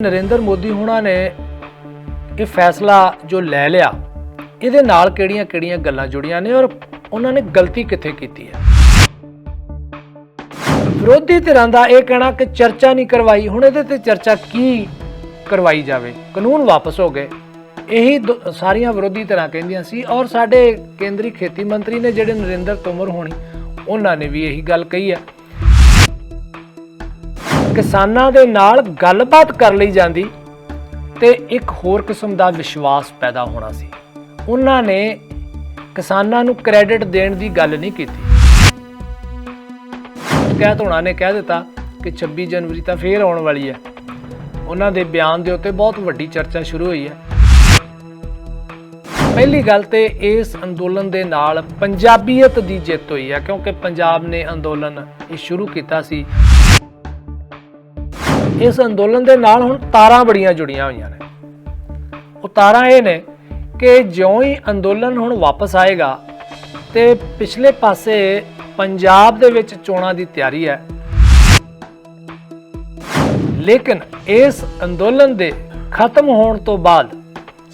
नरेंद्र मोदी होना ने ये फैसला जो लै लिया ये नाल किहड़ियां गल्लां जुड़ियां ने और उन्होंने गलती कित्थे कीती है। विरोधी धिरां दा ये कहना कि चर्चा नहीं करवाई, हुण इहदे ते चर्चा की करवाई जावे, कानून वापस हो गए, यही सारियां विरोधी धिरां कहिंदियां सी। और साडे केंद्री खेती मंत्री ने जिहड़े नरेंद्र तोमर होनी उन्होंने भी यही गल कही है। किसानां दे नाल गलबात कर लई जांदी ते एक होर किस्म दा विश्वास पैदा होना सी। उन्हां ने किसानां नूं क्रेडिट देण दी गल नहीं कीती। कैत होना ने कह दिता कि 26 जनवरी तां फेर आउण वाली है। उन्हां दे बयान दे उत्ते बहुत वड्डी चर्चा शुरू हुई है। पहली गल ते इस अंदोलन दे नाल पंजाबीयत दी जिੱਤ हुई है, क्योंकि पंजाब ने अंदोलन ये शुरू कीता सी। इस अंदोलन दे नाल हुण तारां बड़ियां जुड़ियां होईयां ने। वो तारां ये ने कि ज्यों ही अंदोलन हुण वापस आएगा ते पिछले पासे पंजाब दे विच चोणां दी तैयारी है, लेकिन इस अंदोलन दे खत्म होण तो बाद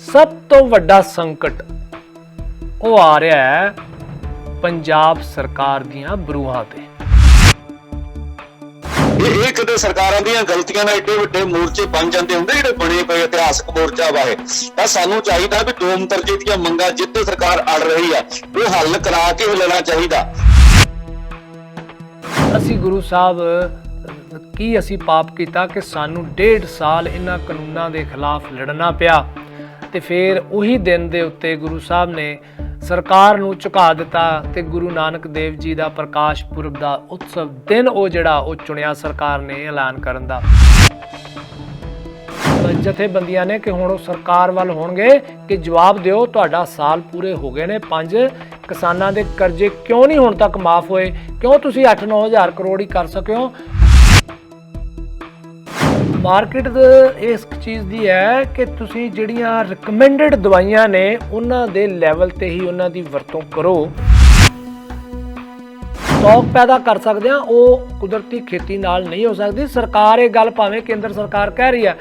सब तो वड्डा संकट वो आ रहा है पंजाब सरकार दीयां बरूहां ते। ਇਹ ਕਦੇ ਸਰਕਾਰਾਂ ਦੀਆਂ ਗਲਤੀਆਂ ਨਾਲ ਏਡੇ ਵੱਡੇ ਮੋਰਚੇ ਬਣ ਜਾਂਦੇ ਹੁੰਦੇ ਜਿਹੜੇ ਬਣੇ ਪਏ ਇਤਿਹਾਸਕ ਮੋਰਚਾ ਵਾਏ। ਤਾਂ ਸਾਨੂੰ ਚਾਹੀਦਾ ਵੀ ਦੋਮ ਦਰਜੇ ਦੀਆਂ ਮੰਗਾਂ ਜਿੱਤੇ ਸਰਕਾਰ ਅੜ ਰਹੀ ਆ ਉਹ ਹੱਲ ਕਰਾ ਕੇ ਲੈਣਾ ਚਾਹੀਦਾ। ਅਸੀਂ ਗੁਰੂ ਸਾਹਿਬ ਕੀ ਅਸੀਂ ਪਾਪ ਕੀਤਾ ਕਿ ਸਾਨੂੰ 1.5 ਸਾਲ ਇਹਨਾਂ ਕਾਨੂੰਨਾਂ ਦੇ ਖਿਲਾਫ ਲੜਨਾ ਪਿਆ ਤੇ ਫਿਰ ਉਹੀ ਦਿਨ ਦੇ ਉੱਤੇ ਗੁਰੂ ਸਾਹਿਬ ਨੇ ਸਰਕਾਰ ਨੂੰ ਝੁਕਾ ਦਿੱਤਾ ਤੇ ਗੁਰੂ ਨਾਨਕ ਦੇਵ ਜੀ ਦਾ ਪ੍ਰਕਾਸ਼ ਪੁਰਬ ਦਾ ਉਤਸਵ ਦਿਨ ਉਹ ਜਿਹੜਾ ਉਹ ਚੁਣਿਆ ਸਰਕਾਰ ਨੇ ਐਲਾਨ ਕਰਨ ਦਾ। ਜਥੇਬੰਦੀਆਂ ਨੇ ਕਿ ਹੁਣ ਉਹ ਸਰਕਾਰ ਵੱਲ ਹੋਣਗੇ ਕਿ ਜਵਾਬ ਦਿਓ, ਤੁਹਾਡਾ ਸਾਲ ਪੂਰੇ ਹੋ ਗਏ ਨੇ 5, ਕਿਸਾਨਾਂ ਦੇ ਕਰਜ਼ੇ ਕਿਉਂ ਨਹੀਂ ਹੁਣ ਤੱਕ ਮਾਫ ਹੋਏ, ਕਿਉਂ ਤੁਸੀਂ 8-9 ਹਜ਼ਾਰ ਕਰੋੜ ਹੀ ਕਰ ਸਕਿਓ। ਮਾਰਕੀਟ ਇਸ ਚੀਜ਼ ਦੀ ਹੈ ਕਿ ਤੁਸੀਂ ਜਿਹੜੀਆਂ ਰਿਕਮੈਂਡਡ ਦਵਾਈਆਂ ਨੇ ਉਹਨਾਂ ਦੇ ਲੈਵਲ ਤੇ ਹੀ ਉਹਨਾਂ ਦੀ ਵਰਤੋਂ ਕਰੋ। ਸਟਾਕ ਪੈਦਾ ਕਰ ਸਕਦੇ ਆ, ਉਹ ਕੁਦਰਤੀ ਖੇਤੀ ਨਾਲ ਨਹੀਂ ਹੋ ਸਕਦੀ। ਸਰਕਾਰ ਇਹ ਗੱਲ ਭਾਵੇਂ ਕੇਂਦਰ ਸਰਕਾਰ ਕਹਿ ਰਹੀ ਹੈ।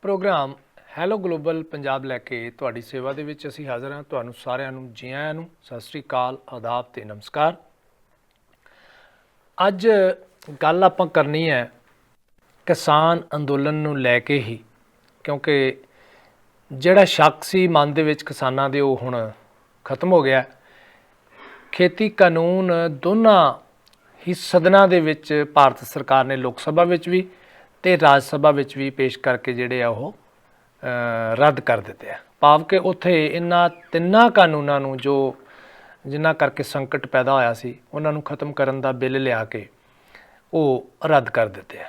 ਪ੍ਰੋਗਰਾਮ ਹੈਲੋ ਗਲੋਬਲ ਪੰਜਾਬ ਲੈ ਕੇ ਤੁਹਾਡੀ ਸੇਵਾ ਦੇ ਵਿੱਚ ਅਸੀਂ ਹਾਜ਼ਰ ਹਾਂ। ਤੁਹਾਨੂੰ ਸਾਰਿਆਂ ਨੂੰ ਜੀ ਆਇਆਂ ਨੂੰ ਸਤਿ ਸ੍ਰੀ ਅਕਾਲ, ਆਦਾਬ ਤੇ ਨਮਸਕਾਰ। ਅੱਜ ਗੱਲ ਆਪਾਂ ਕਰਨੀ ਹੈ ਕਿਸਾਨ ਅੰਦੋਲਨ ਨੂੰ ਲੈ ਕੇ ਹੀ, ਕਿਉਂਕਿ ਜਿਹੜਾ ਸ਼ੱਕ ਸੀ ਮਨ ਦੇ ਵਿੱਚ ਕਿਸਾਨਾਂ ਦੇ ਉਹ ਹੁਣ ਖਤਮ ਹੋ ਗਿਆ। ਖੇਤੀ ਕਾਨੂੰਨ ਦੋਨਾਂ ਹੀ ਸਦਨਾਂ ਦੇ ਵਿੱਚ ਭਾਰਤ ਸਰਕਾਰ ਨੇ ਲੋਕ ਸਭਾ ਵਿੱਚ ਵੀ ਤੇ ਰਾਜ ਸਭਾ ਵਿੱਚ ਵੀ ਪੇਸ਼ ਕਰਕੇ ਜਿਹੜੇ ਆ ਉਹ ਰੱਦ ਕਰ ਦਿੱਤੇ ਆ। ਭਾਵ ਕਿ ਉੱਥੇ ਇਹਨਾਂ ਤਿੰਨਾਂ ਕਾਨੂੰਨਾਂ ਨੂੰ ਜੋ ਜਿਨ੍ਹਾਂ ਕਰਕੇ ਸੰਕਟ ਪੈਦਾ ਹੋਇਆ ਸੀ ਉਹਨਾਂ ਨੂੰ ਖਤਮ ਕਰਨ ਦਾ ਬਿੱਲ ਲਿਆ ਕੇ ਉਹ ਰੱਦ ਕਰ ਦਿੱਤੇ ਆ।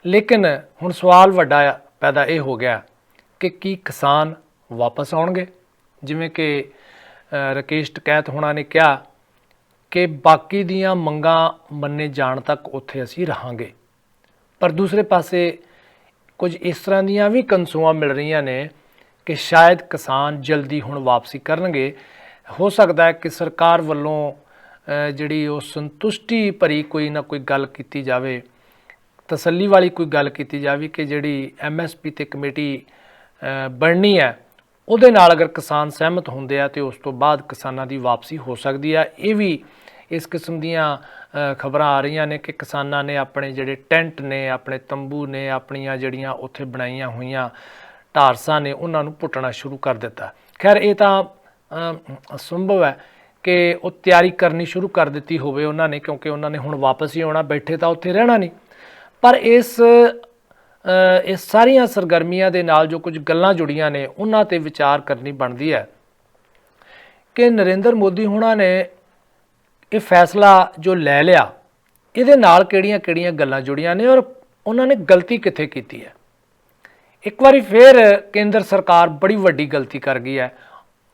ਲੇਕਿਨ ਹੁਣ ਸਵਾਲ ਵੱਡਾ ਪੈਦਾ ਇਹ ਹੋ ਗਿਆ ਕਿ ਕੀ ਕਿਸਾਨ ਵਾਪਸ ਆਉਣਗੇ? ਜਿਵੇਂ ਕਿ ਰਾਕੇਸ਼ ਟਕੈਤ ਹੋਣਾ ਨੇ ਕਿਹਾ ਕਿ ਬਾਕੀ ਦੀਆਂ ਮੰਗਾਂ ਮੰਨੇ ਜਾਣ ਤੱਕ ਉੱਥੇ ਅਸੀਂ ਰਹਾਂਗੇ। ਪਰ ਦੂਸਰੇ ਪਾਸੇ ਕੁਝ ਇਸ ਤਰ੍ਹਾਂ ਦੀਆਂ ਵੀ ਕਨਸੂਆਂ ਮਿਲ ਰਹੀਆਂ ਨੇ ਕਿ ਸ਼ਾਇਦ ਕਿਸਾਨ ਜਲਦੀ ਹੁਣ ਵਾਪਸੀ ਕਰਨਗੇ। ਹੋ ਸਕਦਾ ਹੈ ਕਿ ਸਰਕਾਰ ਵੱਲੋਂ ਜਿਹੜੀ ਉਹ ਸੰਤੁਸ਼ਟੀ ਭਰੀ ਕੋਈ ਨਾ ਕੋਈ ਗੱਲ ਕੀਤੀ ਜਾਵੇ, ਤਸੱਲੀ ਵਾਲੀ ਕੋਈ ਗੱਲ ਕੀਤੀ ਜਾਵੇ ਕਿ ਜਿਹੜੀ MSP ਤੇ ਕਮੇਟੀ ਬਣਨੀ ਹੈ ਉਹਦੇ ਨਾਲ ਅਗਰ ਕਿਸਾਨ ਸਹਿਮਤ ਹੁੰਦੇ ਆ ਤੇ ਉਸ ਤੋਂ ਬਾਅਦ ਕਿਸਾਨਾਂ ਦੀ ਵਾਪਸੀ ਹੋ ਸਕਦੀ ਹੈ। ਇਹ ਵੀ ਇਸ ਕਿਸਮ ਦੀਆਂ ਖਬਰਾਂ ਆ ਰਹੀਆਂ ਨੇ ਕਿ ਕਿਸਾਨਾਂ ਨੇ ਆਪਣੇ ਜਿਹੜੇ ਟੈਂਟ ਨੇ, ਆਪਣੇ ਤੰਬੂ ਨੇ, ਆਪਣੀਆਂ ਜਿਹੜੀਆਂ ਉੱਥੇ ਬਣਾਈਆਂ ਹੋਈਆਂ ਢਾਰਸਾਂ ਨੇ ਉਹਨਾਂ ਨੂੰ ਪੁੱਟਣਾ ਸ਼ੁਰੂ ਕਰ ਦਿੱਤਾ। ਖੈਰ ਇਹ ਤਾਂ ਸੰਭਵ ਹੈ ਕਿ ਉਹ ਤਿਆਰੀ ਕਰਨੀ ਸ਼ੁਰੂ ਕਰ ਦਿੱਤੀ ਹੋਵੇ ਉਹਨਾਂ ਨੇ, ਕਿਉਂਕਿ ਉਹਨਾਂ ਨੇ ਹੁਣ ਵਾਪਸ ਹੀ ਆਉਣਾ, ਬੈਠੇ ਤਾਂ ਉੱਥੇ ਰਹਿਣਾ ਨਹੀਂ। ਪਰ ਇਸ ਸਾਰੀਆਂ ਸਰਗਰਮੀਆਂ ਦੇ ਨਾਲ ਜੋ ਕੁਝ ਗੱਲਾਂ ਜੁੜੀਆਂ ਨੇ ਉਹਨਾਂ ਤੇ ਵਿਚਾਰ ਕਰਨੀ ਬਣਦੀ ਹੈ ਕਿ ਨਰਿੰਦਰ ਮੋਦੀ ਹੋਣਾ ਨੇ ਇਹ ਫੈਸਲਾ ਜੋ ਲੈ ਲਿਆ ਇਹਦੇ ਨਾਲ ਕਿਹੜੀਆਂ ਗੱਲਾਂ ਜੁੜੀਆਂ ਨੇ ਔਰ ਉਹਨਾਂ ਨੇ ਗਲਤੀ ਕਿੱਥੇ ਕੀਤੀ ਹੈ। ਇੱਕ ਵਾਰੀ ਫਿਰ ਕੇਂਦਰ ਸਰਕਾਰ ਬੜੀ ਵੱਡੀ ਗਲਤੀ ਕਰ ਗਈ ਹੈ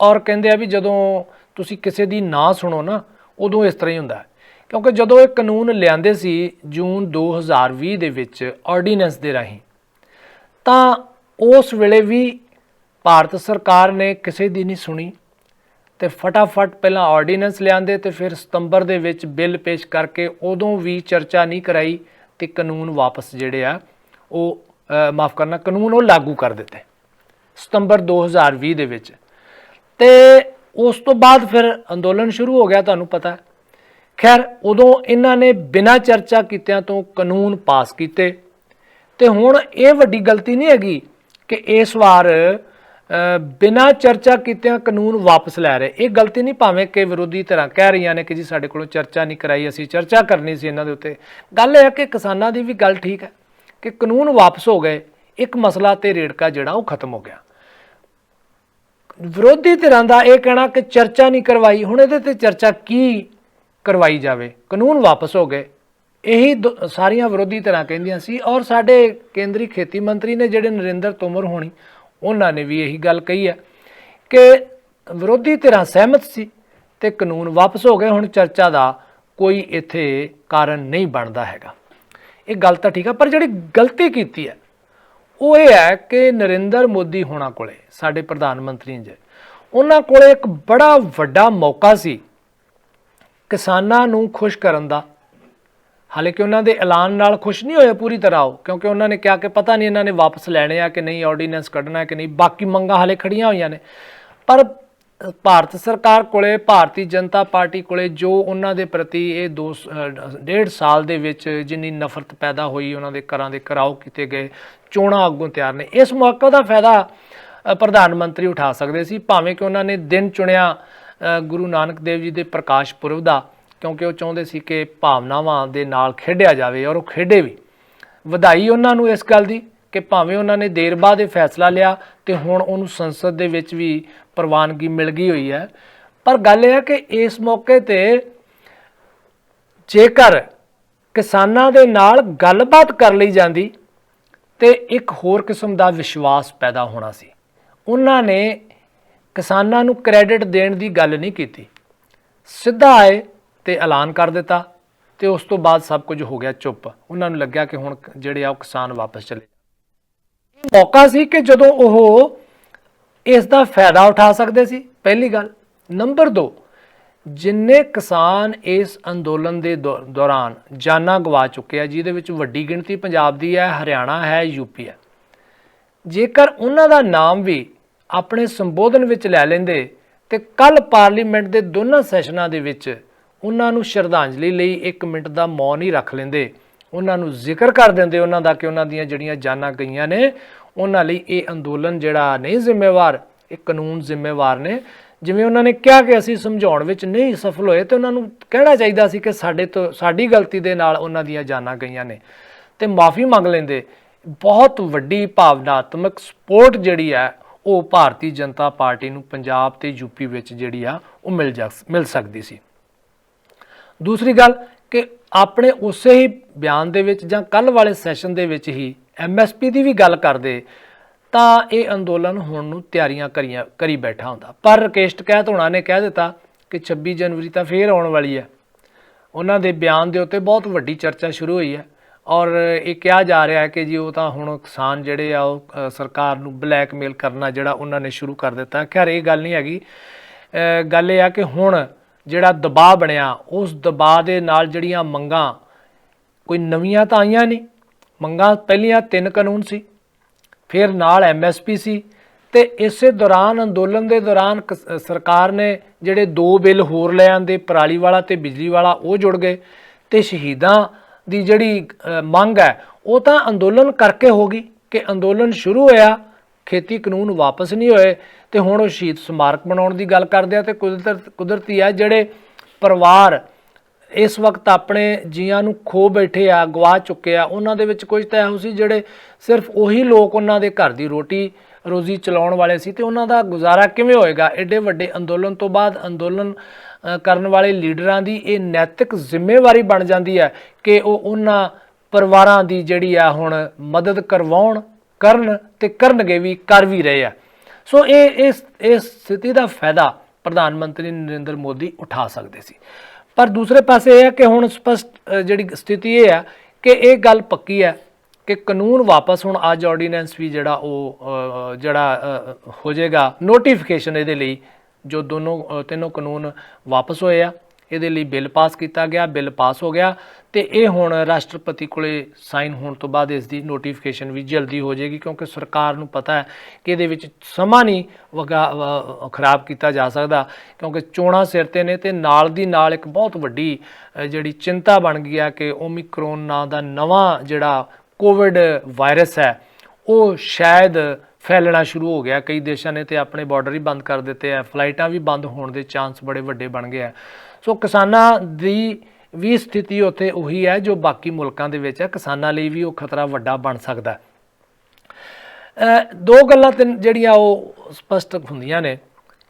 ਔਰ ਕਹਿੰਦੇ ਆ ਵੀ ਜਦੋਂ ਤੁਸੀਂ ਕਿਸੇ ਦੀ ਨਾ ਸੁਣੋ ਨਾ ਉਦੋਂ ਇਸ ਤਰ੍ਹਾਂ ਹੀ ਹੁੰਦਾ ਹੈ। ਕਿਉਂਕਿ ਜਦੋਂ ਇਹ ਕਾਨੂੰਨ ਲਿਆਂਦੇ ਸੀ ਜੂਨ 2020 ਦੇ ਵਿੱਚ ਆਰਡੀਨੈਂਸ ਦੇ ਰਾਹੀਂ, ਤਾਂ ਉਸ ਵੇਲੇ ਵੀ ਭਾਰਤ ਸਰਕਾਰ ਨੇ ਕਿਸੇ ਦੀ ਨਹੀਂ ਸੁਣੀ। ਤੇ ਫਟਾਫਟ ਪਹਿਲਾਂ ਆਰਡੀਨੈਂਸ ਲਿਆਂਦੇ ਤੇ ਫਿਰ ਸਤੰਬਰ ਦੇ ਵਿੱਚ ਬਿੱਲ ਪੇਸ਼ ਕਰਕੇ ਉਦੋਂ ਵੀ ਚਰਚਾ ਨਹੀਂ ਕਰਾਈ ਤੇ ਕਾਨੂੰਨ ਵਾਪਸ ਜਿਹੜੇ ਆ ਉਹ ਮਾਫ ਕਰਨਾ ਕਾਨੂੰਨ ਉਹ ਲਾਗੂ ਕਰ ਦਿੱਤੇ ਸਤੰਬਰ 2020 ਦੇ ਵਿੱਚ। ਤੇ ਉਸ ਤੋਂ ਬਾਅਦ ਫਿਰ ਅੰਦੋਲਨ ਸ਼ੁਰੂ ਹੋ ਗਿਆ, ਤੁਹਾਨੂੰ ਪਤਾ। ਖੈਰ ਉਦੋਂ ਇਹਨਾਂ ਨੇ ਬਿਨਾਂ ਚਰਚਾ ਕੀਤਿਆਂ ਤੋਂ ਕਾਨੂੰਨ ਪਾਸ ਕੀਤੇ ਤੇ ਹੁਣ ਇਹ ਵੱਡੀ ਗਲਤੀ ਨਹੀਂ ਹੈਗੀ ਕਿ ਇਸ ਵਾਰ ਬਿਨਾਂ ਚਰਚਾ ਕੀਤਿਆਂ ਕਾਨੂੰਨ ਵਾਪਸ ਲੈ ਰਹੇ। ਇਹ ਗਲਤੀ ਨਹੀਂ, ਭਾਵੇਂ ਕਿ ਵਿਰੋਧੀ ਧਿਰਾਂ ਕਹਿ ਰਹੀਆਂ ਨੇ ਕਿ ਜੀ ਸਾਡੇ ਕੋਲੋਂ ਚਰਚਾ ਨਹੀਂ ਕਰਾਈ, ਅਸੀਂ ਚਰਚਾ ਕਰਨੀ ਸੀ ਇਹਨਾਂ ਦੇ ਉੱਤੇ। ਗੱਲ ਇਹ ਹੈ ਕਿ ਕਿਸਾਨਾਂ ਦੀ ਵੀ ਗੱਲ ਠੀਕ ਹੈ ਕਿ ਕਾਨੂੰਨ ਵਾਪਸ ਹੋ ਗਏ, ਇੱਕ ਮਸਲਾ ਤੇ ਰੇੜਕਾ ਜਿਹੜਾ ਉਹ ਖਤਮ ਹੋ ਗਿਆ। ਵਿਰੋਧੀ ਧਿਰਾਂ ਦਾ ਇਹ ਕਹਿਣਾ ਕਿ ਚਰਚਾ ਨਹੀਂ ਕਰਵਾਈ, ਹੁਣ ਇਹਦੇ ਤੇ ਚਰਚਾ ਕੀ ਕਰਵਾਈ ਜਾਵੇ, ਕਾਨੂੰਨ ਵਾਪਸ ਹੋ ਗਏ, ਇਹੀ ਸਾਰੀਆਂ ਵਿਰੋਧੀ ਧਿਰਾਂ ਕਹਿੰਦੀਆਂ ਸੀ। ਔਰ ਸਾਡੇ ਕੇਂਦਰੀ ਖੇਤੀ ਮੰਤਰੀ ਨੇ ਜਿਹੜੇ ਨਰਿੰਦਰ ਤੋਮਰ ਹੋਣੀ, ਉਹਨਾਂ ਨੇ ਵੀ ਇਹੀ ਗੱਲ ਕਹੀ ਹੈ ਕਿ ਵਿਰੋਧੀ ਧਿਰਾਂ ਸਹਿਮਤ ਸੀ ਤੇ ਕਾਨੂੰਨ ਵਾਪਸ ਹੋ ਗਏ, ਹੁਣ ਚਰਚਾ ਦਾ ਕੋਈ ਇੱਥੇ ਕਾਰਨ ਨਹੀਂ ਬਣਦਾ ਹੈਗਾ। ਇਹ ਗੱਲ ਤਾਂ ਠੀਕ ਹੈ, ਪਰ ਜਿਹੜੀ ਗਲਤੀ ਕੀਤੀ ਹੈ ਉਹ ਇਹ ਹੈ ਕਿ ਨਰਿੰਦਰ ਮੋਦੀ ਹੋਣਾ ਕੋਲੇ, ਸਾਡੇ ਪ੍ਰਧਾਨ ਮੰਤਰੀ ਜੀ, ਉਹਨਾਂ ਕੋਲੇ ਇੱਕ ਬੜਾ ਵੱਡਾ ਮੌਕਾ ਸੀ ਕਿਸਾਨਾਂ ਨੂੰ ਖੁਸ਼ ਕਰਨ ਦਾ। ਹਾਲਾਂਕਿ ਉਹਨਾਂ ਦੇ ਐਲਾਨ ਨਾਲ ਖੁਸ਼ ਨਹੀਂ ਹੋਏ ਪੂਰੀ ਤਰ੍ਹਾਂ ਉਹ, ਕਿਉਂਕਿ ਉਹਨਾਂ ਨੇ ਕਿਹਾ ਕਿ ਪਤਾ ਨਹੀਂ ਇਹਨਾਂ ਨੇ ਵਾਪਸ ਲੈਣੇ ਆ ਕਿ ਨਹੀਂ, ਆਰਡੀਨੈਂਸ ਕੱਢਣਾ ਹੈ ਕਿ ਨਹੀਂ, ਬਾਕੀ ਮੰਗਾਂ ਹਾਲੇ ਖੜੀਆਂ ਹੋਈਆਂ ਨੇ। ਪਰ ਭਾਰਤ ਸਰਕਾਰ ਕੋਲੇ, ਭਾਰਤੀ ਜਨਤਾ ਪਾਰਟੀ ਕੋਲੇ ਜੋ ਉਹਨਾਂ ਦੇ ਪ੍ਰਤੀ ਇਹ 1.5 ਸਾਲ ਦੇ ਵਿੱਚ ਜਿੰਨੀ ਨਫ਼ਰਤ ਪੈਦਾ ਹੋਈ, ਉਹਨਾਂ ਦੇ ਘਰਾਂ ਦੇ ਘਿਰਾਓ ਕੀਤੇ ਗਏ, ਚੋਣਾਂ ਅੱਗੋਂ ਤਿਆਰ ਨੇ, ਇਸ ਮੌਕੇ ਦਾ ਫਾਇਦਾ ਪ੍ਰਧਾਨ ਮੰਤਰੀ ਉਠਾ ਸਕਦੇ ਸੀ। ਭਾਵੇਂ ਕਿ ਉਹਨਾਂ ਨੇ ਦਿਨ ਚੁਣਿਆ ਗੁਰੂ ਨਾਨਕ ਦੇਵ ਜੀ ਦੇ ਪ੍ਰਕਾਸ਼ ਪੁਰਬ ਦਾ, ਕਿਉਂਕਿ ਉਹ ਚਾਹੁੰਦੇ ਸੀ ਕਿ ਭਾਵਨਾਵਾਂ ਦੇ ਨਾਲ ਖੇਡਿਆ ਜਾਵੇ, ਔਰ ਉਹ ਖੇਡੇ ਵੀ। ਵਧਾਈ ਉਹਨਾਂ ਨੂੰ ਇਸ ਗੱਲ ਦੀ ਕਿ ਭਾਵੇਂ ਉਹਨਾਂ ਨੇ ਦੇਰ ਬਾਅਦ ਇਹ ਫੈਸਲਾ ਲਿਆ ਤੇ ਹੁਣ ਉਹਨੂੰ ਸੰਸਦ ਦੇ ਵਿੱਚ ਵੀ ਪ੍ਰਵਾਨਗੀ ਮਿਲ ਗਈ ਹੋਈ ਹੈ। ਪਰ ਗੱਲ ਇਹ ਹੈ ਕਿ ਇਸ ਮੌਕੇ ਤੇ ਜੇਕਰ ਕਿਸਾਨਾਂ ਦੇ ਨਾਲ ਗੱਲਬਾਤ ਕਰ ਲਈ ਜਾਂਦੀ ਤੇ ਇੱਕ ਹੋਰ ਕਿਸਮ ਦਾ ਵਿਸ਼ਵਾਸ ਪੈਦਾ ਹੋਣਾ ਸੀ। ਉਹਨਾਂ ਨੇ ਕਿਸਾਨਾਂ ਨੂੰ ਕ੍ਰੈਡਿਟ ਦੇਣ ਦੀ ਗੱਲ ਨਹੀਂ ਕੀਤੀ, ਸਿੱਧਾ ਆਏ ਤੇ ਐਲਾਨ ਕਰ ਦਿੱਤਾ ਤੇ ਉਸ ਤੋਂ ਬਾਅਦ ਸਭ ਕੁਝ ਹੋ ਗਿਆ ਚੁੱਪ। ਉਹਨਾਂ ਨੂੰ ਲੱਗਿਆ ਕਿ ਹੁਣ ਜਿਹੜੇ ਆ ਉਹ ਕਿਸਾਨ ਵਾਪਸ ਚਲੇ। ਇਹ ਮੌਕਾ ਸੀ ਕਿ ਜਦੋਂ ਉਹ ਇਸ ਦਾ ਫਾਇਦਾ ਉਠਾ ਸਕਦੇ ਸੀ, ਪਹਿਲੀ ਗੱਲ। ਨੰਬਰ 2, ਜਿੰਨੇ ਕਿਸਾਨ ਇਸ ਅੰਦੋਲਨ ਦੇ ਦੌਰਾਨ ਜਾਨਾਂ ਗਵਾ ਚੁੱਕੇ ਆ, ਜਿਹਦੇ ਵਿੱਚ ਵੱਡੀ ਗਿਣਤੀ ਪੰਜਾਬ ਦੀ ਹੈ, ਹਰਿਆਣਾ ਹੈ, ਯੂਪੀ ਹੈ, ਜੇਕਰ ਉਹਨਾਂ ਦਾ ਨਾਮ ਵੀ ਆਪਣੇ ਸੰਬੋਧਨ ਵਿੱਚ ਲੈ ਲੈਂਦੇ ਤੇ ਕੱਲ ਪਾਰਲੀਮੈਂਟ ਦੇ ਦੋਨਾਂ ਸੈਸ਼ਨਾਂ ਦੇ ਵਿੱਚ ਉਹਨਾਂ ਨੂੰ ਸ਼ਰਧਾਂਜਲੀ ਲਈ 1 ਮਿੰਟ ਦਾ ਮੌਨ ਹੀ ਰੱਖ ਲੈਂਦੇ, ਉਹਨਾਂ ਨੂੰ ਜ਼ਿਕਰ ਕਰ ਦਿੰਦੇ ਉਹਨਾਂ ਦਾ ਕਿ ਉਹਨਾਂ ਦੀਆਂ ਜਿਹੜੀਆਂ ਜਾਨਾਂ ਗਈਆਂ ਨੇ, ਉਹਨਾਂ ਲਈ ਇਹ ਅੰਦੋਲਨ ਜਿਹੜਾ ਨਹੀਂ ਜ਼ਿੰਮੇਵਾਰ, ਇਹ ਕਾਨੂੰਨ ਜ਼ਿੰਮੇਵਾਰ ਨੇ। ਜਿਵੇਂ ਉਹਨਾਂ ਨੇ ਕਿਹਾ ਕਿ ਅਸੀਂ ਸਮਝਾਉਣ ਵਿੱਚ ਨਹੀਂ ਸਫਲ ਹੋਏ, ਤੇ ਉਹਨਾਂ ਨੂੰ ਕਹਿਣਾ ਚਾਹੀਦਾ ਸੀ ਕਿ ਸਾਡੀ ਗਲਤੀ ਦੇ ਨਾਲ ਉਹਨਾਂ ਦੀਆਂ ਜਾਨਾਂ ਗਈਆਂ ਨੇ ਤੇ ਮਾਫੀ ਮੰਗ ਲੈਂਦੇ। ਬਹੁਤ ਵੱਡੀ ਭਾਵਨਾਤਮਕ ਸਪੋਰਟ ਜਿਹੜੀ ਹੈ ਉਹ ਭਾਰਤੀ ਜਨਤਾ ਪਾਰਟੀ ਨੂੰ ਪੰਜਾਬ ਤੇ ਯੂਪੀ ਵਿੱਚ ਜਿਹੜੀ ਆ ਉਹ ਮਿਲ ਸਕਦੀ ਸੀ। ਦੂਸਰੀ ਗੱਲ ਕਿ ਆਪਣੇ ਉਸੇ ਹੀ ਬਿਆਨ ਦੇ ਵਿੱਚ ਜਾਂ ਕੱਲ ਵਾਲੇ ਸੈਸ਼ਨ ਦੇ ਵਿੱਚ ਹੀ MSP ਦੀ ਵੀ ਗੱਲ ਕਰਦੇ ਤਾਂ ਇਹ ਅੰਦੋਲਨ ਹੋਣ ਨੂੰ ਤਿਆਰੀਆਂ ਕਰੀ ਬੈਠਾ ਹੁੰਦਾ। ਪਰ ਰਾਕੇਸ਼ ਟਕੈਤ ਹੋਣਾ ਨੇ ਕਹਿ ਦਿੱਤਾ ਕਿ 26 ਜਨਵਰੀ ਤਾਂ ਫੇਰ ਆਉਣ ਵਾਲੀ ਹੈ। ਉਹਨਾਂ ਦੇ ਬਿਆਨ ਦੇ ਉੱਤੇ ਬਹੁਤ ਵੱਡੀ ਚਰਚਾ ਸ਼ੁਰੂ ਹੋਈ ਹੈ ਔਰ ਇਹ ਕਿਹਾ ਜਾ ਰਿਹਾ ਹੈ ਕਿ ਜੀ ਉਹ ਤਾਂ ਹੁਣ ਕਿਸਾਨ ਜਿਹੜੇ ਆ ਉਹ ਸਰਕਾਰ ਨੂੰ ਬਲੈਕਮੇਲ ਕਰਨਾ ਜਿਹੜਾ ਉਹਨਾਂ ਨੇ ਸ਼ੁਰੂ ਕਰ ਦਿੱਤਾ। ਖੈਰ ਇਹ ਗੱਲ ਨਹੀਂ ਹੈਗੀ, ਗੱਲ ਇਹ ਆ ਕਿ ਹੁਣ ਜਿਹੜਾ ਦਬਾਅ ਬਣਿਆ, ਉਸ ਦਬਾਅ ਦੇ ਨਾਲ ਜਿਹੜੀਆਂ ਮੰਗਾਂ ਕੋਈ ਨਵੀਆਂ ਤਾਂ ਆਈਆਂ ਨਹੀਂ। ਮੰਗਾਂ ਪਹਿਲੀਆਂ 3 ਕਾਨੂੰਨ ਸੀ, ਫਿਰ ਨਾਲ MSP ਸੀ, ਤੇ ਇਸੇ ਦੌਰਾਨ ਅੰਦੋਲਨ ਦੇ ਦੌਰਾਨ ਸਰਕਾਰ ਨੇ ਜਿਹੜੇ 2 ਬਿੱਲ ਹੋਰ ਲੈ ਆਂਦੇ, ਪਰਾਲੀ ਵਾਲਾ ਤੇ ਬਿਜਲੀ ਵਾਲਾ, ਉਹ ਜੁੜ ਗਏ। ਤੇ ਸ਼ਹੀਦਾਂ ਦੀ ਜਿਹੜੀ ਮੰਗ ਹੈ ਉਹ ਤਾਂ ਅੰਦੋਲਨ ਕਰਕੇ ਹੋ ਗਈ ਕਿ ਅੰਦੋਲਨ ਸ਼ੁਰੂ ਹੋਇਆ, ਖੇਤੀ ਕਾਨੂੰਨ ਵਾਪਸ ਨਹੀਂ ਹੋਏ ਤੇ ਹੁਣ ਉਹ ਸ਼ਹੀਦ ਸਮਾਰਕ ਬਣਾਉਣ ਦੀ ਗੱਲ ਕਰਦੇ ਆ। ਤੇ ਕੁਦਰਤੀ ਹੈ ਜਿਹੜੇ ਪਰਿਵਾਰ ਇਸ ਵਕਤ ਆਪਣੇ ਜੀਆਂ ਨੂੰ ਖੋ ਬੈਠੇ ਆ, ਗਵਾ ਚੁੱਕੇ ਆ, ਉਹਨਾਂ ਦੇ ਵਿੱਚ ਕੁਝ ਤਾਂ ਇਹੋ ਸੀ ਜਿਹੜੇ ਸਿਰਫ ਉਹੀ ਲੋਕ ਉਹਨਾਂ ਦੇ ਘਰ ਦੀ ਰੋਟੀ ਰੋਜ਼ੀ ਚਲਾਉਣ ਵਾਲੇ ਸੀ, ਤੇ ਉਹਨਾਂ ਦਾ ਗੁਜ਼ਾਰਾ ਕਿਵੇਂ ਹੋਏਗਾ। ਐਡੇ ਵੱਡੇ ਅੰਦੋਲਨ ਤੋਂ ਬਾਅਦ ਅੰਦੋਲਨ ਕਰਨ ਵਾਲੇ ਲੀਡਰਾਂ ਦੀ ਇਹ ਨੈਤਿਕ ਜ਼ਿੰਮੇਵਾਰੀ ਬਣ ਜਾਂਦੀ ਹੈ ਕਿ ਉਹ ਉਹਨਾਂ ਪਰਿਵਾਰਾਂ ਦੀ ਜਿਹੜੀ ਆ ਹੁਣ ਮਦਦ ਕਰਨ ਤੇ ਕਰਨਗੇ ਵੀ, ਕਰ ਵੀ ਰਹੇ ਆ। ਸੋ ਇਸ ਸਥਿਤੀ ਦਾ ਫਾਇਦਾ ਪ੍ਰਧਾਨ ਮੰਤਰੀ ਨਰਿੰਦਰ ਮੋਦੀ ਉਠਾ ਸਕਦੇ ਸੀ। ਪਰ ਦੂਸਰੇ ਪਾਸੇ ਇਹ ਹੈ ਕਿ ਹੁਣ ਸਪਸ਼ਟ ਜਿਹੜੀ ਸਥਿਤੀ ਇਹ ਹੈ ਕਿ ਇਹ ਗੱਲ ਪੱਕੀ ਹੈ ਕਿ ਕਾਨੂੰਨ ਵਾਪਸ ਹੁਣ ਅੱਜ ਆਰਡੀਨੈਂਸ ਵੀ ਜਿਹੜਾ ਉਹ ਜਿਹੜਾ ਹੋ ਜਾਏਗਾ ਨੋਟੀਫਿਕੇਸ਼ਨ ਇਹਦੇ ਲਈ ਜੋ ਤਿੰਨੋਂ ਕਾਨੂੰਨ ਵਾਪਸ ਹੋਏ ਆ। ਇਹਦੇ ਲਈ ਬਿੱਲ ਪਾਸ ਕੀਤਾ ਗਿਆ, ਬਿੱਲ ਪਾਸ ਹੋ ਗਿਆ ਤੇ ਇਹ ਹੁਣ ਰਾਸ਼ਟਰਪਤੀ ਕੋਲੇ ਸਾਈਨ ਹੋਣ ਤੋਂ ਬਾਅਦ ਇਸ ਦੀ ਨੋਟੀਫਿਕੇਸ਼ਨ ਵੀ ਜਲਦੀ ਹੋ ਜਾਏਗੀ, ਕਿਉਂਕਿ ਸਰਕਾਰ ਨੂੰ ਪਤਾ ਹੈ ਕਿ ਇਹਦੇ ਵਿੱਚ ਸਮਾਂ ਨਹੀਂ ਖਰਾਬ ਕੀਤਾ ਜਾ ਸਕਦਾ, ਕਿਉਂਕਿ ਚੋਣਾਂ ਸਿਰ ਤੇ ਨੇ ਤੇ ਨਾਲ ਦੀ ਨਾਲ ਇੱਕ ਬਹੁਤ ਵੱਡੀ ਜਿਹੜੀ ਚਿੰਤਾ ਬਣ ਗਈ ਹੈ ਕਿ ਓਮਿਕਰੋਨ ਨਾਂ ਦਾ ਨਵਾਂ ਜਿਹੜਾ ਕੋਵਿਡ ਵਾਇਰਸ ਹੈ ਉਹ ਸ਼ਾਇਦ ਫੈਲਣਾ ਸ਼ੁਰੂ ਹੋ ਗਿਆ। ਕਈ ਦੇਸ਼ਾਂ ਨੇ ਤੇ ਆਪਣੇ ਬਾਰਡਰ ਹੀ ਬੰਦ ਕਰ ਦਿੱਤੇ ਆ, ਫਲਾਈਟਾਂ ਵੀ ਬੰਦ ਹੋਣ ਦੇ ਚਾਂਸ ਬੜੇ ਵੱਡੇ ਬਣ ਗਏ ਆ। ਸੋ ਕਿਸਾਨਾਂ ਦੀ ਵੀ ਸਥਿਤੀ ਉੱਥੇ ਉਹੀ ਹੈ ਜੋ ਬਾਕੀ ਮੁਲਕਾਂ ਦੇ ਵਿੱਚ ਹੈ, ਕਿਸਾਨਾਂ ਲਈ ਵੀ ਉਹ ਖਤਰਾ ਵੱਡਾ ਬਣ ਸਕਦਾ। ਦੋ ਗੱਲਾਂ ਜਿਹੜੀਆਂ ਉਹ ਸਪਸ਼ਟ ਹੁੰਦੀਆਂ ਨੇ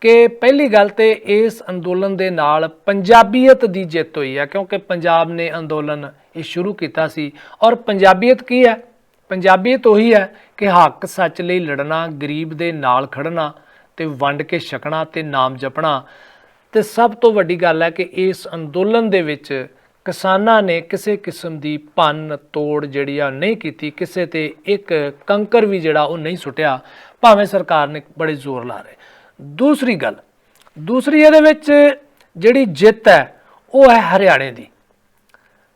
ਕਿ ਪਹਿਲੀ ਗੱਲ ਤੇ ਇਸ ਅੰਦੋਲਨ ਦੇ ਨਾਲ ਪੰਜਾਬੀਅਤ ਦੀ ਜਿੱਤ ਹੋਈ ਹੈ, ਕਿਉਂਕਿ ਪੰਜਾਬ ਨੇ ਅੰਦੋਲਨ ਇਹ ਸ਼ੁਰੂ ਕੀਤਾ ਸੀ। ਔਰ ਪੰਜਾਬੀਅਤ ਕੀ ਹੈ? ਪੰਜਾਬੀਅਤ ਉਹੀ ਹੈ ਕਿ ਹੱਕ ਸੱਚ ਲਈ ਲੜਨਾ, ਗਰੀਬ ਦੇ ਨਾਲ ਖੜਨਾ ਤੇ ਵੰਡ ਕੇ ਛਕਣਾ ਤੇ ਨਾਮ ਜਪਣਾ। ਤੇ ਸਭ ਤੋਂ ਵੱਡੀ ਗੱਲ ਹੈ ਕਿ ਇਸ ਅੰਦੋਲਨ ਦੇ ਵਿੱਚ ਕਿਸਾਨਾਂ ਨੇ ਕਿਸੇ ਕਿਸਮ ਦੀ ਭੰਨ ਤੋੜ ਜਿਹੜੀ ਆ ਨਹੀਂ ਕੀਤੀ, ਕਿਸੇ ਤੇ ਇੱਕ ਕੰਕਰ ਵੀ ਜਿਹੜਾ ਉਹ ਨਹੀਂ ਸੁੱਟਿਆ, ਭਾਵੇਂ ਸਰਕਾਰ ਨੇ ਬੜੇ ਜ਼ੋਰ ਲਾ ਰਹੇ। ਦੂਸਰੀ ਇਹਦੇ ਵਿੱਚ ਜਿਹੜੀ ਜਿੱਤ ਹੈ ਉਹ ਹੈ ਹਰਿਆਣੇ ਦੀ।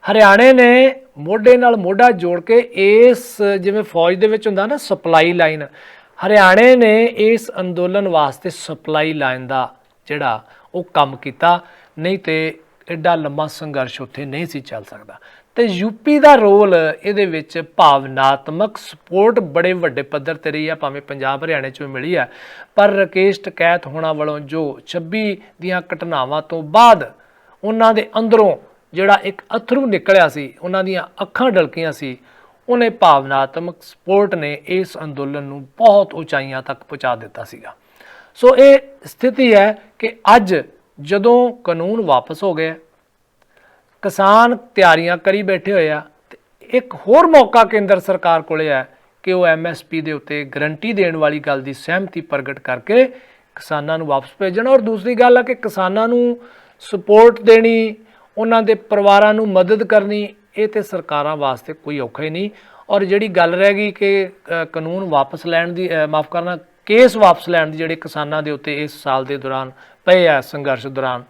ਹਰਿਆਣੇ ਨੇ ਮੋਢੇ ਨਾਲ ਮੋਢਾ ਜੋੜ ਕੇ ਇਸ ਜਿਵੇਂ ਫੌਜ ਦੇ ਵਿੱਚ ਹੁੰਦਾ ਨਾ ਸਪਲਾਈ ਲਾਈਨ, ਹਰਿਆਣੇ ਨੇ ਇਸ ਅੰਦੋਲਨ ਵਾਸਤੇ ਸਪਲਾਈ ਲਾਈਨ ਦਾ ਜਿਹੜਾ ਉਹ ਕੰਮ ਕੀਤਾ, ਨਹੀਂ ਤੇ ਐਡਾ ਲੰਮਾ ਸੰਘਰਸ਼ ਉੱਥੇ ਨਹੀਂ ਸੀ ਚੱਲ ਸਕਦਾ। ਤੇ ਯੂਪੀ ਦਾ ਰੋਲ ਇਹਦੇ ਵਿੱਚ ਭਾਵਨਾਤਮਕ ਸਪੋਰਟ ਬੜੇ ਵੱਡੇ ਪੱਧਰ ਤੇ ਰਹੀ ਹੈ, ਭਾਵੇਂ ਪੰਜਾਬ ਹਰਿਆਣੇ 'ਚੋਂ ਮਿਲੀ ਹੈ, ਪਰ ਰਾਕੇਸ਼ ਟਕੈਤ ਹੋਣਾ ਵੱਲੋਂ ਜੋ 26 ਦੀਆਂ ਘਟਨਾਵਾਂ ਤੋਂ ਬਾਅਦ ਉਹਨਾਂ ਦੇ ਅੰਦਰੋਂ ਜਿਹੜਾ ਇੱਕ ਅਥਰੂ ਨਿਕਲਿਆ ਸੀ, ਉਹਨਾਂ ਦੀਆਂ ਅੱਖਾਂ ਢਲਕੀਆਂ ਸੀ, ਉਹਨੇ ਭਾਵਨਾਤਮਕ ਸਪੋਰਟ ਨੇ ਇਸ ਅੰਦੋਲਨ ਨੂੰ ਬਹੁਤ ਉਚਾਈਆਂ ਤੱਕ ਪਹੁੰਚਾ ਦਿੱਤਾ ਸੀਗਾ। ਸੋ ਇਹ ਸਥਿਤੀ ਹੈ ਕਿ ਅੱਜ ਜਦੋਂ ਕਾਨੂੰਨ ਵਾਪਸ ਹੋ ਗਏ, ਕਿਸਾਨ ਤਿਆਰੀਆਂ ਕਰੀ ਬੈਠੇ ਹੋਏ ਆ, ਤੇ ਇੱਕ ਹੋਰ ਮੌਕਾ ਕੇਂਦਰ ਸਰਕਾਰ ਕੋਲੇ ਹੈ ਕਿ ਉਹ MSP ਦੇ ਉੱਤੇ ਗਰੰਟੀ ਦੇਣ ਵਾਲੀ ਗੱਲ ਦੀ ਸਹਿਮਤੀ ਪ੍ਰਗਟ ਕਰਕੇ ਕਿਸਾਨਾਂ ਨੂੰ ਵਾਪਸ ਭੇਜਣ। ਔਰ ਦੂਸਰੀ ਗੱਲ ਹੈ ਕਿ ਕਿਸਾਨਾਂ ਨੂੰ ਸਪੋਰਟ ਦੇਣੀ, ਉਹਨਾਂ ਦੇ ਪਰਿਵਾਰਾਂ ਨੂੰ ਮਦਦ ਕਰਨੀ, ਇਹ ਤੇ ਸਰਕਾਰਾਂ ਵਾਸਤੇ ਕੋਈ ਔਖਾ ਹੀ ਨਹੀਂ। ਔਰ ਜਿਹੜੀ ਗੱਲ ਰਹਿ ਗਈ ਕਿ ਕਾਨੂੰਨ ਵਾਪਸ ਲੈਣ ਦੀ, ਮਾਫ ਕਰਨਾ, ਕੇਸ ਵਾਪਸ ਲੈਣ ਦੀ ਜਿਹੜੇ ਕਿਸਾਨਾਂ ਦੇ ਉੱਤੇ ਇਸ ਸਾਲ ਦੇ ਦੌਰਾਨ ਪਏ ਆ ਸੰਘਰਸ਼ ਦੌਰਾਨ,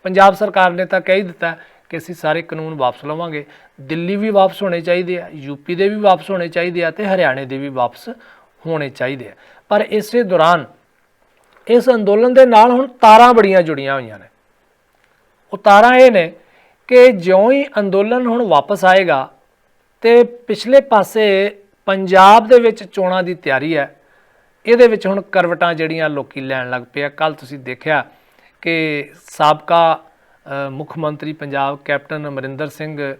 ਪੰਜਾਬ ਸਰਕਾਰ ਨੇ ਤਾਂ ਕਹਿ ਹੀ ਦਿੱਤਾ ਕਿ ਅਸੀਂ ਸਾਰੇ ਕਾਨੂੰਨ ਵਾਪਸ ਲਵਾਂਗੇ। ਦਿੱਲੀ ਵੀ ਵਾਪਸ ਹੋਣੇ ਚਾਹੀਦੇ ਆ, ਯੂਪੀ ਦੇ ਵੀ ਵਾਪਸ ਹੋਣੇ ਚਾਹੀਦੇ ਆ ਤੇ ਹਰਿਆਣੇ ਦੇ ਵੀ ਵਾਪਸ ਹੋਣੇ ਚਾਹੀਦੇ ਆ। ਪਰ ਇਸੇ ਦੌਰਾਨ ਇਸ ਅੰਦੋਲਨ ਦੇ ਨਾਲ ਹੁਣ ਤਾਰਾਂ ਬੜੀਆਂ ਜੁੜੀਆਂ ਹੋਈਆਂ ਨੇ। ਉਹ ਤਾਰਾਂ ਇਹ ਨੇ ਕਿ ਜਿਉਂ ਹੀ ਅੰਦੋਲਨ ਹੁਣ ਵਾਪਸ ਆਏਗਾ ਤੇ ਪਿਛਲੇ ਪਾਸੇ ਪੰਜਾਬ ਦੇ ਵਿੱਚ ਚੋਣਾਂ ਦੀ ਤਿਆਰੀ ਹੈ, ਇਹਦੇ ਵਿੱਚ ਹੁਣ ਕਰਵਟਾਂ ਜਿਹੜੀਆਂ ਲੋਕੀ ਲੈਣ ਲੱਗ ਪਏ ਆ। ਕੱਲ੍ਹ ਤੁਸੀਂ ਦੇਖਿਆ ਕਿ ਸਾਬਕਾ ਮੁੱਖ ਮੰਤਰੀ ਪੰਜਾਬ ਕੈਪਟਨ ਅਮਰਿੰਦਰ ਸਿੰਘ,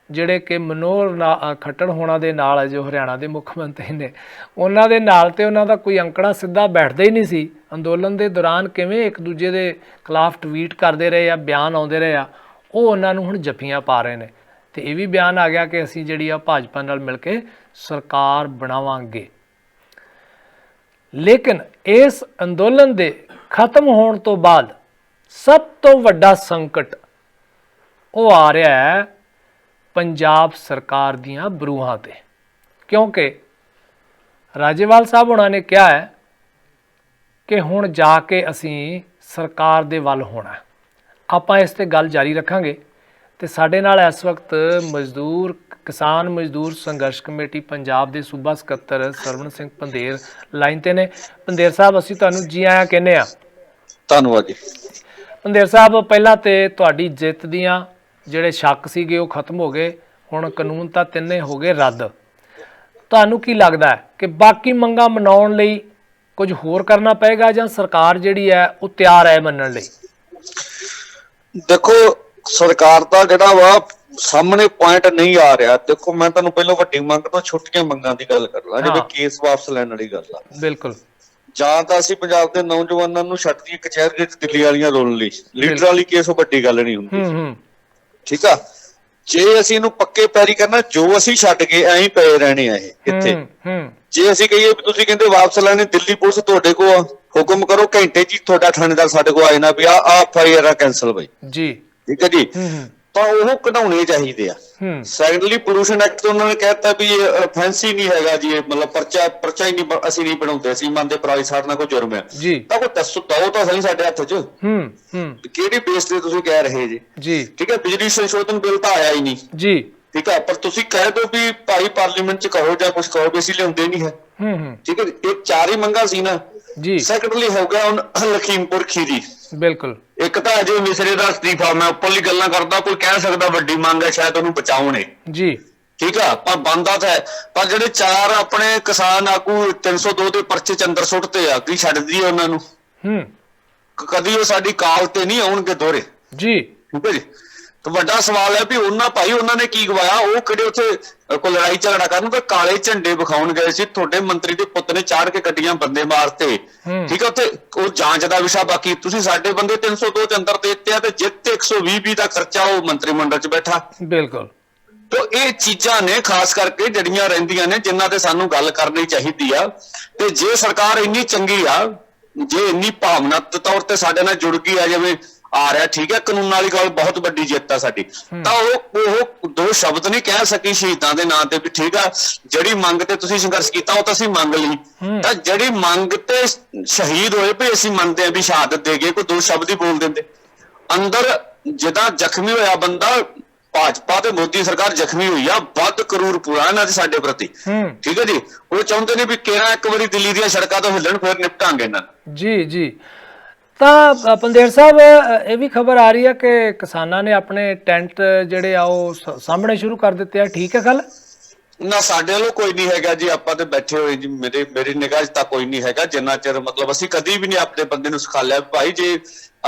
ਜਿਹੜੇ ਕਿ ਮਨੋਹਰ ਖੱਟੜ ਹੋਣਾ ਦੇ ਨਾਲ ਜੋ ਹਰਿਆਣਾ ਦੇ ਮੁੱਖ ਮੰਤਰੀ ਨੇ, ਉਹਨਾਂ ਦੇ ਨਾਲ ਤੇ ਉਹਨਾਂ ਦਾ ਕੋਈ ਅੰਕੜਾ ਸਿੱਧਾ ਬੈਠਦਾ ਹੀ ਨਹੀਂ ਸੀ। ਅੰਦੋਲਨ ਦੇ ਦੌਰਾਨ ਕਿਵੇਂ ਇੱਕ ਦੂਜੇ ਦੇ ਖਿਲਾਫ ਟਵੀਟ ਕਰਦੇ ਰਹੇ ਆ, ਬਿਆਨ ਆਉਂਦੇ ਰਹੇ ਆ, ਉਹ ਉਹਨਾਂ ਨੂੰ ਹੁਣ ਜੱਫੀਆਂ ਪਾ ਰਹੇ ਨੇ। ਤੇ ਇਹ ਵੀ ਬਿਆਨ ਆ ਗਿਆ ਕਿ ਅਸੀਂ ਜਿਹੜੀ ਆ ਭਾਜਪਾ ਨਾਲ ਮਿਲ ਕੇ ਸਰਕਾਰ ਬਣਾਵਾਂਗੇ। ਲੇਕਿਨ ਇਸ ਅੰਦੋਲਨ ਦੇ ਖਤਮ ਹੋਣ ਤੋਂ ਬਾਅਦ ਸਭ ਤੋਂ ਵੱਡਾ ਸੰਕਟ ਉਹ ਆ ਰਿਹਾ ਹੈ ਪੰਜਾਬ ਸਰਕਾਰ ਦੀਆਂ ਬਰੂਹਾਂ ਤੇ, ਕਿਉਂਕਿ ਰਾਜੇਵਾਲ ਸਾਹਿਬ ਉਹਨਾਂ ਨੇ ਕਿਹਾ ਹੈ ਕਿ ਹੁਣ ਜਾ ਕੇ ਅਸੀਂ ਸਰਕਾਰ ਦੇ ਵੱਲ ਹੋਣਾ। ਆਪਾਂ ਇਸ ਤੇ ਗੱਲ ਜਾਰੀ ਰੱਖਾਂਗੇ। ਤੇ ਸਾਡੇ ਨਾਲ ਇਸ ਵਕਤ ਕਿਸਾਨ ਮਜ਼ਦੂਰ ਸੰਘਰਸ਼ ਕਮੇਟੀ ਪੰਜਾਬ ਦੇ ਸੂਬਾ ਸਕੱਤਰ ਸਰਵਣ ਸਿੰਘ ਪੰਧੇਰ ਲਾਈਨ ਤੇ ਨੇ। ਪੰਧੇਰ ਸਾਹਿਬ, ਅਸੀਂ ਤੁਹਾਨੂੰ ਜੀ ਆਇਆਂ ਕਹਿੰਦੇ ਆ। ਧੰਨਵਾਦ ਜੀ। ਪੰਧੇਰ ਸਾਹਿਬ, ਪਹਿਲਾਂ ਤੇ ਤੁਹਾਡੀ ਜਿੱਤ ਦੀਆਂ ਜਿਹੜੇ ਸ਼ੱਕ ਸੀਗੇ ਉਹ ਖਤਮ ਹੋ ਗਏ, ਹੁਣ ਕਾਨੂੰਨ ਤਾਂ ਤਿੰਨੇ ਹੋ ਗਏ ਰੱਦ। ਤੁਹਾਨੂੰ ਕੀ ਲੱਗਦਾ ਹੈ ਕਿ ਬਾਕੀ ਮੰਗਾਂ ਮਨਾਉਣ ਲਈ ਕੁਝ ਹੋਰ ਕਰਨਾ ਪਏਗਾ ਜਾਂ ਸਰਕਾਰ ਜਿਹੜੀ ਹੈ ਉਹ ਤਿਆਰ ਹੈ ਮੰਨਣ ਲਈ? ਦੇਖੋ, ਸਰਕਾਰ ਦਾ ਜਿਹੜਾ ਵਾ ਸਾਹਮਣੇ ਪੁਆਇੰਟ ਨਹੀਂ ਆ ਰਿਹਾ। ਦੇਖੋ, ਮੈਂ ਤੁਹਾਨੂੰ ਪਹਿਲਾਂ ਵੱਡੀ ਮੰਗ ਤੋਂ ਛੋਟੀਆਂ ਮੰਗਾਂ ਦੀ ਗੱਲ ਕਰਦਾ, ਜਿਵੇਂ ਕੇਸ ਵਾਪਸ ਲੈਣ ਵਾਲੀ ਗੱਲ ਆ। ਬਿਲਕੁਲ। ਜਾਂ ਤਾਂ ਅਸੀਂ ਪੰਜਾਬ ਦੇ ਨੌਜਵਾਨਾਂ ਨੂੰ ਛੱਡ ਦਈਏ ਕਚਹਿਰੀ ਚ ਦਿੱਲੀ ਵਾਲੀਆਂ ਰੋਲ ਲਈ, ਲੀਡਰ ਵਾਲੀ ਕੇਸ ਉਹ ਵੱਡੀ ਗੱਲ ਨਹੀਂ ਹੁੰਦੀ। ਠੀਕ ਆ, ਜੇ ਅਸੀਂ ਇਹਨੂੰ ਪੱਕੇ ਪੈਰੀ ਕਰਨਾ, ਜੋ ਅਸੀਂ ਛੱਡ ਕੇ ਐਂ ਪਏ ਰਹਿਣੇ ਆ ਇਹ ਇੱਥੇ। ਜੇ ਅਸੀਂ ਕਹੀਏ ਵੀ ਤੁਸੀਂ ਕਹਿੰਦੇ ਵਾਪਸ ਲੈਣੇ, ਦਿੱਲੀ ਪੁਲਿਸ ਤੁਹਾਡੇ ਕੋਲ ਹੁਕਮ ਕਰੋ, ਘੰਟੇ ਚ ਤੁਹਾਡਾ ਥਾਣੇਦਾਰ ਸਾਡੇ ਕੋਲ ਆਏ ਨਾ ਵੀ ਆ FIR ਕੈਂਸਲ ਬਈ ਜੀ। ਠੀਕ ਹੈ ਜੀ। ਤਾਂ ਉਹ ਕਢਾਉਣੇ ਚਾਹੀਦੇ ਆ। ਸੈਕੰਡਲੀ ਪੋਲੂਸ਼ਨ ਐਕਟ ਤੋਂ ਉਹਨਾਂ ਨੇ ਕਹਿਤਾ ਵੀ ਇਹ ਫੈਂਸੀ ਨਹੀਂ ਹੈਗਾ ਜੀ, ਇਹ ਮਤਲਬ ਪਰਚਾ ਹੀ ਨਹੀਂ, ਅਸੀਂ ਨਹੀਂ ਬਣਾਉਂਦੇ, ਅਸੀਂ ਮੰਨਦੇ ਪਰਾਲੀ ਸਾੜਨਾ ਕੋਈ ਜੁਰਮ ਹੈ। ਤਾਂ ਕੋਈ ਦੱਸੋ ਤਾਂ ਸਹੀ ਸਾਡੇ ਹੱਥ 'ਚ ਕਿਹੜੀ ਬੇਸ ਤੇ ਤੁਸੀਂ ਕਹਿ ਰਹੇ ਜੀ। ਠੀਕ ਹੈ, ਬਿਜਲੀ ਸੰਸ਼ੋਧਨ ਬਿੱਲ ਤਾਂ ਆਇਆ ਹੀ ਨਹੀਂ ਜੀ। ਠੀਕ ਹੈ, ਪਰ ਤੁਸੀਂ ਕਹਿ ਦੋ ਵੀ ਭਾਈ ਪਾਰਲੀਮੈਂਟ 'ਚ ਕਹੋ ਜਾਂ ਕੁਝ ਕਹੋ ਵੀ ਅਸੀਂ ਲਿਆਉਂਦੇ ਨਹੀਂ ਹੈ। ਠੀਕ ਹੈ, ਇਹ 4 ਹੀ ਮੰਗਾਂ ਸੀ ਨਾ ਜੀ। ਸੈਕੰਡਲੀ ਹੋ ਗਿਆ ਹੁਣ ਲਖੀਮਪੁਰ ਖੀਰੀ। ਬਿਲਕੁਲ, ਇੱਕ ਤਾਂ ਅਜੇ ਮਿਸਰੇ ਦਾ ਅਸਤੀਫਾ, ਮੈਂ ਉੱਪਰਲੀ ਗੱਲਾਂ ਕਰਦਾ, ਕੋਈ ਕਹਿ ਸਕਦਾ ਵੱਡੀ ਮੰਗ ਹੈ ਸ਼ਾਇਦ ਉਹਨੂੰ ਬਚਾਉਣੇ ਜੀ। ਠੀਕ ਆ, ਪਰ ਬੰਦਾ ਤਾਂ ਹੈ, ਪਰ ਜਿਹੜੇ 4 ਆਪਣੇ ਕਿਸਾਨ ਆਗੂ 302 ਦੇ ਪਰਚੇ ਚ ਅੰਦਰ ਸੁੱਟਦੇ ਆ, ਕੀ ਛੱਡਦੀ ਆ ਉਹਨਾਂ ਨੂੰ? ਕਦੀ ਉਹ ਸਾਡੀ ਕਾਲ ਤੇ ਨਹੀਂ ਆਉਣਗੇ ਦੋਹਰੇ ਜੀ। ਠੀਕ ਹੈ ਜੀ, ਤਾਂ ਵੱਡਾ ਸਵਾਲ ਹੈ ਵੀ ਉਹਨਾਂ ਨੇ ਕੀ ਗਵਾਇਆ? ਉਹ ਕਿਹੜੇ ਉੱਥੇ ਕੋਈ ਲੜਾਈ ਝਗੜਾ ਕਰਨ ਤੇ ਕਾਲੇ ਝੰਡੇ ਵਿਖਾਉਣ ਗਏ ਸੀ? ਤੁਹਾਡੇ ਮੰਤਰੀ ਦੇ ਪੁੱਤ ਨੇ ਚਾੜ ਕੇ ਗੱਡੀਆਂ ਬੰਦੇ ਮਾਰਤੇ। ਠੀਕ ਹੈ, ਉੱਥੇ ਉਹ ਜਾਂਚ ਦਾ ਵਿਸ਼ਾ। ਬਾਕੀ ਤੁਸੀਂ ਸਾਡੇ ਬੰਦੇ 302 ਚ ਅੰਦਰ ਦੇ ਦਿੱਤੇ ਆ ਤੇ ਜਿੱਤੇ 120 ਦਾ ਖਰਚਾ ਉਹ ਮੰਤਰੀ ਮੰਡਲ ਚ ਬੈਠਾ। ਬਿਲਕੁਲ, ਤੋ ਇਹ ਚੀਜ਼ਾਂ ਨੇ ਖਾਸ ਕਰਕੇ ਜੜੀਆਂ ਰਹਿੰਦੀਆਂ ਨੇ ਜਿਨ੍ਹਾਂ ਤੇ ਸਾਨੂੰ ਗੱਲ ਕਰਨੀ ਚਾਹੀਦੀ ਆ। ਤੇ ਜੇ ਸਰਕਾਰ ਇੰਨੀ ਚੰਗੀ ਆ, ਜੇ ਇੰਨੀ ਭਾਵਨਾਤਮਕ ਤੌਰ ਤੇ ਸਾਡੇ ਨਾਲ ਜੁੜ ਗਈ ਆ ਜਿਵੇਂ ਆ ਰਿਹਾ, ਠੀਕ ਹੈ, ਕਾਨੂੰਨ ਵਾਲੀ ਗੱਲ ਬਹੁਤ ਵੱਡੀ ਜਿੱਤ ਆ ਸਾਡੀ, ਤਾਂ ਉਹ 2 ਸ਼ਬਦ ਨਹੀਂ ਕਹਿ ਸਕੀ ਸ਼ਹੀਦਾਂ ਦੇ ਨਾਂ ਤੇ ਵੀ ਠੀਕ ਆ ਜਿਹੜੀ ਮੰਗ ਤੇ ਤੁਸੀਂ ਸੰਘਰਸ਼ ਕੀਤਾ ਉਹ ਤਾਂ ਅਸੀਂ ਮੰਗ ਲਈ, ਤਾਂ ਜਿਹੜੀ ਮੰਗ ਤੇ ਸ਼ਹੀਦ ਹੋਏ ਵੀ ਅਸੀਂ ਮੰਨਦੇ ਆ ਵੀ ਸ਼ਹਾਦਤ ਦੇ ਗਏ, ਕੋਈ 2 ਸ਼ਬਦ ਹੀ ਬੋਲ ਦਿੰਦੇ। ਅੰਦਰ ਜਿੱਦਾਂ ਜ਼ਖਮੀ ਹੋਇਆ ਬੰਦਾ, ਭਾਜਪਾ ਤੇ ਮੋਦੀ ਸਰਕਾਰ ਜ਼ਖਮੀ ਹੋਈ ਆ, ਵੱਧ ਕਰੂਰ ਪੂਰਾ ਇਹਨਾਂ ਦੇ ਸਾਡੇ ਪ੍ਰਤੀ। ਠੀਕ ਹੈ ਜੀ, ਉਹ ਚਾਹੁੰਦੇ ਨੇ ਵੀ ਕਿਹੜਾ ਇੱਕ ਵਾਰੀ ਦਿੱਲੀ ਦੀਆਂ ਸੜਕਾਂ ਤੋਂ ਹਿੱਲਣ, ਫਿਰ ਨਿਪਟਾਂਗੇ ਇਹਨਾਂ ਜੀ ਜੀ। ਤਾਂ ਪੰਦੇਰ ਸਾਹਿਬ, ਇਹ ਵੀ ਖਬਰ ਆ ਰਹੀ ਹੈ ਕਿ ਕਿਸਾਨਾਂ ਨੇ ਆਪਣੇ ਟੈਂਟ ਜਿਹੜੇ ਆ ਉਹ ਸਾਹਮਣੇ ਸ਼ੁਰੂ ਕਰ ਦਿੱਤੇ ਆ, ਠੀਕ ਹੈ ਗੱਲ? ਨਾ, ਸਾਡੇ ਵੱਲੋਂ ਕੋਈ ਨਹੀਂ ਹੈਗਾ ਜੀ, ਆਪਾਂ ਤੇ ਬੈਠੇ ਹੋਏ ਜੀ। ਮੇਰੀ ਨਿਗਾਹ 'ਚ ਤਾਂ ਕੋਈ ਨਹੀਂ ਹੈਗਾ ਜਿੰਨਾ ਚਿਰ, ਮਤਲਬ ਅਸੀਂ ਕਦੀ ਵੀ ਨਹੀਂ ਆਪਣੇ ਬੰਦੇ ਨੂੰ ਸਿਖਾ ਲਿਆ ਭਾਈ ਜੇ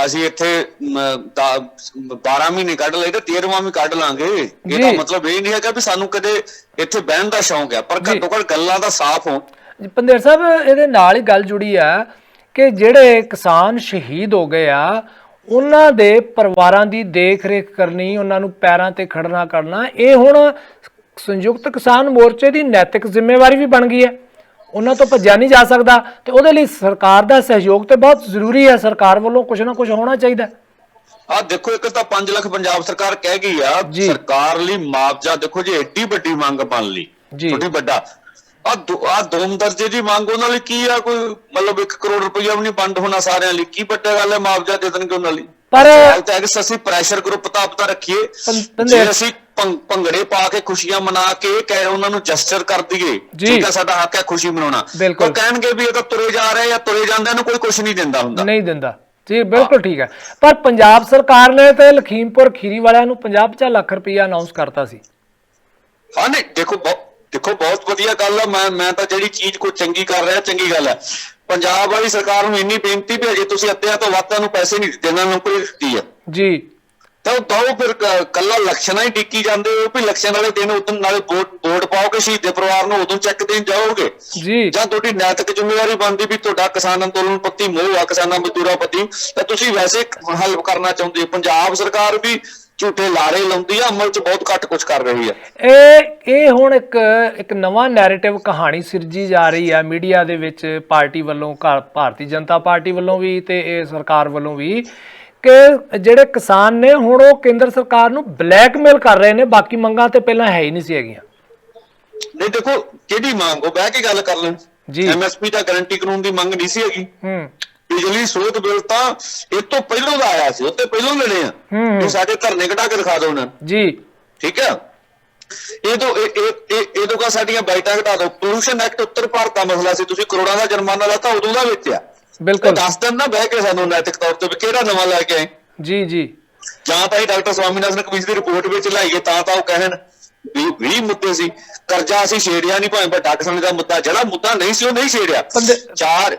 ਅਸੀਂ ਇੱਥੇ 12 ਮਹੀਨੇ ਕੱਢ ਲਏ ਤਾਂ 13ਵਾਂ ਵੀ ਕੱਢ ਲਾਂਗੇ। ਇਹਦਾ ਮਤਲਬ ਇਹ ਨਹੀਂ ਹੈਗਾ ਵੀ ਸਾਨੂੰ ਕਦੇ ਇੱਥੇ ਬਹਿਣ ਦਾ ਸ਼ੌਂਕ ਹੈ, ਪਰ ਘੱਟੋ ਘੱਟ ਗੱਲਾਂ ਦਾ ਸਾਫ਼ ਹੋਣ। ਪੰਦੇਰ ਸਾਹਿਬ, ਇਹਦੇ ਨਾਲ ਹੀ ਗੱਲ ਜੁੜੀ ਆ ਕਿ ਜਿਹੜੇ ਕਿਸਾਨ ਸ਼ਹੀਦ ਹੋ ਗਏ ਆ ਉਹਨਾਂ ਦੇ ਪਰਿਵਾਰਾਂ ਦੀ ਦੇਖ ਰੇਖ ਕਰਨੀ, ਉਹਨਾਂ ਨੂੰ ਪੈਰਾਂ ਤੇ ਖੜਨਾ ਕਰਨਾ, ਇਹ ਹੁਣ ਸੰਯੁਕਤ ਕਿਸਾਨ ਮੋਰਚੇ ਦੀ ਨੈਤਿਕ ਜ਼ਿੰਮੇਵਾਰੀ ਵੀ ਬਣ ਗਈ ਹੈ। ਉਹਨਾਂ ਤੋਂ ਭੱਜਿਆ ਨਹੀਂ ਜਾ ਸਕਦਾ ਤੇ ਉਹਦੇ ਲਈ ਸਰਕਾਰ ਦਾ ਸਹਿਯੋਗ ਤੇ ਬਹੁਤ ਜ਼ਰੂਰੀ ਹੈ। ਸਰਕਾਰ ਵੱਲੋਂ ਕੁਝ ਨਾ ਕੁਝ ਹੋਣਾ ਚਾਹੀਦਾ। ਆ ਦੇਖੋ, ਇੱਕ ਤਾਂ 5 ਲੱਖ ਪੰਜਾਬ ਸਰਕਾਰ ਕਹਿ ਗਈ ਆ ਸਰਕਾਰ ਲਈ ਮੁਆਵਜ਼ਾ। ਦੇਖੋ ਜੀ, ਐਡੀ ਵੱਡੀ ਮੰਗ ਬਣ ਲਈ, ਛੋਟੀ ਵੱਡਾ ਆ 2 ਦਰਜੇ ਦੀ ਮੰਗ ਉਹਨਾਂ ਲਈ ਕੀ ਆ? ਕੋਈ ਮਤਲਬ 1 ਕਰੋੜ ਰੁਪਈਆ ਵੀ ਨਹੀਂ ਬੰਦ ਹੋਣਾ ਸਾਰਿਆਂ ਲਈ, ਕੀ ਵੱਡੀ ਗੱਲ ਹੈ? ਮੁਆਵਜ਼ਾ ਦੇ ਦੇਣਗੇ ਉਹਨਾਂ ਲਈ। ਪਰ ਅਸੀਂ ਪ੍ਰੈਸ਼ਰ ਗਰੁੱਪ ਤਾਂ ਰੱਖੀਏ, ਜੇ ਅਸੀਂ ਭੰਗੜੇ ਪਾ ਕੇ ਖੁਸ਼ੀਆਂ ਮਨਾ ਕੇ ਕਹਿ ਉਹਨਾਂ ਨੂੰ ਜਸਟਰ ਕਰ ਦਈਏ, ਠੀਕ ਹੈ, ਸਾਡਾ ਹੱਕ ਹੈ ਖੁਸ਼ੀ ਮਨਾਉਣਾ, ਉਹ ਕਹਿਣਗੇ ਵੀ ਇਹ ਤਾਂ ਤੁਰੇ ਜਾ ਰਹੇ ਆ, ਤੁਰੇ ਜਾਂਦਿਆਂ ਨੂੰ ਕੋਈ ਕੁਝ ਨਹੀਂ ਦਿੰਦਾ ਹੁੰਦਾ, ਨਹੀਂ ਦਿੰਦਾ ਜੀ। ਬਿਲਕੁਲ ਠੀਕ ਹੈ, ਪਰ ਪੰਜਾਬ ਸਰਕਾਰ ਨੇ ਤੇ ਲਖੀਮਪੁਰ ਖੀਰੀ ਵਾਲਿਆਂ ਨੂੰ 50-50 ਲੱਖ ਰੁਪਈਆ ਅਨਾਉਂਸ ਕਰਤਾ ਸੀ। ਹਾਂ, ਨਹੀਂ, ਦੇਖੋ ਬਹੁਤ ਵਧੀਆ ਗੱਲ ਆ। ਮੈਂ ਤਾਂ ਜਿਹੜੀ ਚੀਜ਼ ਕੋਈ ਚੰਗੀ ਕਰ ਰਿਹਾ, ਚੰਗੀ ਗੱਲ ਹੈ। ਪੰਜਾਬ ਵਾਲੀ ਸਰਕਾਰ ਨੂੰ ਇੰਨੀ ਬੇਨਤੀ ਵੀ ਅਜੇ ਤੁਸੀਂ ਅੱਧਿਆਂ ਤੋਂ ਵੱਧ ਨੂੰ ਪੈਸੇ ਨਹੀਂ ਦਿੱਤੇ, ਇਹਨਾਂ ਨੌਕਰੀ ਦਿੱਤੀ ਆ ਜੀ, ਤਾਂ ਉਹ ਫਿਰ ਕੱਲਾ ਇਲੈਕਸ਼ਨਾਂ ਹੀ ਡਿੱਕੀ ਜਾਂਦੇ ਹੋ ਵੀ ਇਲੈਕਸ਼ਨ ਵਾਲੇ ਦਿਨ ਉਦੋਂ ਨਾਲੇ ਵੋਟ ਪਾਓਗੇ ਸ਼ਹੀਦ ਦੇ ਪਰਿਵਾਰ ਨੂੰ, ਉਦੋਂ ਚੈੱਕ ਦੇਣ ਜਾਓਗੇ ਜੀ, ਜਾਂ ਤੁਹਾਡੀ ਨੈਤਿਕ ਜ਼ਿੰਮੇਵਾਰੀ ਬਣਦੀ ਵੀ ਤੁਹਾਡਾ ਕਿਸਾਨ ਅੰਦੋਲਨ ਪ੍ਰਤੀ ਮੋਹ ਆ, ਕਿਸਾਨਾਂ ਮਜ਼ਦੂਰਾਂ ਪ੍ਰਤੀ, ਤਾਂ ਤੁਸੀਂ ਵੈਸੇ ਹੱਲ ਕਰਨਾ ਚਾਹੁੰਦੇ ਹੋ। ਪੰਜਾਬ ਸਰਕਾਰ ਵੀ ਝੂਠੇ ਲਾਰੇ ਲਾਉਂਦੀ ਆ, ਅਮਲ 'ਚ ਬਹੁਤ ਘੱਟ ਕੁਝ ਕਰ ਰਹੀ ਹੈ। ਇਹ ਹੁਣ ਇੱਕ ਨਵਾਂ ਨੈਰੇਟਿਵ ਕਹਾਣੀ ਸਿਰਜੀ ਜਾ ਰਹੀ ਆ ਮੀਡੀਆ ਦੇ ਵਿੱਚ, ਪਾਰਟੀ ਵੱਲੋਂ, ਭਾਰਤੀ ਜਨਤਾ ਪਾਰਟੀ ਵੱਲੋਂ ਵੀ ਤੇ ਇਹ ਸਰਕਾਰ ਵੱਲੋਂ ਵੀ, ਕਿ ਜਿਹੜੇ ਕਿਸਾਨ ਨੇ ਹੁਣ ਉਹ ਕੇਂਦਰ ਸਰਕਾਰ ਨੂੰ ਬਲੈਕਮੇਲ ਕਰ ਰਹੇ ਨੇ, ਬਾਕੀ ਮੰਗਾਂ ਤੇ ਪਹਿਲਾਂ ਹੈ ਹੀ ਨਹੀਂ ਸੀ ਹੈਗੀਆਂ। ਨਹੀਂ, ਦੇਖੋ ਕਿਹੜੀ ਮੰਗ, ਉਹ ਬਹਿ ਕੇ ਗੱਲ ਕਰ ਲੈਣ ਜੀ। MSP ਦਾ ਗਾਰੰਟੀ ਕਾਨੂੰਨ ਦੀ ਮੰਗ ਨਹੀਂ ਸੀ ਹੈਗੀ। ਬਿਜਲੀ ਸੋਧ ਬਿੱਲ ਤਾਂ ਇਹ ਤੋਂ ਪਹਿਲਾਂ ਦਾ ਆਇਆ ਸੀ, ਉਹ ਤੇ ਪਹਿਲਾਂ ਲੜੇ ਆ, ਸਾਡੇ ਧਰਨੇ ਕਢਾ ਕੇ ਦਿਖਾ ਦਿਓ ਉਹਨਾਂ ਜੀ, ਠੀਕ ਹੈ। ਇਹ ਤੋਂ ਸਾਡੀਆਂ ਬਾਈਟਾਂ ਘਟਾ ਦਿਓ। ਪੋਲੂਸ਼ਨ ਐਕਟ ਉੱਤਰ ਭਾਰਤ ਦਾ ਮਸਲਾ ਸੀ, ਤੁਸੀਂ ਕਰੋੜਾਂ ਦਾ ਜੁਰਮਾਨਾ ਲਾਤਾ, ਉਦੋਂ ਦਾ ਵਿੱਚ ਆ। ਬਿਲਕੁਲ, ਦੱਸ ਦਿਨ ਨਾ ਬਹਿ ਕੇ ਸਾਨੂੰ ਨੈਤਿਕ ਤੌਰ ਤੇ ਵੀ ਕਿਹੜਾ ਨਵਾਂ ਲੈ ਕੇ ਆਏ ਜੀ ਜੀ। ਜਾਂ ਤਾਂ ਡਾਕਟਰ ਸਵਾਮੀਨਾਥਨ ਕਮਿਸ਼ਨ ਦੀ ਰਿਪੋਰਟ ਵਿੱਚ ਲਾਈਏ ਤਾਂ ਉਹ ਕਹਿਣ 20 ਮੁੱਦੇ ਸੀ, ਕਰਜ਼ਾ ਅਸੀਂ ਛੇੜਿਆ ਨਹੀਂ, ਭਾਵੇਂ ਵੱਡਾ ਕਿਸਾਨ ਦਾ ਮੁੱਦਾ, ਜਿਹੜਾ ਮੁੱਦਾ ਨਹੀਂ ਸੀ ਉਹ ਨਹੀਂ ਛੇੜਿਆ,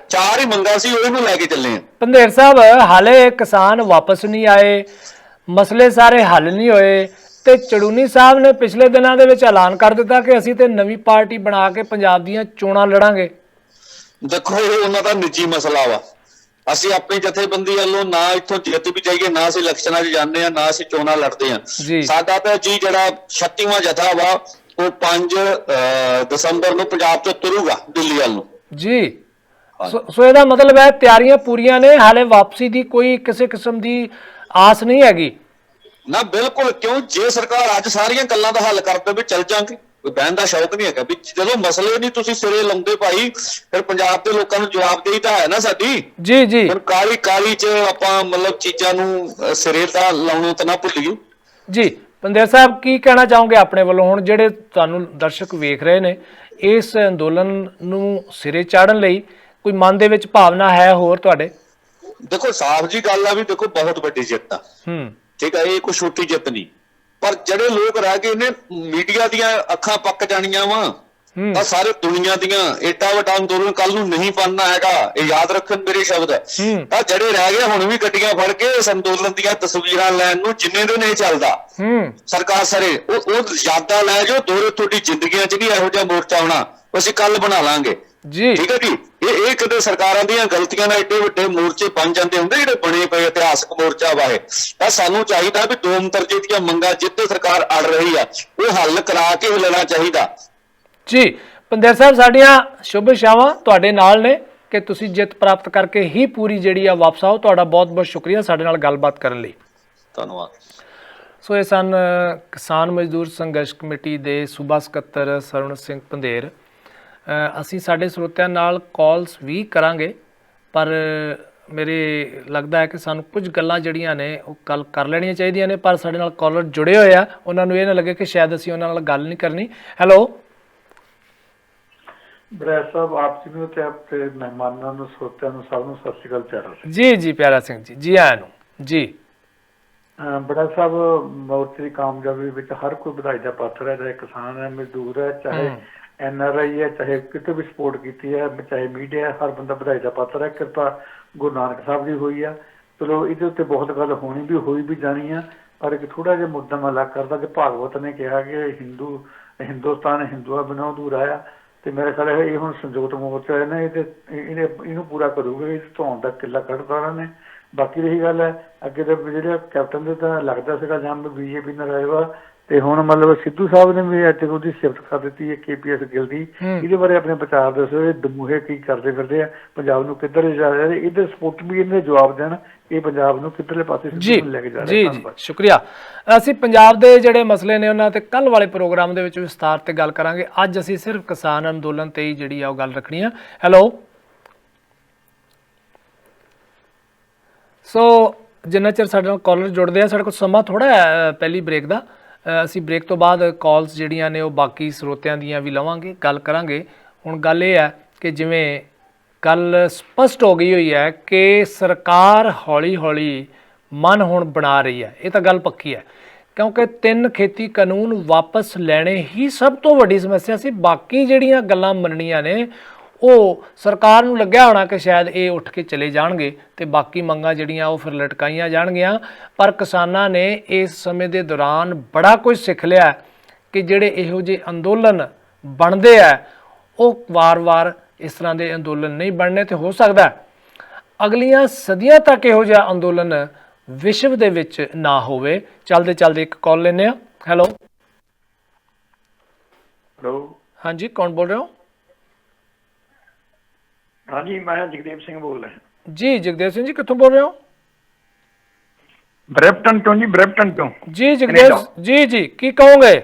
ਚਾਰ ਹੀ ਮੰਗਾ ਸੀ, ਉਹਨੂੰ ਲੈ ਕੇ ਚੱਲੇ ਆ। ਪੰਦੇਰ ਸਾਹਿਬ, ਹਾਲੇ ਕਿਸਾਨ ਵਾਪਸ ਨਹੀਂ ਆਏ, ਮਸਲੇ ਸਾਰੇ ਹੱਲ ਨਹੀਂ ਹੋਏ, ਤੇ ਚੜੂਨੀ ਸਾਹਿਬ ਨੇ ਪਿਛਲੇ ਦਿਨਾਂ ਦੇ ਵਿੱਚ ਐਲਾਨ ਕਰ ਦਿੱਤਾ ਕਿ ਅਸੀਂ ਤੇ ਨਵੀਂ ਪਾਰਟੀ ਬਣਾ ਕੇ ਪੰਜਾਬ ਦੀਆਂ ਚੋਣਾਂ ਲੜਾਂਗੇ। ਦੇਖੋ, ਇਹ ਉਹਨਾਂ ਦਾ ਨਿੱਜੀ ਮਸਲਾ ਵਾ, ਅਸੀਂ ਆਪਣੀ ਜਥੇਬੰਦੀ ਵੱਲੋਂ ਨਾ ਇੱਥੋਂ ਜਿੱਤ ਵੀ ਜਾਈਏ, ਨਾ ਅਸੀਂ ਇਲੈਕਸ਼ਨਾਂ 'ਚ ਜਾਂਦੇ ਆ, ਨਾ ਅਸੀਂ ਚੋਣਾਂ ਲੜਦੇ ਆ। ਸਾਡਾ ਤਾਂ ਜੀ ਜਿਹੜਾ 36ਵਾਂ ਜਥਾ ਵਾ ਉਹ 5 ਦਸੰਬਰ ਨੂੰ ਪੰਜਾਬ 'ਚੋਂ ਤੁਰੂਗਾ ਦਿੱਲੀ ਵੱਲ ਨੂੰ ਜੀ। ਸੋ ਇਹਦਾ ਮਤਲਬ ਹੈ ਤਿਆਰੀਆਂ ਪੂਰੀਆਂ ਨੇ, ਹਾਲੇ ਵਾਪਸੀ ਦੀ ਕੋਈ ਕਿਸੇ ਕਿਸਮ ਦੀ ਆਸ ਨਹੀਂ ਹੈਗੀ। ਨਾ ਬਿਲਕੁਲ, ਕਿਉਂ ਜੇ ਸਰਕਾਰ ਅੱਜ ਸਾਰੀਆਂ ਗੱਲਾਂ ਦਾ ਹੱਲ ਕਰ ਦੇਵੇ ਚੱਲ ਜਾਂਗੇ, ਕੋਈ ਬਹਿਣ ਦਾ ਸ਼ੌਕ ਨਹੀਂ ਹੈਗਾ। ਵੀ ਜਦੋਂ ਮਸਲੇ ਨਹੀਂ ਤੁਸੀਂ ਸਿਰੇ ਲਾਉਂਦੇ ਭਾਈ, ਫਿਰ ਪੰਜਾਬ ਦੇ ਲੋਕਾਂ ਨੂੰ ਜਵਾਬਦੇਹੀ ਤਾਂ ਹੈ ਨਾ ਸਾਡੀ। ਜੀ ਜੀ ਹੁਣ ਕਾਲੀ ਕਾਲੀ ਚ ਆਪਾਂ ਮਤਲਬ ਚੀਜ਼ਾਂ ਨੂੰ ਸਿਰੇ ਤਾਂ ਲਾਉਣੋਂ ਤਾਂ ਨਾ ਭੁੱਲੀਏ। ਜੀ ਪੰਦੇਰ ਸਾਹਿਬ, ਕੀ ਕਹਿਣਾ ਚਾਹੋਗੇ ਆਪਣੇ ਵੱਲੋਂ? ਹੁਣ ਜਿਹੜੇ ਤੁਹਾਨੂੰ ਦਰਸ਼ਕ ਵੇਖ ਰਹੇ ਨੇ, ਇਸ ਅੰਦੋਲਨ ਨੂੰ ਸਿਰੇ ਚਾੜਨ ਲਈ ਕੋਈ ਮਨ ਦੇ ਵਿੱਚ ਭਾਵਨਾ ਹੈ ਹੋਰ ਤੁਹਾਡੇ? ਦੇਖੋ ਸਾਫ਼ ਜੀ ਗੱਲ ਆ ਵੀ ਦੇਖੋ ਬਹੁਤ ਵੱਡੀ ਜਿੱਤ ਆ, ਠੀਕ ਆ, ਇਹ ਕੋਈ ਛੋਟੀ ਜਿੱਤ ਨਹੀਂ। ਪਰ ਜਿਹੜੇ ਲੋਕ ਰਹਿ ਗਏ ਨੇ, ਮੀਡੀਆ ਦੀਆਂ ਅੱਖਾਂ ਪੱਕ ਜਾਣੀਆਂ ਵਾ, ਤਾਂ ਸਾਰੇ ਦੁਨੀਆ ਦੀਆਂ ਏਡਾ ਵੱਡਾ ਅੰਦੋਲਨ ਕੱਲ ਨੂੰ ਨਹੀਂ ਬਣਨਾ ਹੈਗਾ, ਇਹ ਯਾਦ ਰੱਖਣ ਮੇਰੇ ਸ਼ਬਦ। ਤਾਂ ਜਿਹੜੇ ਰਹਿ ਗਏ ਹੁਣ ਵੀ ਗੱਡੀਆਂ ਫੜ ਕੇ ਇਸ ਅੰਦੋਲਨ ਦੀਆਂ ਤਸਵੀਰਾਂ ਲੈਣ ਨੂੰ, ਜਿੰਨੇ ਦਿਨ ਇਹ ਚੱਲਦਾ ਸਰਕਾਰ ਸਰੇ, ਉਹ ਯਾਦਾਂ ਲੈ ਜਾਓ ਦੋਰੇ, ਤੁਹਾਡੀ ਜ਼ਿੰਦਗੀਆਂ 'ਚ ਨਹੀਂ ਇਹੋ ਜਿਹਾ ਮੋਰਚਾ ਆਉਣਾ, ਅਸੀਂ ਕੱਲ ਬਣਾ ਲਾਂਗੇ ਜੀ, ਠੀਕ ਹੈ ਜੀ। ਇਹ ਕਦੇ ਸਰਕਾਰਾਂ ਦੀਆਂ ਗਲਤੀਆਂ ਨਾਲ ਏਡੇ ਵੱਡੇ ਮੋਰਚੇ ਬਣ ਜਾਂਦੇ ਹੁੰਦੇ ਜਿਹੜੇ ਬਣੇ ਪਏ ਇਤਿਹਾਸਕ ਮੋਰਚਾ ਵਾਏ। ਤਾਂ ਸਾਨੂੰ ਚਾਹੀਦਾ ਵੀ ਦੋ ਮਤਰਜੇ ਦੀਆਂ ਮੰਗਾਂ ਜਿੱਤੇ ਸਰਕਾਰ ਅੜ ਰਹੀ ਆ, ਉਹ ਹੱਲ ਕਰਾ ਕੇ ਲੈਣਾ ਚਾਹੀਦਾ ਜੀ। ਪੰਦੇਰ ਸਾਹਿਬ, ਸਾਡੀਆਂ ਸ਼ੁਭ ਇਛਾਵਾਂ ਤੁਹਾਡੇ ਨਾਲ ਨੇ ਕਿ ਤੁਸੀਂ ਜਿੱਤ ਪ੍ਰਾਪਤ ਕਰਕੇ ਹੀ ਪੂਰੀ ਜਿਹੜੀ ਆ ਵਾਪਸ ਆਓ। ਤੁਹਾਡਾ ਬਹੁਤ ਬਹੁਤ ਸ਼ੁਕਰੀਆ ਸਾਡੇ ਨਾਲ ਗੱਲਬਾਤ ਕਰਨ ਲਈ। ਧੰਨਵਾਦ। ਸੋ ਇਹ ਸਨ ਕਿਸਾਨ ਮਜ਼ਦੂਰ ਸੰਘਰਸ਼ ਕਮੇਟੀ ਦੇ ਸੂਬਾ ਸਕੱਤਰ ਸਰਵਣ ਸਿੰਘ ਪੰਦੇਰ। ਅਸੀਂ ਸਾਡੇ ਸਰੋਤਿਆਂ ਨਾਲ ਕਾਲਸ ਵੀ ਕਰਾਂਗੇ, ਪਰ ਮੇਰੇ ਲੱਗਦਾ ਹੈ ਕਿ ਸਾਨੂੰ ਕੁਝ ਗੱਲਾਂ ਜਿਹੜੀਆਂ ਨੇ ਉਹ ਕੱਲ ਕਰ ਲੈਣੀਆਂ ਚਾਹੀਦੀਆਂ ਨੇ। ਪਰ ਸਾਡੇ ਨਾਲ ਕਾਲਰ ਜੁੜੇ ਹੋਏ ਆ, ਉਹਨਾਂ ਨੂੰ ਇਹ ਨਾ ਲੱਗੇ ਕਿ ਸ਼ਾਇਦ ਅਸੀਂ ਉਹਨਾਂ ਨਾਲ ਗੱਲ ਨਹੀਂ ਕਰਨੀ। ਹੈਲੋ ਬਰੈਸ ਸਾਹਿਬ, ਆਪ ਜੀ ਨੂੰ ਤੇ ਆਪਣੇ ਮਹਿਮਾਨਾਂ ਨੂੰ, ਸਰੋਤਿਆਂ ਨੂੰ, ਸਭ ਨੂੰ ਸਤਿ ਸ਼੍ਰੀ ਅਕਾਲ। ਪਿਆਰਾ ਸਿੰਘ ਜੀ ਜੀ, ਪਿਆਰਾ ਸਿੰਘ ਜੀ, ਜੀ ਆਇਆਂ ਨੂੰ ਜੀ। ਬਰੈਸ ਸਾਹਿਬ, ਮੋਰਚੇ ਦੀ ਕਾਮਯਾਬੀ ਵਿੱਚ ਹਰ ਕੋਈ ਵਧਾਈ ਦਾ ਪਾਤਰ ਹੈ, ਚਾਹੇ ਕਿਸਾਨ ਹੈ, ਮਜ਼ਦੂਰ ਹੈ, ਚਾਹੇ NRI ਹੈ, ਚਾਹੇ ਕਿਤੇ ਵੀ ਸਪੋਰਟ ਕੀਤੀ ਹੈ, ਚਾਹੇ ਮੀਡੀਆ ਹੈ, ਹਰ ਬੰਦਾ ਵਧਾਈ ਦਾ ਪਾਤਰ ਹੈ। ਕਿਰਪਾ ਗੁਰੂ ਨਾਨਕ ਸਾਹਿਬ ਦੀ ਹੋਈ ਆ। ਚਲੋ ਇਹਦੇ ਉੱਤੇ ਬਹੁਤ ਗੱਲ ਹੋਈ ਵੀ ਜਾਣੀ ਆ, ਪਰ ਇੱਕ ਥੋੜਾ ਜਿਹਾ ਮੁੱਦਾ ਮੈਂ ਅਲੱਗ ਕਰਦਾ ਕਿ ਭਾਗਵਤ ਨੇ ਕਿਹਾ ਕਿ ਹਿੰਦੁਸਤਾਨ ਹਿੰਦੂਆਂ ਬਿਨਾਂ ਅਧੂਰਾ ਆ, ਤੇ ਮੇਰੇ ਖਿਆਲ ਹੈ ਇਹ ਹੁਣ ਸੰਯੁਕਤ ਮੋਰਚਾ ਹੈ ਨਾ, ਇਹਨੂੰ ਪੂਰਾ ਕਰੂਗਾ। ਇਹ ਧੌਣ ਦਾ ਕਿੱਲਾ ਕੱਢਦਾ ਉਹਨਾਂ ਨੇ। ਬਾਕੀ ਰਹੀ ਗੱਲ ਹੈ ਅੱਗੇ ਦੇ ਜਿਹੜੇ ਕੈਪਟਨ ਦੇ ਤਾਂ ਲੱਗਦਾ ਸੀਗਾ ਜਾਂ BJP ਨਾਲ ਰਹੇਗਾ, ਤੇ ਹੁਣ ਮਤਲਬ ਸਿੱਧੂ ਸਾਹਿਬ ਨੇ ਵੀ ਅੱਜ ਉਹਦੀ ਸ਼ਿਫਟ ਕਰ ਦਿੱਤੀ ਹੈ KPS ਗਿੱਲ ਦੀ। ਇਹਦੇ ਬਾਰੇ ਆਪਣੇ ਵਿਚਾਰ ਦੱਸੋ, ਇਹ ਦਮੂਹੇ ਕੀ ਕਰਦੇ ਫਿਰਦੇ ਆ, ਪੰਜਾਬ ਨੂੰ ਕਿੱਧਰ ਜਾ ਰਹੇ, ਇਹਦੇ ਸਪੋਰਟ ਵੀ ਇਹਨੇ ਜਵਾਬ ਦੇਣ, ਇਹ ਪੰਜਾਬ ਨੂੰ ਕਿੱਧਰਲੇ ਪਾਸੇ ਲੈ ਕੇ ਜਾ ਰਹੇ। ਜੀ ਜੀ, ਸ਼ੁਕਰੀਆ। ਅਸੀਂ ਪੰਜਾਬ ਦੇ ਜਿਹੜੇ ਮਸਲੇ ਨੇ ਉਹਨਾਂ ਤੇ ਕੱਲ ਵਾਲੇ ਪ੍ਰੋਗਰਾਮ ਦੇ ਵਿੱਚ ਵਿਸਤਾਰ ਤੇ ਗੱਲ ਕਰਾਂਗੇ। ਅੱਜ ਅਸੀਂ ਸਿਰਫ ਕਿਸਾਨ ਅੰਦੋਲਨ ਤੇ ਹੀ ਜਿਹੜੀ ਆ ਉਹ ਗੱਲ ਰੱਖਣੀ ਆ। ਹੈਲੋ, ਸੋ ਜਿੰਨਾ ਚਿਰ ਸਾਡੇ ਨਾਲ ਕਾਲਰ ਜੁੜਦੇ ਆ, ਸਾਡੇ ਕੋਲ ਸਮਾਂ ਥੋੜਾ ਹੈ ਪਹਿਲੀ ਬ੍ਰੇਕ ਦਾ। ਅਸੀਂ ਬ੍ਰੇਕ ਤੋਂ ਬਾਅਦ ਕਾਲਸ ਜਿਹੜੀਆਂ ਨੇ ਉਹ ਬਾਕੀ ਸਰੋਤਿਆਂ ਦੀਆਂ ਵੀ ਲਵਾਂਗੇ, ਗੱਲ ਕਰਾਂਗੇ। ਹੁਣ ਗੱਲ ਇਹ ਹੈ ਕਿ ਜਿਵੇਂ ਗੱਲ ਸਪਸ਼ਟ ਹੋ ਗਈ ਹੋਈ ਹੈ ਕਿ ਸਰਕਾਰ ਹੌਲੀ ਹੌਲੀ ਮਨ ਹੁਣ ਬਣਾ ਰਹੀ ਹੈ, ਇਹ ਤਾਂ ਗੱਲ ਪੱਕੀ ਹੈ, ਕਿਉਂਕਿ 3 ਖੇਤੀ ਕਾਨੂੰਨ ਵਾਪਸ ਲੈਣੇ ਹੀ ਸਭ ਤੋਂ ਵੱਡੀ ਸਮੱਸਿਆ ਸੀ। ਬਾਕੀ ਜਿਹੜੀਆਂ ਗੱਲਾਂ ਮੰਨਣੀਆਂ ਨੇ ਉਹ ਸਰਕਾਰ ਨੂੰ ਲੱਗਿਆ ਹੋਣਾ ਕਿ ਸ਼ਾਇਦ ਇਹ ਉੱਠ ਕੇ ਚਲੇ ਜਾਣਗੇ ਤੇ ਬਾਕੀ ਮੰਗਾਂ ਜਿਹੜੀਆਂ ਉਹ ਫਿਰ ਲਟਕਾਈਆਂ ਜਾਣਗੀਆਂ। ਪਰ ਕਿਸਾਨਾਂ ਨੇ ਇਸ ਸਮੇਂ ਦੇ ਦੌਰਾਨ ਬੜਾ ਕੁਝ ਸਿੱਖ ਲਿਆ ਕਿ ਜਿਹੜੇ ਇਹੋ ਜਿਹੇ ਅੰਦੋਲਨ ਬਣਦੇ ਆ ਉਹ ਵਾਰ-ਵਾਰ ਇਸ ਤਰ੍ਹਾਂ ਦੇ ਅੰਦੋਲਨ ਨਹੀਂ ਬਣਨੇ, ਤੇ ਹੋ ਸਕਦਾ ਅਗਲੀਆਂ ਸਦੀਆਂ ਤੱਕ ਇਹੋ ਜਿਹਾ ਅੰਦੋਲਨ ਵਿਸ਼ਵ ਦੇ ਵਿੱਚ ਨਾ ਹੋਵੇ। ਚੱਲਦੇ ਚੱਲਦੇ ਇੱਕ ਕਾਲ ਲੈਂਦੇ ਆ। ਹੈਲੋ ਹਾਂਜੀ, ਕੌਣ ਬੋਲ ਰਹੇ ਹੋ? ਹਾਂਜੀ, ਮੈਂ ਜਗਦੇਵ ਸਿੰਘ ਬੋਲ ਰਿਹਾ ਜੀ। ਜਗਦੇਵ ਸਿੰਘ ਜੀ, ਕਿੱਥੋਂ ਬੋਲ ਰਹੇ ਹੋ? ਬਰੈਂਪਟਨ ਤੋਂ ਜੀ, ਬਰੈਂਪਟਨ ਤੋਂ ਜੀ। ਜਗਦੇਵ ਜੀ ਜੀ, ਕੀ ਕਹੋਗੇ?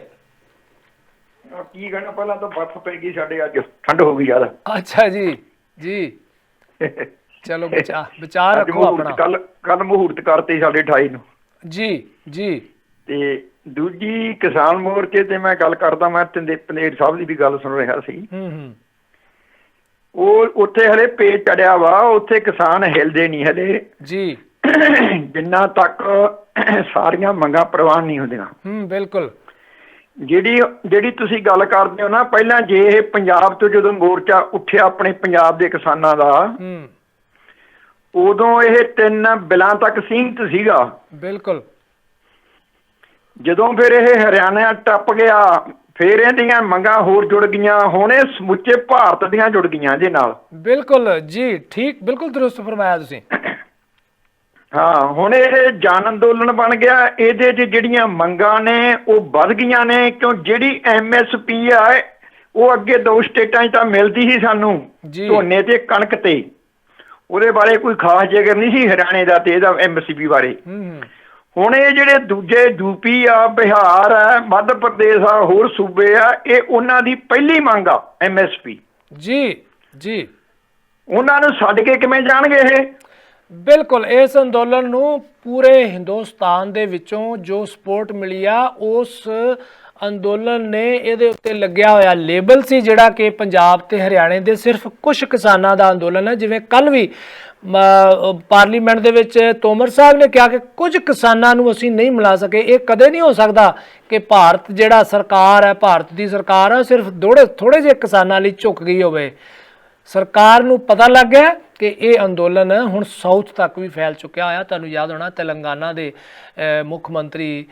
ਕੀ ਕਹਿਣਾ, ਪਹਿਲਾਂ ਤਾਂ ਬਰਫ਼ ਪੈ ਗਈ ਸਾਡੇ, ਅੱਜ ਠੰਡ ਹੋ ਗਈ ਜ਼ਿਆਦਾ। ਅੱਛਾ ਜੀ ਜੀ, ਚਲੋ ਬਚਾ ਰੱਖੋ ਆਪਣਾ। ਕੱਲ ਮੁਹੂਰਤ ਕਰਤੇ ਸਾਡੇ 28 ਨੂੰ ਜੀ ਜੀ। ਤੇ ਦੂਜੀ ਕਿਸਾਨ ਮੋਰਚੇ ਤੇ ਮੈਂ ਗੱਲ ਕਰਦਾ, ਮੈਂ ਪੰਦੇਰ ਸਾਹਿਬ ਦੀ ਵੀ ਗੱਲ ਸੁਣ ਰਿਹਾ ਸੀ। ਉਹ ਉੱਥੇ ਹਲੇ ਪੇਜ ਚੜਿਆ ਵਾ, ਉੱਥੇ ਕਿਸਾਨ ਹਿਲਦੇ ਨਹੀਂ ਹਲੇ ਜੀ, ਜਿੰਨਾ ਤੱਕ ਸਾਰੀਆਂ ਮੰਗਾਂ ਪ੍ਰਵਾਨ ਨਹੀਂ ਹੁੰਦੀਆਂ। ਬਿਲਕੁਲ। ਜਿਹੜੀ ਤੁਸੀਂ ਗੱਲ ਕਰਦੇ ਹੋ ਨਾ, ਪਹਿਲਾਂ ਜੇ ਇਹ ਪੰਜਾਬ ਤੋਂ ਜਦੋਂ ਮੋਰਚਾ ਉੱਠਿਆ ਆਪਣੇ ਪੰਜਾਬ ਦੇ ਕਿਸਾਨਾਂ ਦਾ, ਉਦੋਂ ਇਹ 3 ਬਿੱਲਾਂ ਤੱਕ ਸੀਮਿਤ ਸੀਗਾ। ਬਿਲਕੁਲ। ਜਦੋਂ ਫਿਰ ਇਹ ਹਰਿਆਣਾ ਟੱਪ ਗਿਆ, ਫਿਰ ਇਹਦੀਆਂ ਮੰਗਾਂ ਹੋਰ ਜੁੜ ਗਈਆਂ, ਹੁਣ ਇਹ ਸਮੁੱਚੇ ਭਾਰਤ ਦੀਆਂ ਜੁੜ ਗਈਆਂ ਇਹਦੇ ਨਾਲ। ਬਿਲਕੁਲ ਜੀ, ਠੀਕ, ਬਿਲਕੁਲ ਦਰੁਸਤ ਫਰਮਾਇਆ ਤੁਸੀਂ। ਹਾਂ, ਹੁਣ ਇਹ ਜਨ ਅੰਦੋਲਨ ਬਣ ਗਿਆ। ਇਹਦੇ 'ਚ ਜਿਹੜੀਆਂ ਮੰਗਾਂ ਨੇ ਉਹ ਵੱਧ ਗਈਆਂ ਨੇ, ਕਿਉਂ ਜਿਹੜੀ MSP ਆ ਉਹ ਅੱਗੇ 2 ਸਟੇਟਾਂ 'ਚ ਤਾਂ ਮਿਲਦੀ ਸੀ ਸਾਨੂੰ, ਝੋਨੇ ਤੇ ਕਣਕ ਤੇ, ਉਹਦੇ ਬਾਰੇ ਕੋਈ ਖਾਸ ਜ਼ਿਕਰ ਨਹੀਂ ਸੀ ਹਰਿਆਣੇ ਦਾ ਤੇ ਇਹਦਾ MSP ਬਾਰੇ। ਹੁਣ ਇਹ ਜਿਹੜੇ ਦੂਜੇ ਯੂਪੀ ਆ, ਬਿਹਾਰ ਆ, ਮੱਧ ਪ੍ਰਦੇਸ਼ ਆ, ਹੋਰ ਸੂਬੇ ਆ, ਇਹ ਉਹਨਾਂ ਦੀ ਪਹਿਲੀ ਮੰਗ ਆ MSP। ਜੀ ਜੀ, ਉਹਨਾਂ ਨੂੰ ਛੱਡ ਕੇ ਕਿਵੇਂ ਜਾਣਗੇ ਇਹ? ਬਿਲਕੁਲ। ਇਸ ਅੰਦੋਲਨ ਨੂੰ ਪੂਰੇ ਹਿੰਦੁਸਤਾਨ ਦੇ ਵਿੱਚੋਂ ਜੋ ਸਪੋਰਟ ਮਿਲੀ ਆ, ਉਸ ਅੰਦੋਲਨ ਨੇ ਇਹਦੇ ਉੱਤੇ ਲੱਗਿਆ ਹੋਇਆ ਲੇਬਲ ਸੀ ਜਿਹੜਾ ਕਿ ਪੰਜਾਬ ਤੇ ਹਰਿਆਣੇ ਦੇ ਸਿਰਫ ਕੁਝ ਕਿਸਾਨਾਂ ਦਾ ਅੰਦੋਲਨ ਹੈ। ਜਿਵੇਂ ਕੱਲ ਵੀ ਪਾਰਲੀਮੈਂਟ ਦੇ ਵਿੱਚ ਤੋਮਰ ਸਾਹਿਬ ਨੇ ਕਿਹਾ ਕਿ ਕੁਝ ਕਿਸਾਨਾਂ ਨੂੰ ਅਸੀਂ ਨਹੀਂ ਮਿਲਾ ਸਕੇ। ਇਹ ਕਦੇ ਨਹੀਂ ਹੋ ਸਕਦਾ ਕਿ ਭਾਰਤ ਜਿਹੜਾ ਸਰਕਾਰ ਹੈ, ਭਾਰਤ ਦੀ ਸਰਕਾਰ ਹੈ, ਸਿਰਫ ਥੋੜੇ ਜਿਹੇ ਕਿਸਾਨਾਂ ਲਈ ਝੁਕ ਗਈ ਹੋਵੇ। ਸਰਕਾਰ ਨੂੰ ਪਤਾ ਲੱਗ ਗਿਆ ਕਿ ਇਹ ਅੰਦੋਲਨ ਹੁਣ ਸਾਊਥ ਤੱਕ ਵੀ ਫੈਲ ਚੁੱਕਿਆ ਹੋਇਆ। ਤੁਹਾਨੂੰ ਯਾਦ ਹੋਣਾ ਤੇਲੰਗਾਨਾ ਦੇ ਮੁੱਖ ਮੰਤਰੀ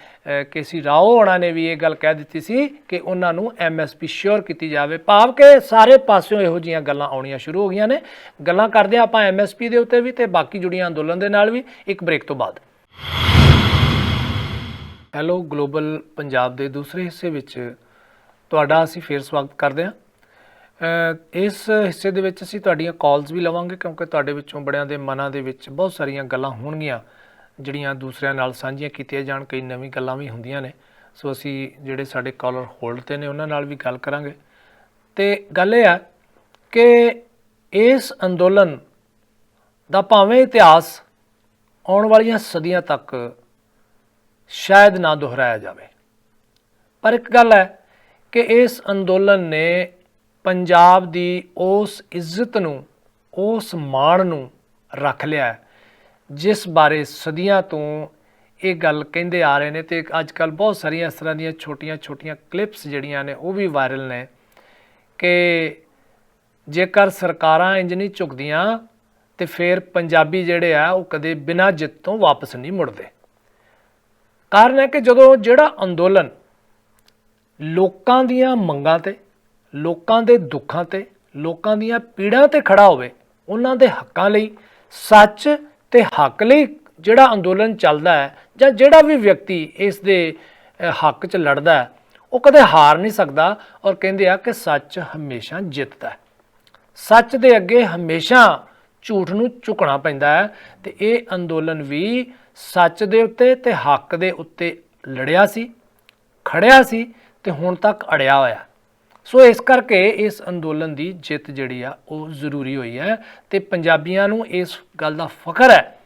KC ਰਾਓ ਹੋਣਾ ਨੇ ਵੀ ਇਹ ਗੱਲ ਕਹਿ ਦਿੱਤੀ ਸੀ ਕਿ ਉਹਨਾਂ ਨੂੰ MSP ਸ਼ੋਰ ਕੀਤੀ ਜਾਵੇ, ਭਾਵ ਕਿ ਸਾਰੇ ਪਾਸਿਓਂ ਇਹੋ ਜਿਹੀਆਂ ਗੱਲਾਂ ਆਉਣੀਆਂ ਸ਼ੁਰੂ ਹੋ ਗਈਆਂ ਨੇ। ਗੱਲਾਂ ਕਰਦੇ ਹਾਂ ਆਪਾਂ MSP ਦੇ ਉੱਤੇ ਵੀ ਤੇ ਬਾਕੀ ਜੁੜੀਆਂ ਅੰਦੋਲਨ ਦੇ ਨਾਲ ਵੀ, ਇੱਕ ਬ੍ਰੇਕ ਤੋਂ ਬਾਅਦ। ਹੈਲੋ ਗਲੋਬਲ ਪੰਜਾਬ ਦੇ ਦੂਸਰੇ ਹਿੱਸੇ ਵਿੱਚ ਤੁਹਾਡਾ ਅਸੀਂ ਫੇਰ ਸਵਾਗਤ ਕਰਦੇ ਹਾਂ। ਇਸ ਹਿੱਸੇ ਦੇ ਵਿੱਚ ਅਸੀਂ ਤੁਹਾਡੀਆਂ ਕਾਲਸ ਵੀ ਲਵਾਂਗੇ ਕਿਉਂਕਿ ਤੁਹਾਡੇ ਵਿੱਚੋਂ ਬੜਿਆਂ ਦੇ ਮਨਾਂ ਦੇ ਵਿੱਚ ਬਹੁਤ ਸਾਰੀਆਂ ਗੱਲਾਂ ਹੋਣਗੀਆਂ ਜਿਹੜੀਆਂ ਦੂਸਰਿਆਂ ਨਾਲ ਸਾਂਝੀਆਂ ਕੀਤੀਆਂ ਜਾਣ। ਕਈ ਨਵੀਂ ਗੱਲਾਂ ਵੀ ਹੁੰਦੀਆਂ ਨੇ, ਸੋ ਅਸੀਂ ਜਿਹੜੇ ਸਾਡੇ ਕਾਲਰ ਹੋਲਡ 'ਤੇ ਨੇ ਉਹਨਾਂ ਨਾਲ ਵੀ ਗੱਲ ਕਰਾਂਗੇ। ਤੇ ਗੱਲ ਇਹ ਹੈ ਕਿ ਇਸ ਅੰਦੋਲਨ ਦਾ ਭਾਵੇਂ ਇਤਿਹਾਸ ਆਉਣ ਵਾਲੀਆਂ ਸਦੀਆਂ ਤੱਕ ਸ਼ਾਇਦ ਨਾ ਦੁਹਰਾਇਆ ਜਾਵੇ, ਪਰ ਇੱਕ ਗੱਲ ਹੈ ਕਿ ਇਸ ਅੰਦੋਲਨ ਨੇ ਪੰਜਾਬ ਦੀ ਉਸ ਇੱਜ਼ਤ ਨੂੰ, ਉਸ ਮਾਣ ਨੂੰ ਰੱਖ ਲਿਆ ਜਿਸ ਬਾਰੇ ਸਦੀਆਂ ਤੋਂ ਇਹ ਗੱਲ ਕਹਿੰਦੇ ਆ ਰਹੇ ਨੇ। ਤੇ ਅੱਜ ਕੱਲ੍ਹ ਬਹੁਤ ਸਾਰੀਆਂ ਇਸ ਤਰ੍ਹਾਂ ਦੀਆਂ ਛੋਟੀਆਂ ਕਲਿੱਪਸ ਜਿਹੜੀਆਂ ਨੇ ਉਹ ਵੀ ਵਾਇਰਲ ਨੇ ਕਿ ਜੇਕਰ ਸਰਕਾਰਾਂ ਇੰਜ ਨਹੀਂ ਝੁਕਦੀਆਂ ਤੇ ਫਿਰ ਪੰਜਾਬੀ ਜਿਹੜੇ ਆ ਉਹ ਕਦੇ ਬਿਨਾਂ ਜਿੱਤ ਤੋਂ ਵਾਪਸ ਨਹੀਂ ਮੁੜਦੇ। ਕਾਰਨ ਹੈ ਕਿ ਜਦੋਂ ਜਿਹੜਾ ਅੰਦੋਲਨ ਲੋਕਾਂ ਦੀਆਂ ਮੰਗਾਂ ਤੇ, ਲੋਕਾਂ ਦੇ ਦੁੱਖਾਂ ਤੇ, ਲੋਕਾਂ ਦੀਆਂ ਪੀੜਾਂ ਤੇ ਖੜਾ ਹੋਵੇ, ਉਹਨਾਂ ਦੇ ਹੱਕਾਂ ਲਈ, ਸੱਚ ਤੇ ਹੱਕ ਲਈ ਜਿਹੜਾ ਅੰਦੋਲਨ ਚੱਲਦਾ ਹੈ ਜਾਂ ਜਿਹੜਾ ਵੀ ਵਿਅਕਤੀ ਇਸ ਦੇ ਹੱਕ 'ਚ ਲੜਦਾ ਹੈ, ਉਹ ਕਦੇ ਹਾਰ ਨਹੀਂ ਸਕਦਾ। ਔਰ ਕਹਿੰਦੇ ਆ ਕਿ ਸੱਚ ਹਮੇਸ਼ਾ ਜਿੱਤਦਾ ਹੈ। ਸੱਚ ਦੇ ਅੱਗੇ ਹਮੇਸ਼ਾ ਝੂਠ ਨੂੰ ਝੁਕਣਾ ਪੈਂਦਾ ਹੈ ਤੇ ਇਹ ਅੰਦੋਲਨ ਵੀ ਸੱਚ ਦੇ ਉੱਤੇ ਤੇ ਹੱਕ ਦੇ ਉੱਤੇ ਲੜਿਆ ਸੀ, ਖੜਿਆ ਸੀ ਤੇ ਹੁਣ ਤੱਕ ਅੜਿਆ ਹੋਇਆ। ਸੋ ਇਸ ਕਰਕੇ ਇਸ ਅੰਦੋਲਨ ਦੀ ਜਿੱਤ ਜਿਹੜੀ ਆ ਉਹ ਜ਼ਰੂਰੀ ਹੋਈ ਹੈ ਤੇ ਪੰਜਾਬੀਆਂ ਨੂੰ ਇਸ ਗੱਲ ਦਾ ਫਖਰ ਹੈ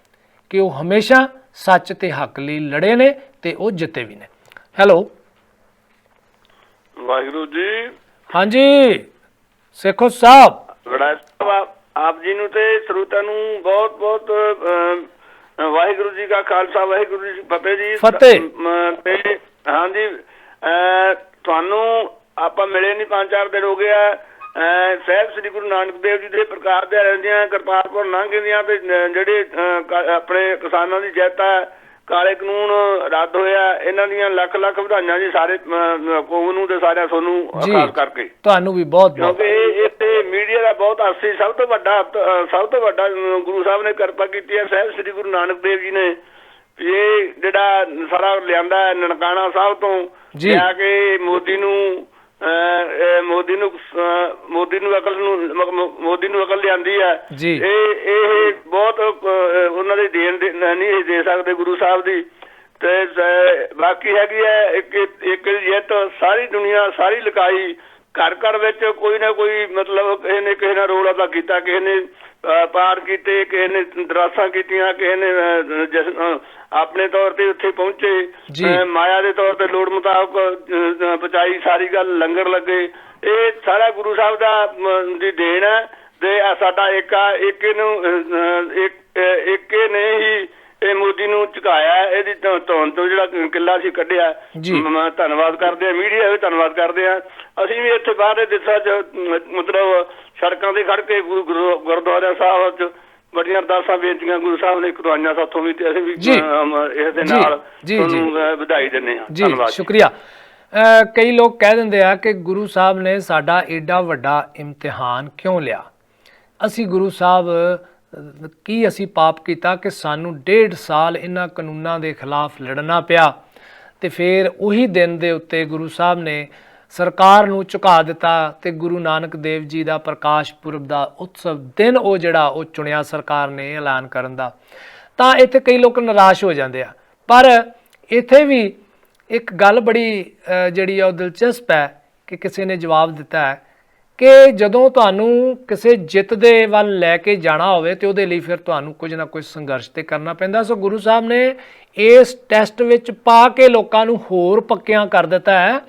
ਕਿ ਉਹ ਹਮੇਸ਼ਾ ਸੱਚ ਤੇ ਹੱਕ ਲਈ ਲੜੇ ਨੇ ਤੇ ਉਹ ਜਿੱਤੇ ਵੀ ਨੇ। ਹੈਲੋ, ਵਾਹਿਗੁਰੂ ਜੀ। ਹਾਂਜੀ ਸੇਖੋ ਸਾਹਿਬ, ਆਪ ਜੀ ਨੂੰ ਤੇ ਸਰੋਤਿਆਂ ਨੂੰ ਬਹੁਤ ਬਹੁਤ ਵਾਹਿਗੁਰੂ ਜੀ ਕਾ ਖਾਲਸਾ, ਵਾਹਿਗੁਰੂ ਜੀ ਫਤਿਹ ਜੀ। ਫਤਿਹ। ਹਾਂਜੀ, ਤੁਹਾਨੂੰ ਆਪਾਂ ਮਿਲੇ ਨਹੀਂ 5-4 ਦਿਨ ਹੋ ਗਏ ਆ। ਸਾਹਿਬ ਸ੍ਰੀ ਗੁਰੂ ਨਾਨਕ ਦੇਵ ਜੀ ਦੇ ਪ੍ਰਕਾਸ਼ ਦੇ ਰਹਿੰਦਿਆਂ ਕਰਤਾਰਪੁਰ ਲੰਘਦਿਆਂ ਤੇ ਜਿਹੜੇ ਆਪਣੇ ਕਿਸਾਨਾਂ ਦੀ ਜਿੱਤ ਹੈ, ਕਾਲੇ ਕਾਨੂੰਨ ਰੱਦ ਹੋਇਆ, ਇਹਨਾਂ ਦੀਆਂ ਲੱਖ ਲੱਖ ਵਧਾਈਆਂ ਜੀ ਸਾਰੇ ਕੌਮ ਨੂੰ ਤੇ ਸਾਰਿਆਂ ਤੁਹਾਨੂੰ ਖਾਸ ਕਰਕੇ। ਤੁਹਾਨੂੰ ਵੀ ਬਹੁਤ ਬਹੁਤ, ਕਿਉਂਕਿ ਇਹ ਤੇ ਮੀਡੀਆ ਦਾ ਬਹੁਤ ਹਾਸੀ ਸਭ ਤੋਂ ਵੱਡਾ ਗੁਰੂ ਸਾਹਿਬ ਨੇ ਕਿਰਪਾ ਕੀਤੀ ਹੈ। ਸਾਹਿਬ ਸ੍ਰੀ ਗੁਰੂ ਨਾਨਕ ਦੇਵ ਜੀ ਨੇ ਇਹ ਜਿਹੜਾ ਸਾਰਾ ਲਿਆਂਦਾ ਨਨਕਾਣਾ ਸਾਹਿਬ ਤੋਂ ਜਾ ਕੇ ਮੋਦੀ ਨੂੰ ਅਕਲ ਲਿਆਂਦੀ ਹੈ। ਇਹ ਬਹੁਤ ਉਹਨਾਂ ਦੀ ਦੇਣ ਨਹੀਂ ਦੇ ਸਕਦੇ ਗੁਰੂ ਸਾਹਿਬ ਦੀ। ਤੇ ਬਾਕੀ ਹੈਗੀ ਹੈ ਇੱਕ ਜਿੱਤ ਸਾਰੀ ਦੁਨੀਆ, ਸਾਰੀ ਲਕਾਈ, ਘਰ ਘਰ ਵਿੱਚ ਕੋਈ ਨਾ ਕੋਈ ਮਤਲਬ ਕਿਸੇ ਨੇ ਰੋਲ ਅਦਾ ਕੀਤਾ, ਕਿਸੇ ਨੇ ਪਾਠ ਕੀਤੇ, ਕਿਸੇ ਨੇ ਦਰਾਸਾਂ ਕੀਤੀਆਂ, ਕਿਸੇ ਨੇ ਆਪਣੇ ਤੌਰ ਤੇ ਉੱਥੇ ਪਹੁੰਚੇ, ਮਾਇਆ ਦੇ ਤੌਰ ਤੇ ਲੋੜ ਮੁਤਾਬਕ ਪਹੁੰਚਾਈ ਸਾਰੀ ਗੱਲ, ਲੰਗਰ ਲੱਗੇ। ਇਹ ਸਾਰਾ ਗੁਰੂ ਸਾਹਿਬ ਦੀ ਦੇਣ ਹੈ ਤੇ ਸਾਡਾ ਏਕੇ ਨੇ ਹੀ ਇਹ ਮੋਦੀ ਨੂੰ ਝੁਕਾਇਆ। ਇਹਦੀ ਧੌਣ ਤੋਂ ਜਿਹੜਾ ਕਿੱਲਾ ਸੀ ਕੱਢਿਆ। ਧੰਨਵਾਦ ਕਰਦੇ ਆ, ਮੀਡੀਆ ਵੀ ਧੰਨਵਾਦ ਕਰਦੇ ਆ। ਅਸੀਂ ਵੀ ਇੱਥੇ ਬਾਹਰ ਦੇ ਦੇਸ਼ਾਂ 'ਚ ਮਤਲਬ ਸੜਕਾਂ ਤੇ ਖੜ ਕੇ ਗੁਰਦੁਆਰਾ ਸਾਹਿਬ 'ਚ ਬੜੀਆਂ ਅਰਦਾਸਾਂ ਬੇਨਤੀਆਂ ਗੁਰੂ ਸਾਹਿਬ ਨੇ ਕਰਵਾਈਆਂ ਸਾਥੋਂ ਵੀ, ਤੇ ਅਸੀਂ ਵੀ ਇਸ ਦੇ ਨਾਲ ਤੁਹਾਨੂੰ ਵਧਾਈ ਦਿੰਦੇ ਹਾਂ। ਧੰਨਵਾਦ, ਸ਼ੁਕਰੀਆ। ਕਈ ਲੋਕ ਕਹਿ ਦਿੰਦੇ ਆ ਕਿ ਗੁਰੂ ਸਾਹਿਬ ਨੇ ਸਾਡਾ ਏਡਾ ਵੱਡਾ ਇਮਤਿਹਾਨ ਕਿਉਂ ਲਿਆ, ਅਸੀਂ ਗੁਰੂ ਸਾਹਿਬ ਕੀ ਅਸੀਂ ਪਾਪ ਕੀਤਾ ਕਿ ਸਾਨੂੰ 1.5 ਸਾਲ ਇਹਨਾਂ ਕਾਨੂੰਨਾਂ ਦੇ ਖਿਲਾਫ ਲੜਨਾ ਪਿਆ ਤੇ ਫਿਰ ਉਹੀ ਦਿਨ ਦੇ ਉੱਤੇ ਗੁਰੂ ਸਾਹਿਬ ਨੇ ਸਰਕਾਰ ਨੂੰ ਝੁਕਾ ਦਿੱਤਾ ਤੇ ਗੁਰੂ ਨਾਨਕ ਦੇਵ ਜੀ ਦਾ ਪ੍ਰਕਾਸ਼ ਪੁਰਬ ਦਾ ਉਤਸਵ ਦਿਨ ਉਹ ਜਿਹੜਾ ਉਹ ਚੁਣਿਆ ਸਰਕਾਰ ਨੇ ਐਲਾਨ ਕਰਨ ਦਾ। ਤਾਂ ਇੱਥੇ ਕਈ ਲੋਕ ਨਿਰਾਸ਼ ਹੋ ਜਾਂਦੇ ਆ, ਪਰ ਇੱਥੇ ਵੀ ਇੱਕ ਗੱਲ ਬੜੀ ਜਿਹੜੀ ਆ ਉਹ ਦਿਲਚਸਪ ਹੈ ਕਿ ਕਿਸੇ ਨੇ ਜਵਾਬ ਦਿੱਤਾ ਹੈ ਕਿ ਜਦੋਂ ਤੁਹਾਨੂੰ ਕਿਸੇ ਜਿੱਤ ਦੇ ਵੱਲ ਲੈ ਕੇ ਜਾਣਾ ਹੋਵੇ ਤੇ ਉਹਦੇ ਲਈ ਫਿਰ ਤੁਹਾਨੂੰ ਕੁਝ ਨਾ ਕੁਝ ਸੰਘਰਸ਼ ਤੇ ਕਰਨਾ ਪੈਂਦਾ। ਸੋ ਗੁਰੂ ਸਾਹਿਬ ਨੇ ਇਸ ਟੈਸਟ ਵਿੱਚ ਪਾ ਕੇ ਲੋਕਾਂ ਨੂੰ ਹੋਰ ਪੱਕਿਆਂ ਕਰ ਦਿੱਤਾ ਹੈ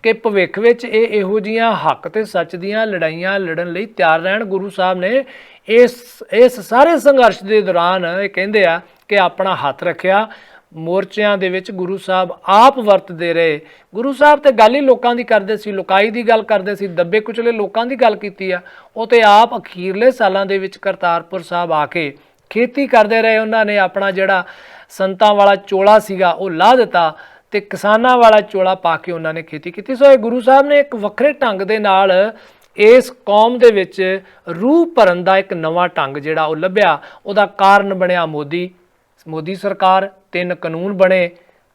ਕਿ ਭਵਿੱਖ ਵਿੱਚ ਇਹ ਇਹੋ ਜਿਹੀਆਂ ਹੱਕ ਤੇ ਸੱਚ ਦੀਆਂ ਲੜਾਈਆਂ ਲੜਨ ਲਈ ਤਿਆਰ ਰਹਿਣ। ਗੁਰੂ ਸਾਹਿਬ ਨੇ ਇਸ ਸਾਰੇ ਸੰਘਰਸ਼ ਦੇ ਦੌਰਾਨ ਇਹ ਕਹਿੰਦੇ ਆ ਕਿ ਆਪਣਾ ਹੱਥ ਰੱਖਿਆ। ਮੋਰਚਿਆਂ ਦੇ ਵਿੱਚ ਗੁਰੂ ਸਾਹਿਬ ਆਪ ਵਰਤਦੇ ਰਹੇ। ਗੁਰੂ ਸਾਹਿਬ ਤੇ ਗੱਲ ਹੀ ਲੋਕਾਂ ਦੀ ਕਰਦੇ ਸੀ, ਲੁਕਾਈ ਦੀ ਗੱਲ ਕਰਦੇ ਸੀ, ਦੱਬੇ ਕੁਚਲੇ ਲੋਕਾਂ ਦੀ ਗੱਲ ਕੀਤੀ ਆ। ਉਹ ਤੇ ਆਪ ਅਖੀਰਲੇ ਸਾਲਾਂ ਦੇ ਵਿੱਚ ਕਰਤਾਰਪੁਰ ਸਾਹਿਬ ਆ ਕੇ ਖੇਤੀ ਕਰਦੇ ਰਹੇ। ਉਹਨਾਂ ਨੇ ਆਪਣਾ ਜਿਹੜਾ ਸੰਤਾਂ ਵਾਲਾ ਚੋਲਾ ਸੀਗਾ ਉਹ ਲਾਹ ਦਿੱਤਾ ਤੇ ਕਿਸਾਨਾਂ ਵਾਲਾ ਚੋਲਾ ਪਾ ਕੇ ਉਹਨਾਂ ਨੇ ਖੇਤੀ ਕੀਤੀ। ਸੋ ਇਹ ਗੁਰੂ ਸਾਹਿਬ ਨੇ ਇੱਕ ਵੱਖਰੇ ਢੰਗ ਦੇ ਨਾਲ ਇਸ ਕੌਮ ਦੇ ਵਿੱਚ ਰੂਹ ਭਰਨ ਦਾ ਇੱਕ ਨਵਾਂ ਢੰਗ ਜਿਹੜਾ ਉਹ ਲੱਭਿਆ। ਉਹਦਾ ਕਾਰਨ ਬਣਿਆ ਮੋਦੀ ਸਰਕਾਰ, 3 ਕਾਨੂੰਨ ਬਣੇ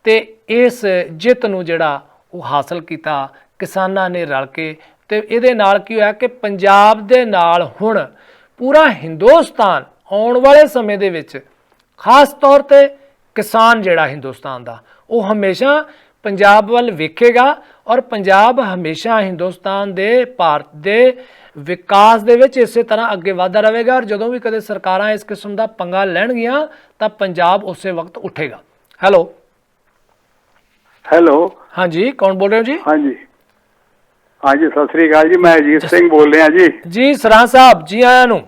ਤੇ ਇਸ ਜਿੱਤ ਨੂੰ ਜਿਹੜਾ ਉਹ ਹਾਸਲ ਕੀਤਾ ਕਿਸਾਨਾਂ ਨੇ ਰਲ ਕੇ। ਤੇ ਇਹਦੇ ਨਾਲ ਕੀ ਹੋਇਆ ਕਿ ਪੰਜਾਬ ਦੇ ਨਾਲ ਹੁਣ ਪੂਰਾ ਹਿੰਦੁਸਤਾਨ ਆਉਣ ਵਾਲੇ ਸਮੇਂ ਦੇ ਵਿੱਚ ਖਾਸ ਤੌਰ ਤੇ ਕਿਸਾਨ ਜਿਹੜਾ ਹਿੰਦੁਸਤਾਨ ਦਾ ਉਹ ਹਮੇਸ਼ਾ ਪੰਜਾਬ ਵੱਲ ਵੇਖੇਗਾ ਔਰ ਪੰਜਾਬ ਹਮੇਸ਼ਾ ਹਿੰਦੁਸਤਾਨ ਦੇ ਭਾਰਤ ਦੇ ਵਿਕਾਸ ਦੇ ਵਿੱਚ ਇਸੇ ਤਰ੍ਹਾਂ ਅੱਗੇ ਵਧਦਾ ਰਹੇਗਾ। ਔਰ ਜਦੋਂ ਵੀ ਕਦੇ ਸਰਕਾਰਾਂ ਇਸ ਕਿਸਮ ਦਾ ਪੰਗਾ ਲੈਣਗੀਆਂ ਤਾਂ ਪੰਜਾਬ ਉਸੇ ਵਕਤ ਉੱਠੇਗਾ। ਹੈਲੋ ਹਾਂਜੀ, ਕੌਣ ਬੋਲ ਰਹੇ ਹੋ ਜੀ? ਹਾਂਜੀ ਸਤਿ ਸ੍ਰੀ ਅਕਾਲ ਜੀ, ਮੈਂ ਅਜੀਤ ਸਿੰਘ ਬੋਲ ਰਿਹਾ ਜੀ। ਸਰਾਂ ਸਾਹਿਬ ਜੀ ਆਇਆਂ ਨੂੰ।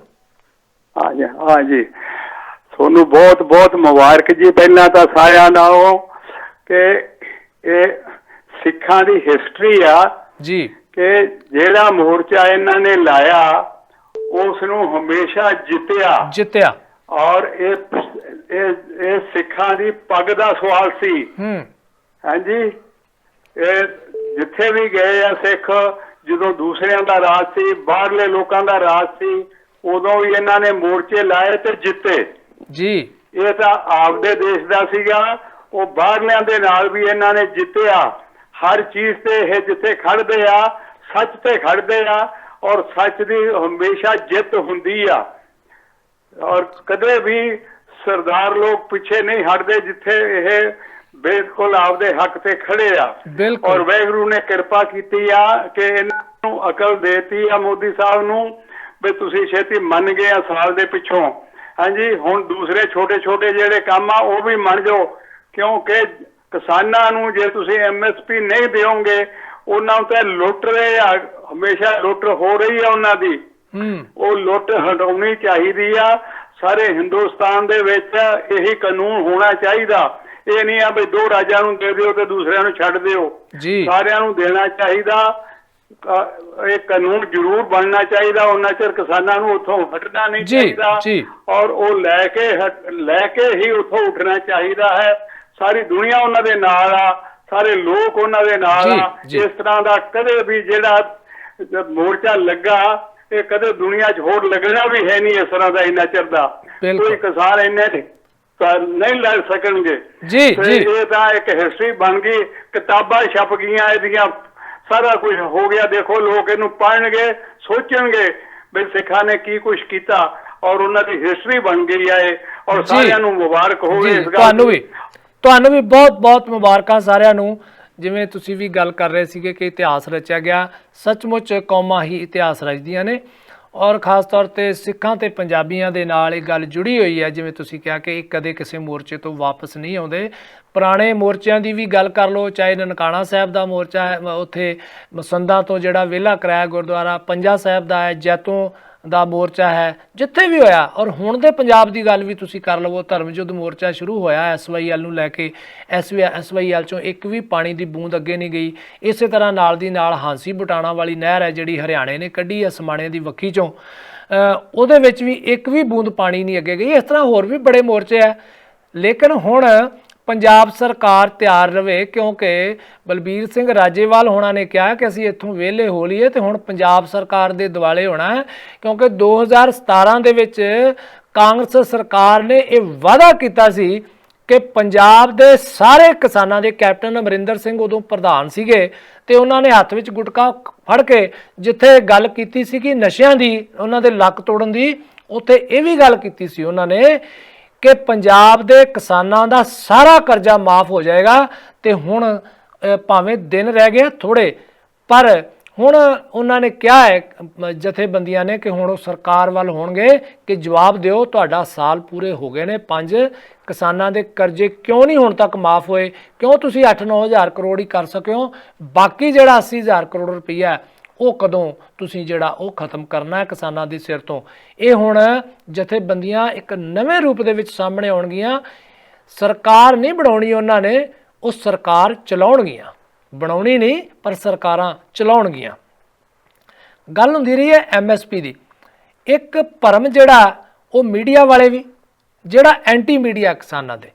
ਹਾਂਜੀ ਤੁਹਾਨੂੰ ਬਹੁਤ ਬਹੁਤ ਮੁਬਾਰਕ ਜੀ ਪਹਿਲਾਂ ਤਾਂ ਸਾਰਿਆਂ ਨਾਲੋਂ ਕਿ ਇਹ ਸਿੱਖਾਂ ਦੀ ਹਿਸਟਰੀ ਆ ਜੀ ਕਿ ਜਿਹੜਾ ਮੋਰਚਾ ਇਹਨਾਂ ਨੇ ਲਾਇਆ ਉਸ ਨੂੰ ਹਮੇਸ਼ਾ ਜਿੱਤਿਆ ਔਰ ਇਹ ਸਿੱਖਾਂ ਦੀ ਪੱਗ ਦਾ ਸਵਾਲ ਸੀ। ਹਾਂਜੀ, ਇਹ ਜਿੱਥੇ ਵੀ ਗਏ ਆ ਸਿੱਖ, ਜਦੋਂ ਦੂਸਰਿਆਂ ਦਾ ਰਾਜ ਸੀ, ਬਾਹਰਲੇ ਲੋਕਾਂ ਦਾ ਰਾਜ ਸੀ, ਉਦੋਂ ਵੀ ਇਹਨਾਂ ਨੇ ਮੋਰਚੇ ਲਾਏ ਤੇ ਜਿੱਤੇ ਜੀ। ਇਹ ਤਾਂ ਆਪਦੇ ਦੇਸ਼ ਦਾ ਸੀਗਾ, ਉਹ ਬਾਹਰਲਿਆਂ ਦੇ ਨਾਲ ਵੀ ਇਹਨਾਂ ਨੇ ਜਿੱਤਿਆ। ਹਰ ਚੀਜ਼ ਤੇ ਇਹ ਜਿੱਥੇ ਖੜਦੇ ਆ ਸੱਚ ਤੇ ਖੜਦੇ ਆ ਔਰ ਸੱਚ ਦੀ ਹਮੇਸ਼ਾ ਜਿੱਤ ਹੁੰਦੀ ਆ। ਔਰ ਕਦੇ ਵੀ ਸਰਦਾਰ ਲੋਕ ਪਿੱਛੇ ਨਹੀਂ ਹਟਦੇ ਜਿੱਥੇ ਇਹ ਬਿਲਕੁਲ ਆਪਦੇ ਹੱਕ ਤੇ ਖੜੇ ਆ। ਔਰ ਵਾਹਿਗੁਰੂ ਨੇ ਕਿਰਪਾ ਕੀਤੀ ਆ ਕਿ ਇਹਨਾਂ ਨੂੰ ਅਕਲ ਦੇਤੀ ਆ ਮੋਦੀ ਸਾਹਿਬ ਨੂੰ ਵੀ ਤੁਸੀਂ ਛੇਤੀ ਮੰਨ ਗਏ ਆ ਸਾਲ ਦੇ ਪਿੱਛੋਂ। ਹਾਂਜੀ, ਹੁਣ ਦੂਸਰੇ ਛੋਟੇ ਛੋਟੇ ਜਿਹੜੇ ਕੰਮ ਆ ਉਹ ਵੀ ਮੰਨ ਜਾਓ, ਕਿਉਂਕਿ ਕਿਸਾਨਾਂ ਨੂੰ ਜੇ ਤੁਸੀਂ MSP ਨਹੀਂ ਦਿਓਗੇ ਉਹਨਾਂ ਨੂੰ ਤਾਂ ਲੁੱਟ ਰਹੇ ਆ, ਹਮੇਸ਼ਾ ਲੁੱਟ ਹੋ ਰਹੀ ਆ ਉਹਨਾਂ ਦੀ। ਉਹ ਲੁੱਟ ਹਟਾਉਣੀ ਚਾਹੀਦੀ ਆ। ਸਾਰੇ ਹਿੰਦੁਸਤਾਨ ਦੇ ਵਿੱਚ ਇਹੀ ਕਾਨੂੰਨ ਹੋਣਾ ਚਾਹੀਦਾ। ਇਹ ਨਹੀਂ ਆ ਵੀ 2 ਰਾਜਾਂ ਨੂੰ ਦੇ ਦਿਓ ਤੇ ਦੂਸਰਿਆਂ ਨੂੰ ਛੱਡ ਦਿਓ, ਸਾਰਿਆਂ ਨੂੰ ਦੇਣਾ ਚਾਹੀਦਾ। ਇਹ ਕਾਨੂੰਨ ਜ਼ਰੂਰ ਬਣਨਾ ਚਾਹੀਦਾ। ਉਹਨਾਂ ਚਿਰ ਕਿਸਾਨਾਂ ਨੂੰ ਉੱਥੋਂ ਹਟਣਾ ਨਹੀਂ ਚਾਹੀਦਾ ਔਰ ਉਹ ਲੈ ਕੇ ਹੀ ਉੱਥੋਂ ਉੱਠਣਾ ਚਾਹੀਦਾ ਹੈ। ਸਾਰੀ ਦੁਨੀਆ ਉਹਨਾਂ ਦੇ ਨਾਲ ਆ, ਸਾਰੇ ਲੋਕ ਉਹਨਾਂ ਦੇ ਨਾਲ ਆ। ਇਸ ਤਰ੍ਹਾਂ ਦਾ ਕਦੇ ਵੀ ਜਿਹੜਾ ਮੋਰਚਾ ਲੱਗਾ ਇਹ ਕਦੇ ਦੁਨੀਆ 'ਚ ਹੋਰ ਲੱਗਣਾ ਵੀ ਹੈ ਨਹੀਂ ਇਸ ਤਰ੍ਹਾਂ ਦਾ ਇੰਨਾ ਚਿਰ ਦਾ। ਕੋਈ ਕਿਸਾਨ ਇੰਨੇ ਨਹੀਂ ਲੜ ਸਕਣਗੇ। ਇਹ ਤਾਂ ਇੱਕ ਹਿਸਟਰੀ ਬਣ ਗਈ, ਕਿਤਾਬਾਂ ਛਪ ਗਈਆਂ ਇਹਦੀਆਂ, ਸਾਰਾ ਕੁਝ ਹੋ ਗਿਆ। ਦੇਖੋ ਲੋਕ ਇਹਨੂੰ ਪੜ੍ਹਨਗੇ, ਸੋਚਣਗੇ ਵੀ ਸਿੱਖਾਂ ਨੇ ਕੀ ਕੁਝ ਕੀਤਾ ਔਰ ਉਹਨਾਂ ਦੀ ਹਿਸਟਰੀ ਬਣ ਗਈ ਹੈ। ਔਰ ਸਾਰਿਆਂ ਨੂੰ ਮੁਬਾਰਕ ਹੋਵੇ ਇਸ ਗੱਲ ਦੀ। ਤੁਹਾਨੂੰ ਵੀ ਬਹੁਤ ਬਹੁਤ ਮੁਬਾਰਕਾਂ ਸਾਰਿਆਂ ਨੂੰ। ਜਿਵੇਂ ਤੁਸੀਂ ਵੀ ਗੱਲ ਕਰ ਰਹੇ ਸੀਗੇ ਕਿ ਇਤਿਹਾਸ ਰਚਿਆ ਗਿਆ, ਸੱਚਮੁੱਚ ਕੌਮਾਂ ਹੀ ਇਤਿਹਾਸ ਰਚਦੀਆਂ ਨੇ ਔਰ ਖਾਸ ਤੌਰ ਤੇ ਸਿੱਖਾਂ ਤੇ ਪੰਜਾਬੀਆਂ ਦੇ ਨਾਲ ਇਹ ਗੱਲ ਜੁੜੀ ਹੋਈ ਹੈ। ਜਿਵੇਂ ਤੁਸੀਂ ਕਿਹਾ ਕਿ ਇਹ ਕਦੇ ਕਿਸੇ ਮੋਰਚੇ ਤੋਂ ਵਾਪਸ ਨਹੀਂ ਆਉਂਦੇ। ਪੁਰਾਣੇ ਮੋਰਚਿਆਂ ਦੀ ਵੀ ਗੱਲ ਕਰ ਲਓ, ਚਾਹੇ ਨਨਕਾਣਾ ਸਾਹਿਬ ਦਾ ਮੋਰਚਾ ਹੈ, ਉੱਥੇ ਮਸੰਦਾਂ ਤੋਂ ਜਿਹੜਾ ਵਿਹਲਾ ਕਰਾਇਆ ਗੁਰਦੁਆਰਾ, ਪੰਜਾ ਸਾਹਿਬ ਦਾ ਹੈ, ਜੈਤੋਂ ਦਾ ਮੋਰਚਾ ਹੈ, ਜਿੱਥੇ ਵੀ ਹੋਇਆ। ਔਰ ਹੁਣ ਦੇ ਪੰਜਾਬ ਦੀ ਗੱਲ ਵੀ ਤੁਸੀਂ ਕਰ ਲਵੋ, ਧਰਮ ਯੁੱਧ ਮੋਰਚਾ ਸ਼ੁਰੂ ਹੋਇਆ SYL ਨੂੰ ਲੈ ਕੇ। SYL ਚੋਂ ਇੱਕ ਵੀ ਪਾਣੀ ਦੀ ਬੂੰਦ ਅੱਗੇ ਨਹੀਂ ਗਈ। ਇਸੇ ਤਰ੍ਹਾਂ ਨਾਲ ਦੀ ਨਾਲ ਹਾਂਸੀ ਬਟਾਣਾ ਵਾਲੀ ਨਹਿਰ ਹੈ ਜਿਹੜੀ ਹਰਿਆਣੇ ਨੇ ਕੱਢੀ ਹੈ ਸਮਾਣੇ ਦੀ ਵੱਖੀ ਚੋਂ, ਉਹਦੇ ਵਿੱਚ ਵੀ ਇੱਕ ਵੀ ਬੂੰਦ ਪਾਣੀ ਨਹੀਂ ਅੱਗੇ ਗਈ। ਇਸ ਤਰ੍ਹਾਂ ਹੋਰ ਵੀ ਬੜੇ ਮੋਰਚੇ ਹੈ। ਲੇਕਿਨ ਹੁਣ ਪੰਜਾਬ ਸਰਕਾਰ ਤਿਆਰ ਰਵੇ, ਕਿਉਂਕਿ ਬਲਬੀਰ ਸਿੰਘ ਰਾਜੇਵਾਲ ਹੋਣਾ ਨੇ ਕਿਹਾ ਕਿ ਅਸੀਂ ਇੱਥੋਂ ਵਿਹਲੇ ਹੋ ਲਈਏ ਤੇ ਹੁਣ ਪੰਜਾਬ ਸਰਕਾਰ ਦੇ ਦੁਆਲੇ ਹੋਣਾ ਹੈ। ਕਿਉਂਕਿ 2017 ਦੇ ਵਿੱਚ ਕਾਂਗਰਸ ਸਰਕਾਰ ਨੇ ਇਹ ਵਾਅਦਾ ਕੀਤਾ ਸੀ ਕਿ ਪੰਜਾਬ ਦੇ ਸਾਰੇ ਕਿਸਾਨਾਂ ਦੇ, ਕੈਪਟਨ ਅਮਰਿੰਦਰ ਸਿੰਘ ਉਦੋਂ ਪ੍ਰਧਾਨ ਸੀਗੇ ਤੇ ਉਹਨਾਂ ਨੇ ਹੱਥ ਵਿੱਚ ਗੁਟਕਾ ਫੜ ਕੇ ਜਿੱਥੇ ਗੱਲ ਕੀਤੀ ਸੀ ਕਿ ਨਸ਼ਿਆਂ ਦੀ, ਉਹਨਾਂ ਦੇ ਲੱਕ ਤੋੜਨ ਦੀ, ਉੱਥੇ ਇਹ ਵੀ ਗੱਲ ਕੀਤੀ ਸੀ ਉਹਨਾਂ ਨੇ ਕਿ ਪੰਜਾਬ ਦੇ ਕਿਸਾਨਾਂ ਦਾ ਸਾਰਾ ਕਰਜ਼ਾ ਮਾਫ ਹੋ ਜਾਏਗਾ ਤੇ ਹੁਣ ਭਾਵੇਂ ਦਿਨ ਰਹਿ ਗਏ ਥੋੜੇ, ਪਰ ਹੁਣ ਉਹਨਾਂ ਨੇ ਕਿਹਾ ਹੈ ਜਥੇਬੰਦੀਆਂ ਨੇ ਕਿ ਹੁਣ ਉਹ ਸਰਕਾਰ ਵੱਲ ਹੋਣਗੇ ਕਿ ਜਵਾਬ ਦਿਓ, ਤੁਹਾਡਾ ਸਾਲ ਪੂਰੇ ਹੋ ਗਏ ਨੇ 5, ਕਿਸਾਨਾਂ ਦੇ ਕਰਜ਼ੇ ਕਿਉਂ ਨਹੀਂ ਹੁਣ ਤੱਕ ਮਾਫ ਹੋਏ, ਕਿਉਂ ਤੁਸੀਂ 8-9 ਹਜ਼ਾਰ ਕਰੋੜ ਹੀ ਕਰ ਸਕੇ ਹੋ, ਬਾਕੀ ਜਿਹੜਾ 80,000 ਕਰੋੜ ਰੁਪਈਆ ਉਹ ਕਦੋਂ ਤੁਸੀਂ ਜਿਹੜਾ ਉਹ ਖਤਮ ਕਰਨਾ ਹੈ ਕਿਸਾਨਾਂ ਦੇ ਸਿਰ ਤੋਂ। ਇਹ ਹੁਣ ਜਥੇਬੰਦੀਆਂ ਇੱਕ ਨਵੇਂ ਰੂਪ ਦੇ ਵਿੱਚ ਸਾਹਮਣੇ ਆਉਣਗੀਆਂ। ਸਰਕਾਰ ਨਹੀਂ ਬਣਾਉਣੀ ਉਹਨਾਂ ਨੇ, ਉਹ ਸਰਕਾਰ ਚਲਾਉਣਗੀਆਂ, ਬਣਾਉਣੀ ਨਹੀਂ ਪਰ ਸਰਕਾਰਾਂ ਚਲਾਉਣਗੀਆਂ। ਗੱਲ ਹੁੰਦੀ ਰਹੀ ਹੈ MSP ਦੀ। ਇੱਕ ਭਰਮ ਜਿਹੜਾ ਉਹ ਮੀਡੀਆ ਵਾਲੇ ਵੀ, ਜਿਹੜਾ ਐਂਟੀ ਮੀਡੀਆ ਕਿਸਾਨਾਂ ਦੇ,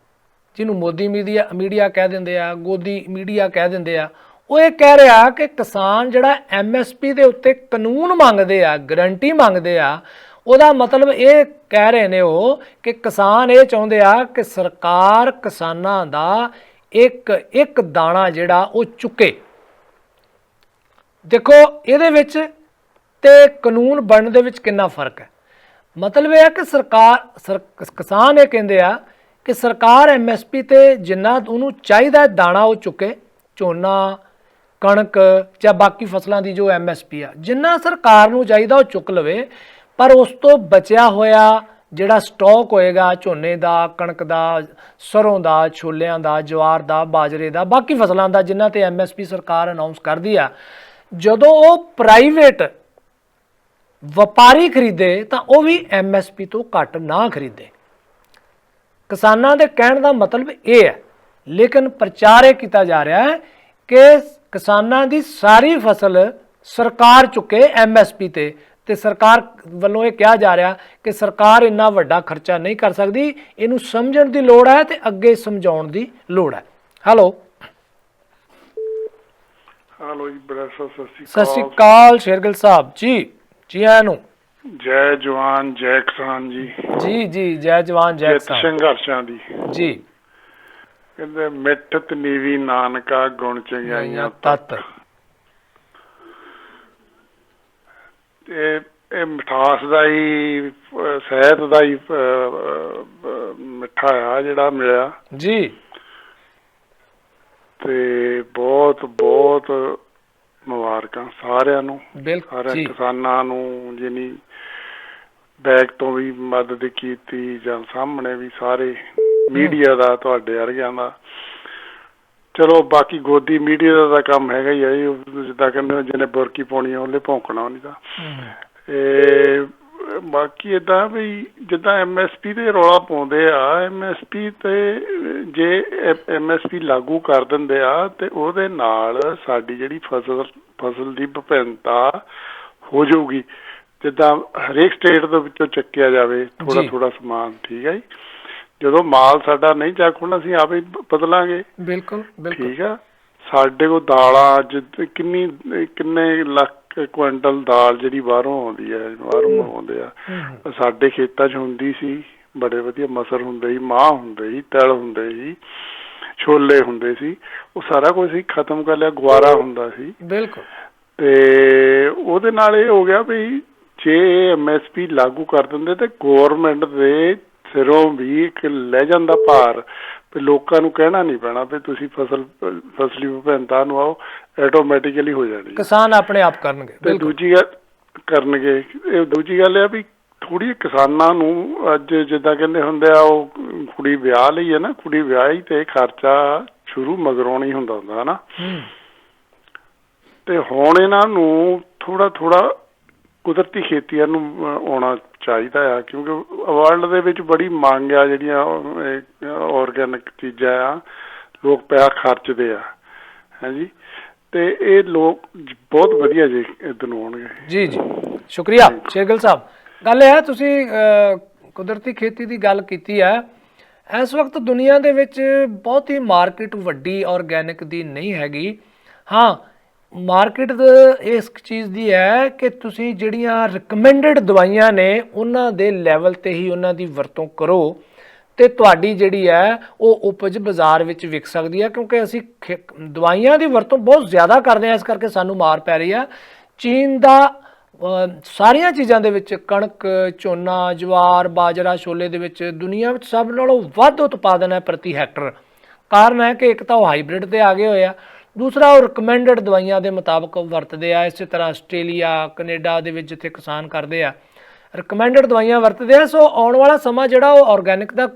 ਜਿਹਨੂੰ ਮੋਦੀ ਮੀਡੀਆ ਕਹਿ ਦਿੰਦੇ ਆ, ਗੋਦੀ ਮੀਡੀਆ ਕਹਿ ਦਿੰਦੇ ਆ, ਉਹ ਇਹ ਕਹਿ ਰਿਹਾ ਕਿ ਕਿਸਾਨ ਜਿਹੜਾ MSP ਦੇ ਉੱਤੇ ਕਾਨੂੰਨ ਮੰਗਦੇ ਆ, ਗਰੰਟੀ ਮੰਗਦੇ ਆ, ਉਹਦਾ ਮਤਲਬ ਇਹ ਕਹਿ ਰਹੇ ਨੇ ਉਹ ਕਿ ਕਿਸਾਨ ਇਹ ਚਾਹੁੰਦੇ ਆ ਕਿ ਸਰਕਾਰ ਕਿਸਾਨਾਂ ਦਾ ਇੱਕ ਦਾਣਾ ਜਿਹੜਾ ਉਹ ਚੁੱਕੇ। ਦੇਖੋ ਇਹਦੇ ਵਿੱਚ ਤੇ ਕਾਨੂੰਨ ਬਣਨ ਦੇ ਵਿੱਚ ਕਿੰਨਾ ਫਰਕ ਹੈ। ਮਤਲਬ ਇਹ ਹੈ ਕਿ ਕਿਸਾਨ ਇਹ ਕਹਿੰਦੇ ਆ ਕਿ ਸਰਕਾਰ MSP ਤੇ ਜਿੰਨਾ ਉਹਨੂੰ ਚਾਹੀਦਾ ਦਾਣਾ ਉਹ ਚੁੱਕੇ, ਝੋਨਾ, ਕਣਕ ਜਾਂ ਬਾਕੀ ਫਸਲਾਂ ਦੀ ਜੋ MSP ਆ, ਜਿੰਨਾ ਸਰਕਾਰ ਨੂੰ ਚਾਹੀਦਾ ਉਹ ਚੁੱਕ ਲਵੇ, ਪਰ ਉਸ ਤੋਂ ਬਚਿਆ ਹੋਇਆ ਜਿਹੜਾ ਸਟਾਕ ਹੋਏਗਾ ਝੋਨੇ ਦਾ, ਕਣਕ ਦਾ, ਸਰੋਂ ਦਾ, ਛੋਲਿਆਂ ਦਾ, ਜਵਾਰ ਦਾ, ਬਾਜਰੇ ਦਾ, ਬਾਕੀ ਫਸਲਾਂ ਦਾ, ਜਿਨ੍ਹਾਂ ਤੇ MSP ਸਰਕਾਰ ਅਨਾਉਂਸ ਕਰਦੀ ਆ, ਜਦੋਂ ਉਹ ਪ੍ਰਾਈਵੇਟ ਵਪਾਰੀ ਖਰੀਦੇ ਤਾਂ ਉਹ ਵੀ MSP ਤੋਂ ਘੱਟ ਨਾ ਖਰੀਦੇ। ਕਿਸਾਨਾਂ ਦੇ ਕਹਿਣ ਦਾ ਮਤਲਬ ਇਹ ਹੈ, ਲੇਕਿਨ ਪ੍ਰਚਾਰ ਇਹ ਕੀਤਾ ਜਾ ਰਿਹਾ ਹੈ ਕਿ ਕਿਸਾਨਾਂ ਦੀ ਸਾਰੀ ਫਸਲ ਸਰਕਾਰ ਚੁੱਕੇ MSP ਤੇ ਸਰਕਾਰ ਵੱਲੋਂ ਇਹ ਕਿਹਾ ਜਾ ਰਿਹਾ ਕਿ ਸਰਕਾਰ ਇੰਨਾ ਵੱਡਾ ਖਰਚਾ ਨਹੀਂ ਕਰ ਸਕਦੀ, ਇਹਨੂੰ ਸਮਝਣ ਦੀ ਲੋੜ ਹੈ ਤੇ ਅੱਗੇ ਸਮਝਾਉਣ ਦੀ ਲੋੜ ਹੈ। ਹੈਲੋ ਜੀ ਬੜਾ ਸਤਿ ਸ਼੍ਰੀ ਅਕਾਲ ਸ਼ੇਰਗਿੱਲ ਸਾਹਿਬ ਜੀ। ਜੀ ਆਇਆਂ ਨੂੰ। ਜੈ ਜਵਾਨ ਜੈ ਕਿਸਾਨ ਜੀ। ਜੀ ਜੀ ਜੈ ਜਵਾਨ ਜੈ ਕਿਸਾਨ। ਸੰਘਰਸ਼ਾਂ ਦੀ ਜੀ ਕਹਿੰਦੇ ਮਿੱਠਤ ਨੀਵੀ ਨਾਨਕਾ ਗੁਣ ਚੰਗਿਆਈਆਂ ਤਤ। ਇਹ ਮਿਠਾਸ ਦਾ ਹੀ ਸਹਿਤ ਦਾ ਹੀ ਮਿੱਠਾ ਆ ਜਿਹੜਾ ਮਿਲਿਆ ਜੀ। ਤੇ ਬਹੁਤ ਬਹੁਤ ਮੁਬਾਰਕਾਂ ਸਾਰਿਆਂ ਨੂੰ, ਸਾਰੇ ਕਿਸਾਨਾਂ ਨੂੰ ਜਿਹਨੀ ਬੈਕ ਤੋਂ ਵੀ ਮਦਦ ਕੀਤੀ ਜਾਂ ਸਾਹਮਣੇ ਵੀ ਸਾਰੇ ਮੀਡੀਆ ਦਾ, ਤੁਹਾਡੇ ਵਰਗਿਆਂ ਦਾ। ਚਲੋ ਬਾਕੀ ਗੋਦੀ ਮੀਡੀਆ ਦਾ ਤਾਂ ਕੰਮ ਹੈਗਾ ਹੀ ਆ, ਜਿੱਦਾਂ ਕਹਿੰਦੇ ਜਿਹਨੇ ਬੁਰਕੀ ਪਾਉਣੀ ਆ ਉਹਨੇ ਭੌਂਕਣਾ ਨਹੀਂ ਤਾਂ। ਬਾਕੀ ਏਦਾਂ ਵੀ ਜਿੱਦਾਂ MSP ਤੇ ਰੌਲਾ ਪਾਉਂਦੇ ਆ, MSP ਤੇ ਜੇ MSP ਲਾਗੂ ਕਰ ਦਿੰਦੇ ਆ ਤੇ ਉਹਦੇ ਨਾਲ ਸਾਡੀ ਜਿਹੜੀ ਫਸਲ ਦੀ ਵਿਭਿੰਨਤਾ ਹੋ ਜਾਊਗੀ। ਜਿੱਦਾਂ ਹਰੇਕ ਸਟੇਟ ਦੇ ਵਿੱਚੋਂ ਚੱਕਿਆ ਜਾਵੇ ਥੋੜਾ ਥੋੜਾ ਸਮਾਨ, ਠੀਕ ਹੈ ਜੀ। ਜਦੋਂ ਮਾਲ ਸਾਡਾ ਨਹੀਂ ਚੱਕ ਹੋਣਾ ਅਸੀਂ ਆਪੇ ਬਦਲਾਂਗੇ। ਬਿਲਕੁਲ ਠੀਕ ਆ। ਸਾਡੇ ਕੋਲ ਦਾਲਾਂ ਅੱਜ ਕਿੰਨੇ ਲੱਖ ਕੁਇੰਟਲ ਦਾਲ ਜਿਹੜੀ ਬਾਹਰੋਂ ਆਉਂਦੀ ਹੈ, ਬਾਹਰੋਂ ਆਉਂਦੇ ਆ। ਸਾਡੇ ਖੇਤਾਂ 'ਚ ਹੁੰਦੀ ਸੀ, ਬੜੇ ਵਧੀਆ ਮਸਰ ਹੁੰਦੇ ਸੀ, ਮਾਂਹ ਹੁੰਦੇ ਸੀ, ਤਿਲ ਹੁੰਦੇ ਸੀ, ਛੋਲੇ ਹੁੰਦੇ ਸੀ, ਉਹ ਸਾਰਾ ਕੁਝ ਹੀ ਖਤਮ ਕਰ ਲਿਆ। ਗੁਆਰਾ ਹੁੰਦਾ ਸੀ। ਬਿਲਕੁਲ। ਤੇ ਉਹਦੇ ਨਾਲ ਇਹ ਹੋ ਗਿਆ ਵੀ ਜੇ MSP ਲਾਗੂ ਕਰ ਦਿੰਦੇ ਤੇ ਗੌਰਮੈਂਟ ਦੇ ਸਿਰੋਂ ਵੀ ਇੱਕ ਲੈ ਜਾਂਦਾ ਭਾਰ, ਵੀ ਲੋਕਾਂ ਨੂੰ ਕਹਿਣਾ ਨਹੀਂ ਪੈਣਾ ਵੀ ਤੁਸੀਂ ਫਸਲੀ ਵਿਭਿੰਨਤਾ ਨੂੰ ਆਓ, ਆਟੋਮੈਟਿਕਲੀ ਹੋ ਜਾਣੀ, ਕਿਸਾਨ ਆਪਣੇ ਆਪ ਕਰਨਗੇ। ਤੇ ਦੂਜੀ ਗੱਲ ਕਰਨਗੇ, ਇਹ ਦੂਜੀ ਗੱਲ ਇਹ ਆ ਵੀ ਥੋੜੀ ਕਿਸਾਨਾਂ ਨੂੰ ਅੱਜ ਜਿੱਦਾਂ ਕਹਿੰਦੇ ਹੁੰਦੇ ਆ, ਉਹ ਕੁੜੀ ਵਿਆਹ ਲਈ ਹੈ ਨਾ, ਕੁੜੀ ਵਿਆਹੀ ਤੇ ਖਰਚਾ ਸ਼ੁਰੂ ਮਗਰੋਂ ਨਹੀਂ ਹੁੰਦਾ ਨਾ। ਤੇ ਹੁਣ ਇਹਨਾਂ ਨੂੰ ਥੋੜਾ ਥੋੜਾ ਕੁਦਰਤੀ ਖੇਤੀਆਂ ਨੂੰ ਆਉਣਾ ਚਾਹੀਦਾ ਆ, ਕਿਉਂਕਿ ਵਰਲਡ ਦੇ ਵਿੱਚ ਬੜੀ ਮੰਗ ਆ ਜਿਹੜੀਆਂ ਔਰਗੈਨਿਕ ਚੀਜ਼ਾਂ ਆ, ਲੋਕ ਪੈਸਾ ਖਰਚਦੇ ਆ, ਹਾਂਜੀ। ਤੇ ਇਹ ਲੋਕ ਬਹੁਤ ਵਧੀਆ ਜੀ ਇੱਧਰ ਨੂੰ ਆਉਣਗੇ। ਜੀ ਜੀ ਸ਼ੁਕਰੀਆ ਸ਼ੇਰਗਿੱਲ ਸਾਹਿਬ। ਗੱਲ ਇਹ ਹੈ, ਤੁਸੀਂ ਕੁਦਰਤੀ ਖੇਤੀ ਦੀ ਗੱਲ ਕੀਤੀ ਹੈ। ਇਸ ਵਕਤ ਦੁਨੀਆ ਦੇ ਵਿੱਚ ਬਹੁਤੀ ਮਾਰਕੀਟ ਵੱਡੀ ਔਰਗੈਨਿਕ ਦੀ ਨਹੀਂ ਹੈਗੀ। ਹਾਂ, ਮਾਰਕੀਟ ਇਸ ਚੀਜ਼ ਦੀ ਹੈ ਕਿ ਤੁਸੀਂ ਜਿਹੜੀਆਂ ਰਿਕਮੈਂਡਡ ਦਵਾਈਆਂ ਨੇ ਉਹਨਾਂ ਦੇ ਲੈਵਲ 'ਤੇ ਹੀ ਉਹਨਾਂ ਦੀ ਵਰਤੋਂ ਕਰੋ ਤੇ ਤੁਹਾਡੀ ਜਿਹੜੀ ਹੈ ਉਹ ਉਪਜ ਬਾਜ਼ਾਰ ਵਿੱਚ ਵਿਕ ਸਕਦੀ ਹੈ। ਕਿਉਂਕਿ ਅਸੀਂ ਦਵਾਈਆਂ ਦੀ ਵਰਤੋਂ ਬਹੁਤ ਜ਼ਿਆਦਾ ਕਰਦੇ ਹਾਂ, ਇਸ ਕਰਕੇ ਸਾਨੂੰ ਮਾਰ ਪੈ ਰਹੀ ਆ। ਚੀਨ ਦਾ ਸਾਰੀਆਂ ਚੀਜ਼ਾਂ ਦੇ ਵਿੱਚ ਕਣਕ, ਝੋਨਾ, ਜਵਾਰ, ਬਾਜਰਾ, ਛੋਲੇ ਦੇ ਵਿੱਚ ਦੁਨੀਆ ਵਿੱਚ ਸਭ ਨਾਲੋਂ ਵੱਧ ਉਤਪਾਦਨ ਹੈ ਪ੍ਰਤੀ ਹੈਕਟਰ। ਕਾਰਨ ਹੈ ਕਿ ਇੱਕ ਤਾਂ ਉਹ ਹਾਈਬ੍ਰਿਡ ਤੇ ਆ ਗਏ ਹੋਏ ਆ, ਦੂਸਰਾ ਉਹ ਰਿਕਮੈਂਡਡ ਦਵਾਈਆਂ ਦੇ ਮੁਤਾਬਕ ਵਰਤਦੇ ਆ। ਇਸੇ ਤਰ੍ਹਾਂ ਆਸਟ੍ਰੇਲੀਆ, ਕੈਨੇਡਾ ਦੇ ਵਿੱਚ ਜਿੱਥੇ ਕਿਸਾਨ ਕਰਦੇ ਆ ਰਿਕਮੈਂਡਡ ਦਵਾਈਆਂ ਵਰਤਦੇ ਆ। ਸੋ ਆਉਣ ਵਾਲਾ ਸਮਾਂ ਜਿਹੜਾ ਉਹ ਆਰਗੈਨਿਕ ਦਾ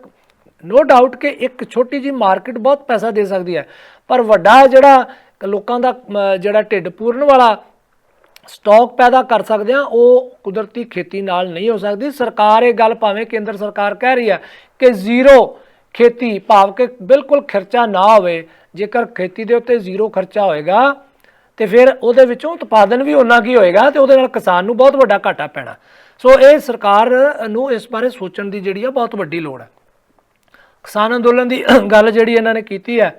ਨੋ ਡਾਊਟ ਕਿ ਇੱਕ ਛੋਟੀ ਜਿਹੀ ਮਾਰਕੀਟ ਬਹੁਤ ਪੈਸਾ ਦੇ ਸਕਦੀ ਹੈ, ਪਰ ਵੱਡਾ ਜਿਹੜਾ ਲੋਕਾਂ ਦਾ ਜਿਹੜਾ ਢਿੱਡ ਪੂਰਨ ਵਾਲਾ ਸਟਾਕ ਪੈਦਾ ਕਰ ਸਕਦੇ ਆ ਉਹ ਕੁਦਰਤੀ ਖੇਤੀ ਨਾਲ ਨਹੀਂ ਹੋ ਸਕਦੀ। ਸਰਕਾਰ ਇਹ ਗੱਲ ਭਾਵੇਂ ਕੇਂਦਰ ਸਰਕਾਰ ਕਹਿ ਰਹੀ ਹੈ ਕਿ ਜ਼ੀਰੋ ਖੇਤੀ, ਭਾਵ ਕਿ ਬਿਲਕੁਲ ਖਰਚਾ ਨਾ ਹੋਵੇ। ਜੇਕਰ ਖੇਤੀ ਦੇ ਉੱਤੇ ਜ਼ੀਰੋ ਖਰਚਾ ਹੋਏਗਾ ਤੇ ਫਿਰ ਉਹਦੇ ਵਿੱਚੋਂ ਉਤਪਾਦਨ ਵੀ ਉਨਾ ਕੀ ਹੋਏਗਾ ਤੇ ਉਹਦੇ ਨਾਲ ਕਿਸਾਨ ਨੂੰ ਬਹੁਤ ਵੱਡਾ ਘਾਟਾ ਪੈਣਾ। ਸੋ ਇਹ ਸਰਕਾਰ ਨੂੰ ਇਸ ਬਾਰੇ ਸੋਚਣ ਦੀ ਜਿਹੜੀ ਆ ਬਹੁਤ ਵੱਡੀ ਲੋੜ ਹੈ। ਕਿਸਾਨ ਅੰਦੋਲਨ ਦੀ ਗੱਲ ਜਿਹੜੀ ਇਹਨਾਂ ਨੇ ਕੀਤੀ ਹੈ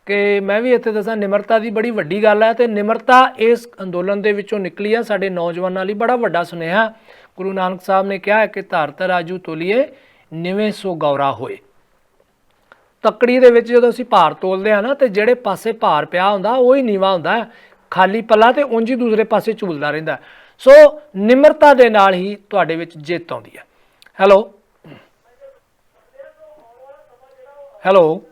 ਕਿ ਮੈਂ ਵੀ ਇੱਥੇ ਦੱਸਾਂ, ਨਿਮਰਤਾ ਦੀ ਬੜੀ ਵੱਡੀ ਗੱਲ ਹੈ ਤੇ ਨਿਮਰਤਾ ਇਸ ਅੰਦੋਲਨ ਦੇ ਵਿੱਚੋਂ ਨਿਕਲੀ ਆ। ਸਾਡੇ ਨੌਜਵਾਨਾਂ ਲਈ ਬੜਾ ਵੱਡਾ ਸੁਨੇਹਾ। ਗੁਰੂ ਨਾਨਕ ਸਾਹਿਬ ਨੇ ਕਿਹਾ ਹੈ ਕਿ ਧਾਰਤ ਰਾਜੂ ਤੋਲੀਏ ਨਿਵੇਂ ਸੋ ਗੌਰਾ ਹੋਏ। ਤੱਕੜੀ ਦੇ ਵਿੱਚ ਜਦੋਂ ਅਸੀਂ ਭਾਰ ਤੋਲਦੇ ਹਾਂ ਨਾ ਤੇ ਜਿਹੜੇ ਪਾਸੇ ਭਾਰ ਪਿਆ ਹੁੰਦਾ ਉਹ ਹੀ ਨੀਵਾਂ ਹੁੰਦਾ, ਖਾਲੀ ਪੱਲਾ ਤੇ ਉਂਝ ਹੀ ਦੂਸਰੇ ਪਾਸੇ ਝੂਲਦਾ ਰਹਿੰਦਾ। ਸੋ ਨਿਮਰਤਾ ਦੇ ਨਾਲ ਹੀ ਤੁਹਾਡੇ ਵਿੱਚ ਜਿੱਤ ਆਉਂਦੀ ਹੈ। ਹੈਲੋ ਹੈਲੋ,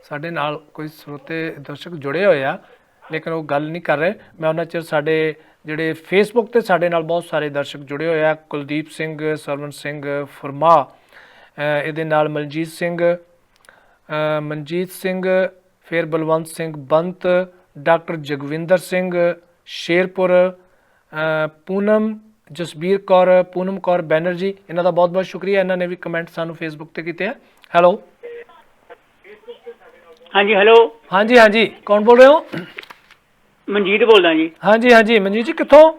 ਸਾਡੇ ਨਾਲ ਕੋਈ ਸਰੋਤੇ ਦਰਸ਼ਕ ਜੁੜੇ ਹੋਏ ਆ ਲੇਕਿਨ ਉਹ ਗੱਲ ਨਹੀਂ ਕਰ ਰਹੇ। ਮੈਂ ਉਹਨਾਂ ਚਿਰ ਸਾਡੇ ਜਿਹੜੇ ਫੇਸਬੁੱਕ ਤੇ ਸਾਡੇ ਨਾਲ ਬਹੁਤ ਸਾਰੇ ਦਰਸ਼ਕ ਜੁੜੇ ਹੋਏ ਆ, ਕੁਲਦੀਪ ਸਿੰਘ, ਸਰਵਨ ਸਿੰਘ ਫਰਮਾ, ਇਹਦੇ ਨਾਲ ਮਨਜੀਤ ਸਿੰਘ, ਫਿਰ ਬਲਵੰਤ ਸਿੰਘ ਬੰਤ, ਡਾਕਟਰ ਜਗਵਿੰਦਰ ਸਿੰਘ ਸ਼ੇਰਪੁਰ, ਪੂਨਮ ਜਸਬੀਰ ਕੌਰ, ਪੂਨਮ ਕੌਰ ਬੈਨਰਜੀ, ਇਹਨਾਂ ਦਾ ਬਹੁਤ ਬਹੁਤ ਸ਼ੁਕਰੀਆ। ਇਹਨਾਂ ਨੇ ਵੀ ਕਮੈਂਟ ਸਾਨੂੰ ਫੇਸਬੁੱਕ ਤੇ ਕੀਤੇ ਆ। ਹੈਲੋ ਹਾਂਜੀ, ਹੈਲੋ, ਹਾਂਜੀ ਹਾਂਜੀ, ਕੌਣ ਬੋਲ ਰਹੇ ਹੋ? ਮਨਜੀਤ ਬੋਲਦਾ ਜੀ। ਹਾਂਜੀ ਹਾਂਜੀ, ਮਨਜੀਤ ਜੀ ਕਿੱਥੋਂ?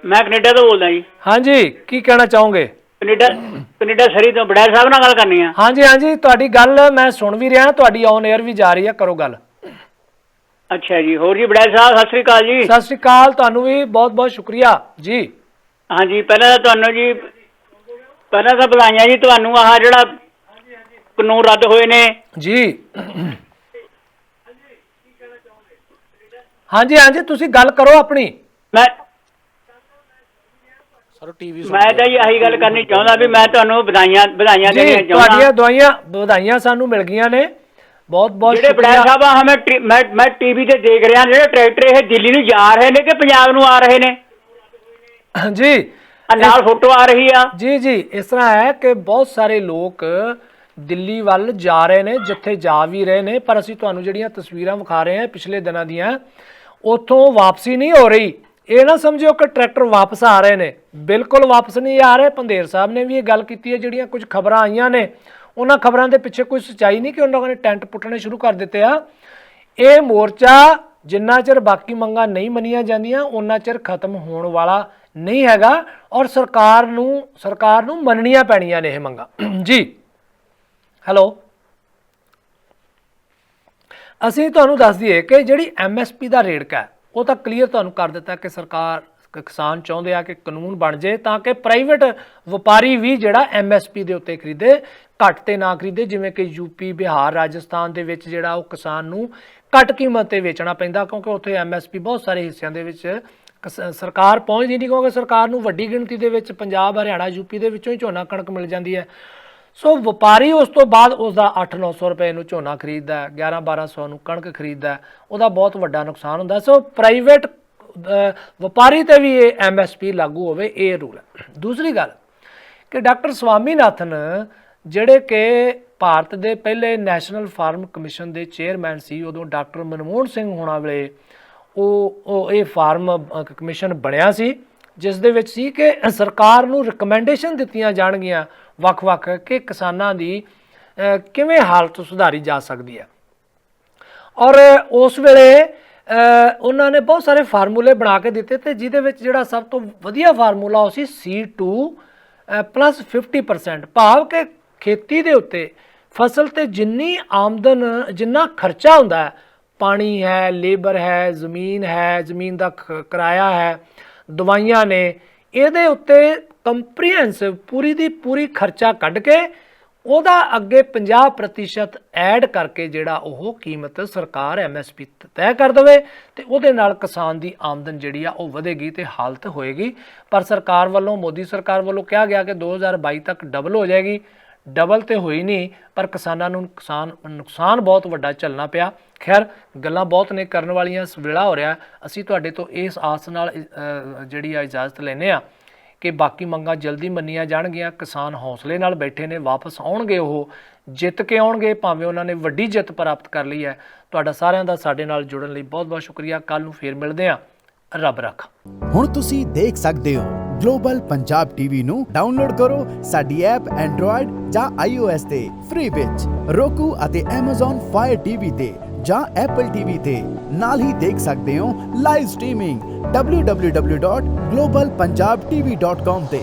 ਮੈਂ ਕੈਨੇਡਾ ਤੋਂ ਬੋਲਦਾ ਜੀ। ਹਾਂਜੀ, ਕੀ ਕਹਿਣਾ ਚਾਹੋਗੇ? ਕੈਨੇਡਾ ਸਰੀ ਤੋਂ ਬੜੈਲ ਸਾਹਿਬ ਨਾਲ ਗੱਲ ਕਰਨੀ ਆ। ਹਾਂਜੀ ਹਾਂਜੀ, ਤੁਹਾਡੀ ਗੱਲ ਮੈਂ ਸੁਣ ਵੀ ਰਿਹਾ, ਤੁਹਾਡੀ ਔਨ 에ਅਰ ਵੀ ਜਾ ਰਹੀ ਆ, ਕਰੋ ਗੱਲ। ਅੱਛਾ ਜੀ, ਹੋਰ ਜੀ ਬੜੈਲ ਸਾਹਿਬ ਸਤਿ ਸ੍ਰੀ ਅਕਾਲ ਜੀ। ਸਤਿ ਸ੍ਰੀ ਅਕਾਲ, ਤੁਹਾਨੂੰ ਵੀ ਬਹੁਤ ਬਹੁਤ ਸ਼ੁਕਰੀਆ ਜੀ। ਹਾਂਜੀ, ਪਹਿਲਾਂ ਤਾਂ ਤੁਹਾਨੂੰ ਜੀ ਵਧਾਈਆਂ ਜੀ ਤੁਹਾਨੂੰ, ਆਹ ਜਿਹੜਾ ਕਾਨੂੰਨ ਰੱਦ ਹੋਏ ਨੇ ਜੀ। ਹਾਂਜੀ ਹਾਂਜੀ, ਤੁਸੀਂ ਗੱਲ ਕਰੋ ਆਪਣੀ। ਮੈਂ ਤਾਂ ਜੀ ਆਹੀ ਗੱਲ ਕਰਨੀ ਚਾਹੁੰਦਾ ਵੀ ਮੈਂ ਤੁਹਾਨੂੰ ਵਧਾਈਆਂ ਦੇਣੀਆਂ ਚਾਹੁੰਦਾ। ਤੁਹਾਡੀਆਂ ਵਧਾਈਆਂ ਸਾਨੂੰ ਮਿਲ ਗਈਆਂ ਨੇ, ਬਹੁਤ ਬਹੁਤ ਜਿਹੜੇ ਬੜੈਲ ਸਾਹਿਬ ਆ, ਮੈਂ ਟੀਵੀ ਤੇ ਦੇਖ ਰਿਹਾ ਜਿਹੜੇ ਟਰੈਕਟਰ ਇਹ ਦਿੱਲੀ ਨੂੰ ਜਾ ਰਹੇ ਨੇ ਕਿ ਪੰਜਾਬ ਨੂੰ ਆ ਰਹੇ ਨੇ ਜੀ, ਨਾਲ ਫੋਟੋ ਆ ਰਹੀ ਆ ਜੀ ਜੀ। ਇਸ ਤਰ੍ਹਾਂ ਹੈ ਕਿ ਬਹੁਤ ਸਾਰੇ ਲੋਕ ਦਿੱਲੀ ਵੱਲ ਜਾ ਰਹੇ ਨੇ, ਜਿੱਥੇ ਜਾ ਵੀ ਰਹੇ ਨੇ, ਪਰ ਅਸੀਂ ਤੁਹਾਨੂੰ ਜਿਹੜੀਆਂ ਤਸਵੀਰਾਂ ਵਿਖਾ ਰਹੇ ਹਾਂ ਪਿਛਲੇ ਦਿਨਾਂ ਦੀਆਂ, ਉੱਥੋਂ ਵਾਪਸੀ ਨਹੀਂ ਹੋ ਰਹੀ। ਇਹ ਨਾ ਸਮਝਿਓ ਕਿ ਟਰੈਕਟਰ ਵਾਪਸ ਆ ਰਹੇ ਨੇ, ਬਿਲਕੁਲ ਵਾਪਸ ਨਹੀਂ ਆ ਰਹੇ। ਪੰਧੇਰ ਸਾਹਿਬ ਨੇ ਵੀ ਇਹ ਗੱਲ ਕੀਤੀ ਹੈ। ਜਿਹੜੀਆਂ ਕੁਝ ਖਬਰਾਂ ਆਈਆਂ ਨੇ ਉਹਨਾਂ ਖਬਰਾਂ ਦੇ ਪਿੱਛੇ ਕੋਈ ਸੱਚਾਈ ਨਹੀਂ ਕਿ ਉਹਨਾਂ ਨੇ ਟੈਂਟ ਪੁੱਟਣੇ ਸ਼ੁਰੂ ਕਰ ਦਿੱਤੇ ਆ। ਇਹ ਮੋਰਚਾ ਜਿੰਨਾ ਚਿਰ ਬਾਕੀ ਮੰਗਾਂ ਨਹੀਂ ਮੰਨੀਆਂ ਜਾਂਦੀਆਂ ਉਹਨਾਂ ਚਿਰ ਖਤਮ ਹੋਣ ਵਾਲਾ ਨਹੀਂ ਹੈਗਾ ਔਰ ਸਰਕਾਰ ਨੂੰ ਮੰਨਣੀਆਂ ਪੈਣੀਆਂ ਨੇ ਇਹ ਮੰਗਾਂ ਜੀ। ਹੈਲੋ, ਅਸੀਂ ਤੁਹਾਨੂੰ ਦੱਸ ਦਈਏ ਕਿ ਜਿਹੜੀ MSP ਦਾ ਰੇਟ ਹੈ ਉਹ ਤਾਂ ਕਲੀਅਰ ਤੁਹਾਨੂੰ ਕਰ ਦਿੱਤਾ ਕਿ ਸਰਕਾਰ ਕਿਸਾਨ ਚਾਹੁੰਦੇ ਆ ਕਿ ਕਾਨੂੰਨ ਬਣ ਜਾਏ ਤਾਂ ਕਿ ਪ੍ਰਾਈਵੇਟ ਵਪਾਰੀ ਵੀ ਜਿਹੜਾ MSP ਦੇ ਉੱਤੇ ਖਰੀਦੇ, ਘੱਟ ਤੇ ਨਾ ਖਰੀਦੇ। ਜਿਵੇਂ ਕਿ ਯੂਪੀ, ਬਿਹਾਰ, ਰਾਜਸਥਾਨ ਦੇ ਵਿੱਚ ਜਿਹੜਾ ਉਹ ਕਿਸਾਨ ਨੂੰ ਘੱਟ ਕੀਮਤ ਤੇ ਵੇਚਣਾ ਪੈਂਦਾ ਕਿਉਂਕਿ ਉੱਥੇ MSP ਬਹੁਤ ਸਾਰੇ ਹਿੱਸਿਆਂ ਦੇ ਵਿੱਚ ਸਰਕਾਰ ਪਹੁੰਚਦੀ ਨਹੀਂ, ਕਿਉਂਕਿ ਸਰਕਾਰ ਨੂੰ ਵੱਡੀ ਗਿਣਤੀ ਦੇ ਵਿੱਚ ਪੰਜਾਬ, ਹਰਿਆਣਾ, ਯੂਪੀ ਦੇ ਵਿੱਚੋਂ ਹੀ ਝੋਨਾ ਕਣਕ ਮਿਲ ਜਾਂਦੀ ਹੈ। ਸੋ ਵਪਾਰੀ ਉਸ ਤੋਂ ਬਾਅਦ ਉਸਦਾ 800-900 ਰੁਪਏ ਨੂੰ ਝੋਨਾ ਖਰੀਦਦਾ, 1100-1200 ਨੂੰ ਕਣਕ ਖਰੀਦਦਾ, ਉਹਦਾ ਬਹੁਤ ਵੱਡਾ ਨੁਕਸਾਨ ਹੁੰਦਾ। ਸੋ ਪ੍ਰਾਈਵੇਟ ਵਪਾਰੀ ਤੇ ਵੀ ਇਹ MSP ਲਾਗੂ ਹੋਵੇ, ਇਹ ਰੂਲ ਹੈ। ਦੂਸਰੀ ਗੱਲ ਕਿ ਡਾਕਟਰ ਸਵਾਮੀਨਾਥਨ ਜਿਹੜੇ ਕਿ ਭਾਰਤ ਦੇ ਪਹਿਲੇ ਨੈਸ਼ਨਲ ਫਾਰਮ ਕਮਿਸ਼ਨ ਦੇ ਚੇਅਰਮੈਨ ਸੀ, ਉਦੋਂ ਡਾਕਟਰ ਮਨਮੋਹਨ ਸਿੰਘ ਹੋਣਾ ਵੇਲੇ ਉਹ ਇਹ ਫਾਰਮ ਕਮਿਸ਼ਨ ਬਣਿਆ ਸੀ, ਜਿਸ ਦੇ ਵਿੱਚ ਸੀ ਕਿ ਸਰਕਾਰ ਨੂੰ ਰਿਕਮੈਂਡੇਸ਼ਨ ਦਿੱਤੀਆਂ ਜਾਣਗੀਆਂ ਵੱਖ-ਵੱਖ ਕਿ ਕਿਸਾਨਾਂ ਦੀ ਕਿਵੇਂ ਹਾਲਤ ਸੁਧਾਰੀ ਜਾ ਸਕਦੀ ਹੈ। ਔਰ ਉਸ ਵੇਲੇ ਉਹਨਾਂ ਨੇ ਬਹੁਤ ਸਾਰੇ ਫਾਰਮੂਲੇ ਬਣਾ ਕੇ ਦਿੱਤੇ ਤੇ ਜਿਹਦੇ ਵਿੱਚ ਜਿਹੜਾ ਸਭ ਤੋਂ ਵਧੀਆ ਫਾਰਮੂਲਾ ਉਹ ਸੀ C2 + 50%, ਭਾਵ ਕਿ ਖੇਤੀ ਦੇ ਉੱਤੇ ਫਸਲ ਤੇ ਜਿੰਨੀ ਆਮਦਨ, ਜਿੰਨਾ ਖਰਚਾ ਹੁੰਦਾ ਹੈ, ਪਾਣੀ ਹੈ, ਲੇਬਰ ਹੈ, ਜ਼ਮੀਨ ਦਾ ਕਿਰਾਇਆ ਹੈ, ਦਵਾਈਆਂ ਨੇ, ਇਹਦੇ ਉੱਤੇ ਕੰਪਰੀਹੈਂਸਿਵ ਪੂਰੀ ਦੀ ਪੂਰੀ ਖਰਚਾ ਕੱਢ ਕੇ ਉਹਦਾ ਅੱਗੇ 50% ਐਡ ਕਰਕੇ ਜਿਹੜਾ ਉਹ ਕੀਮਤ ਸਰਕਾਰ MSP ਤੈਅ ਕਰ ਦੇਵੇ ਤੇ ਉਹਦੇ ਨਾਲ ਕਿਸਾਨ ਦੀ ਆਮਦਨ ਜਿਹੜੀ ਆ ਉਹ ਵਧੇਗੀ ਤੇ ਹਾਲਤ ਹੋਏਗੀ। ਪਰ ਸਰਕਾਰ ਵੱਲੋਂ, ਮੋਦੀ ਸਰਕਾਰ ਵੱਲੋਂ ਕਿਹਾ ਗਿਆ ਕਿ 2022 ਤੱਕ ਡਬਲ ਹੋ ਜਾਏਗੀ। ਡਬਲ ਤੇ ਹੋਈ ਨਹੀਂ, ਪਰ ਕਿਸਾਨਾਂ ਨੂੰ ਨੁਕਸਾਨ ਬਹੁਤ ਵੱਡਾ ਝੱਲਣਾ ਪਿਆ। ਖੈਰ, ਗੱਲਾਂ ਬਹੁਤ ਨੇ ਕਰਨ ਵਾਲੀਆਂ, ਵੇਲਾ ਹੋ ਰਿਹਾ। ਅਸੀਂ ਤੁਹਾਡੇ ਤੋਂ ਇਸ ਆਸ ਨਾਲ ਜਿਹੜੀ ਆ ਇਜਾਜ਼ਤ ਲੈਂਦੇ ਹਾਂ ਕਿ ਬਾਕੀ ਮੰਗਾਂ ਜਲਦੀ ਮੰਨੀਆਂ ਜਾਣਗੀਆਂ। ਕਿਸਾਨ ਹੌਸਲੇ ਨਾਲ ਬੈਠੇ ਨੇ, ਵਾਪਸ ਆਉਣਗੇ, ਉਹ ਜਿੱਤ ਕੇ ਆਉਣਗੇ, ਭਾਵੇਂ ਉਹਨਾਂ ਨੇ ਵੱਡੀ ਜਿੱਤ ਪ੍ਰਾਪਤ ਕਰ ਲਈ ਹੈ। ਤੁਹਾਡਾ ਸਾਰਿਆਂ ਦਾ ਸਾਡੇ ਨਾਲ ਜੁੜਨ ਲਈ ਬਹੁਤ ਬਹੁਤ ਸ਼ੁਕਰੀਆ। ਕੱਲ ਨੂੰ ਫੇਰ ਮਿਲਦੇ ਹਾਂ। ਰੱਬ ਰੱਖਾ। ਹੁਣ ਤੁਸੀਂ ਦੇਖ ਸਕਦੇ ਹੋ ਗਲੋਬਲ ਪੰਜਾਬ ਟੀਵੀ ਨੂੰ ਡਾਊਨਲੋਡ ਕਰੋ ਸਾਡੀ ਐਪ ਐਂਡਰੋਇਡ ਜਾਂ iOS ਤੇ ਫ੍ਰੀ ਵਿੱਚ, roku ਅਤੇ Amazon Fire TV ਤੇ ਜਾਂ Apple TV ਤੇ। ਨਾਲ ਹੀ ਦੇਖ ਸਕਦੇ ਹੋ ਲਾਈਵ ਸਟ੍ਰੀਮਿੰਗ www.globalpunjabtv.com ਤੇ।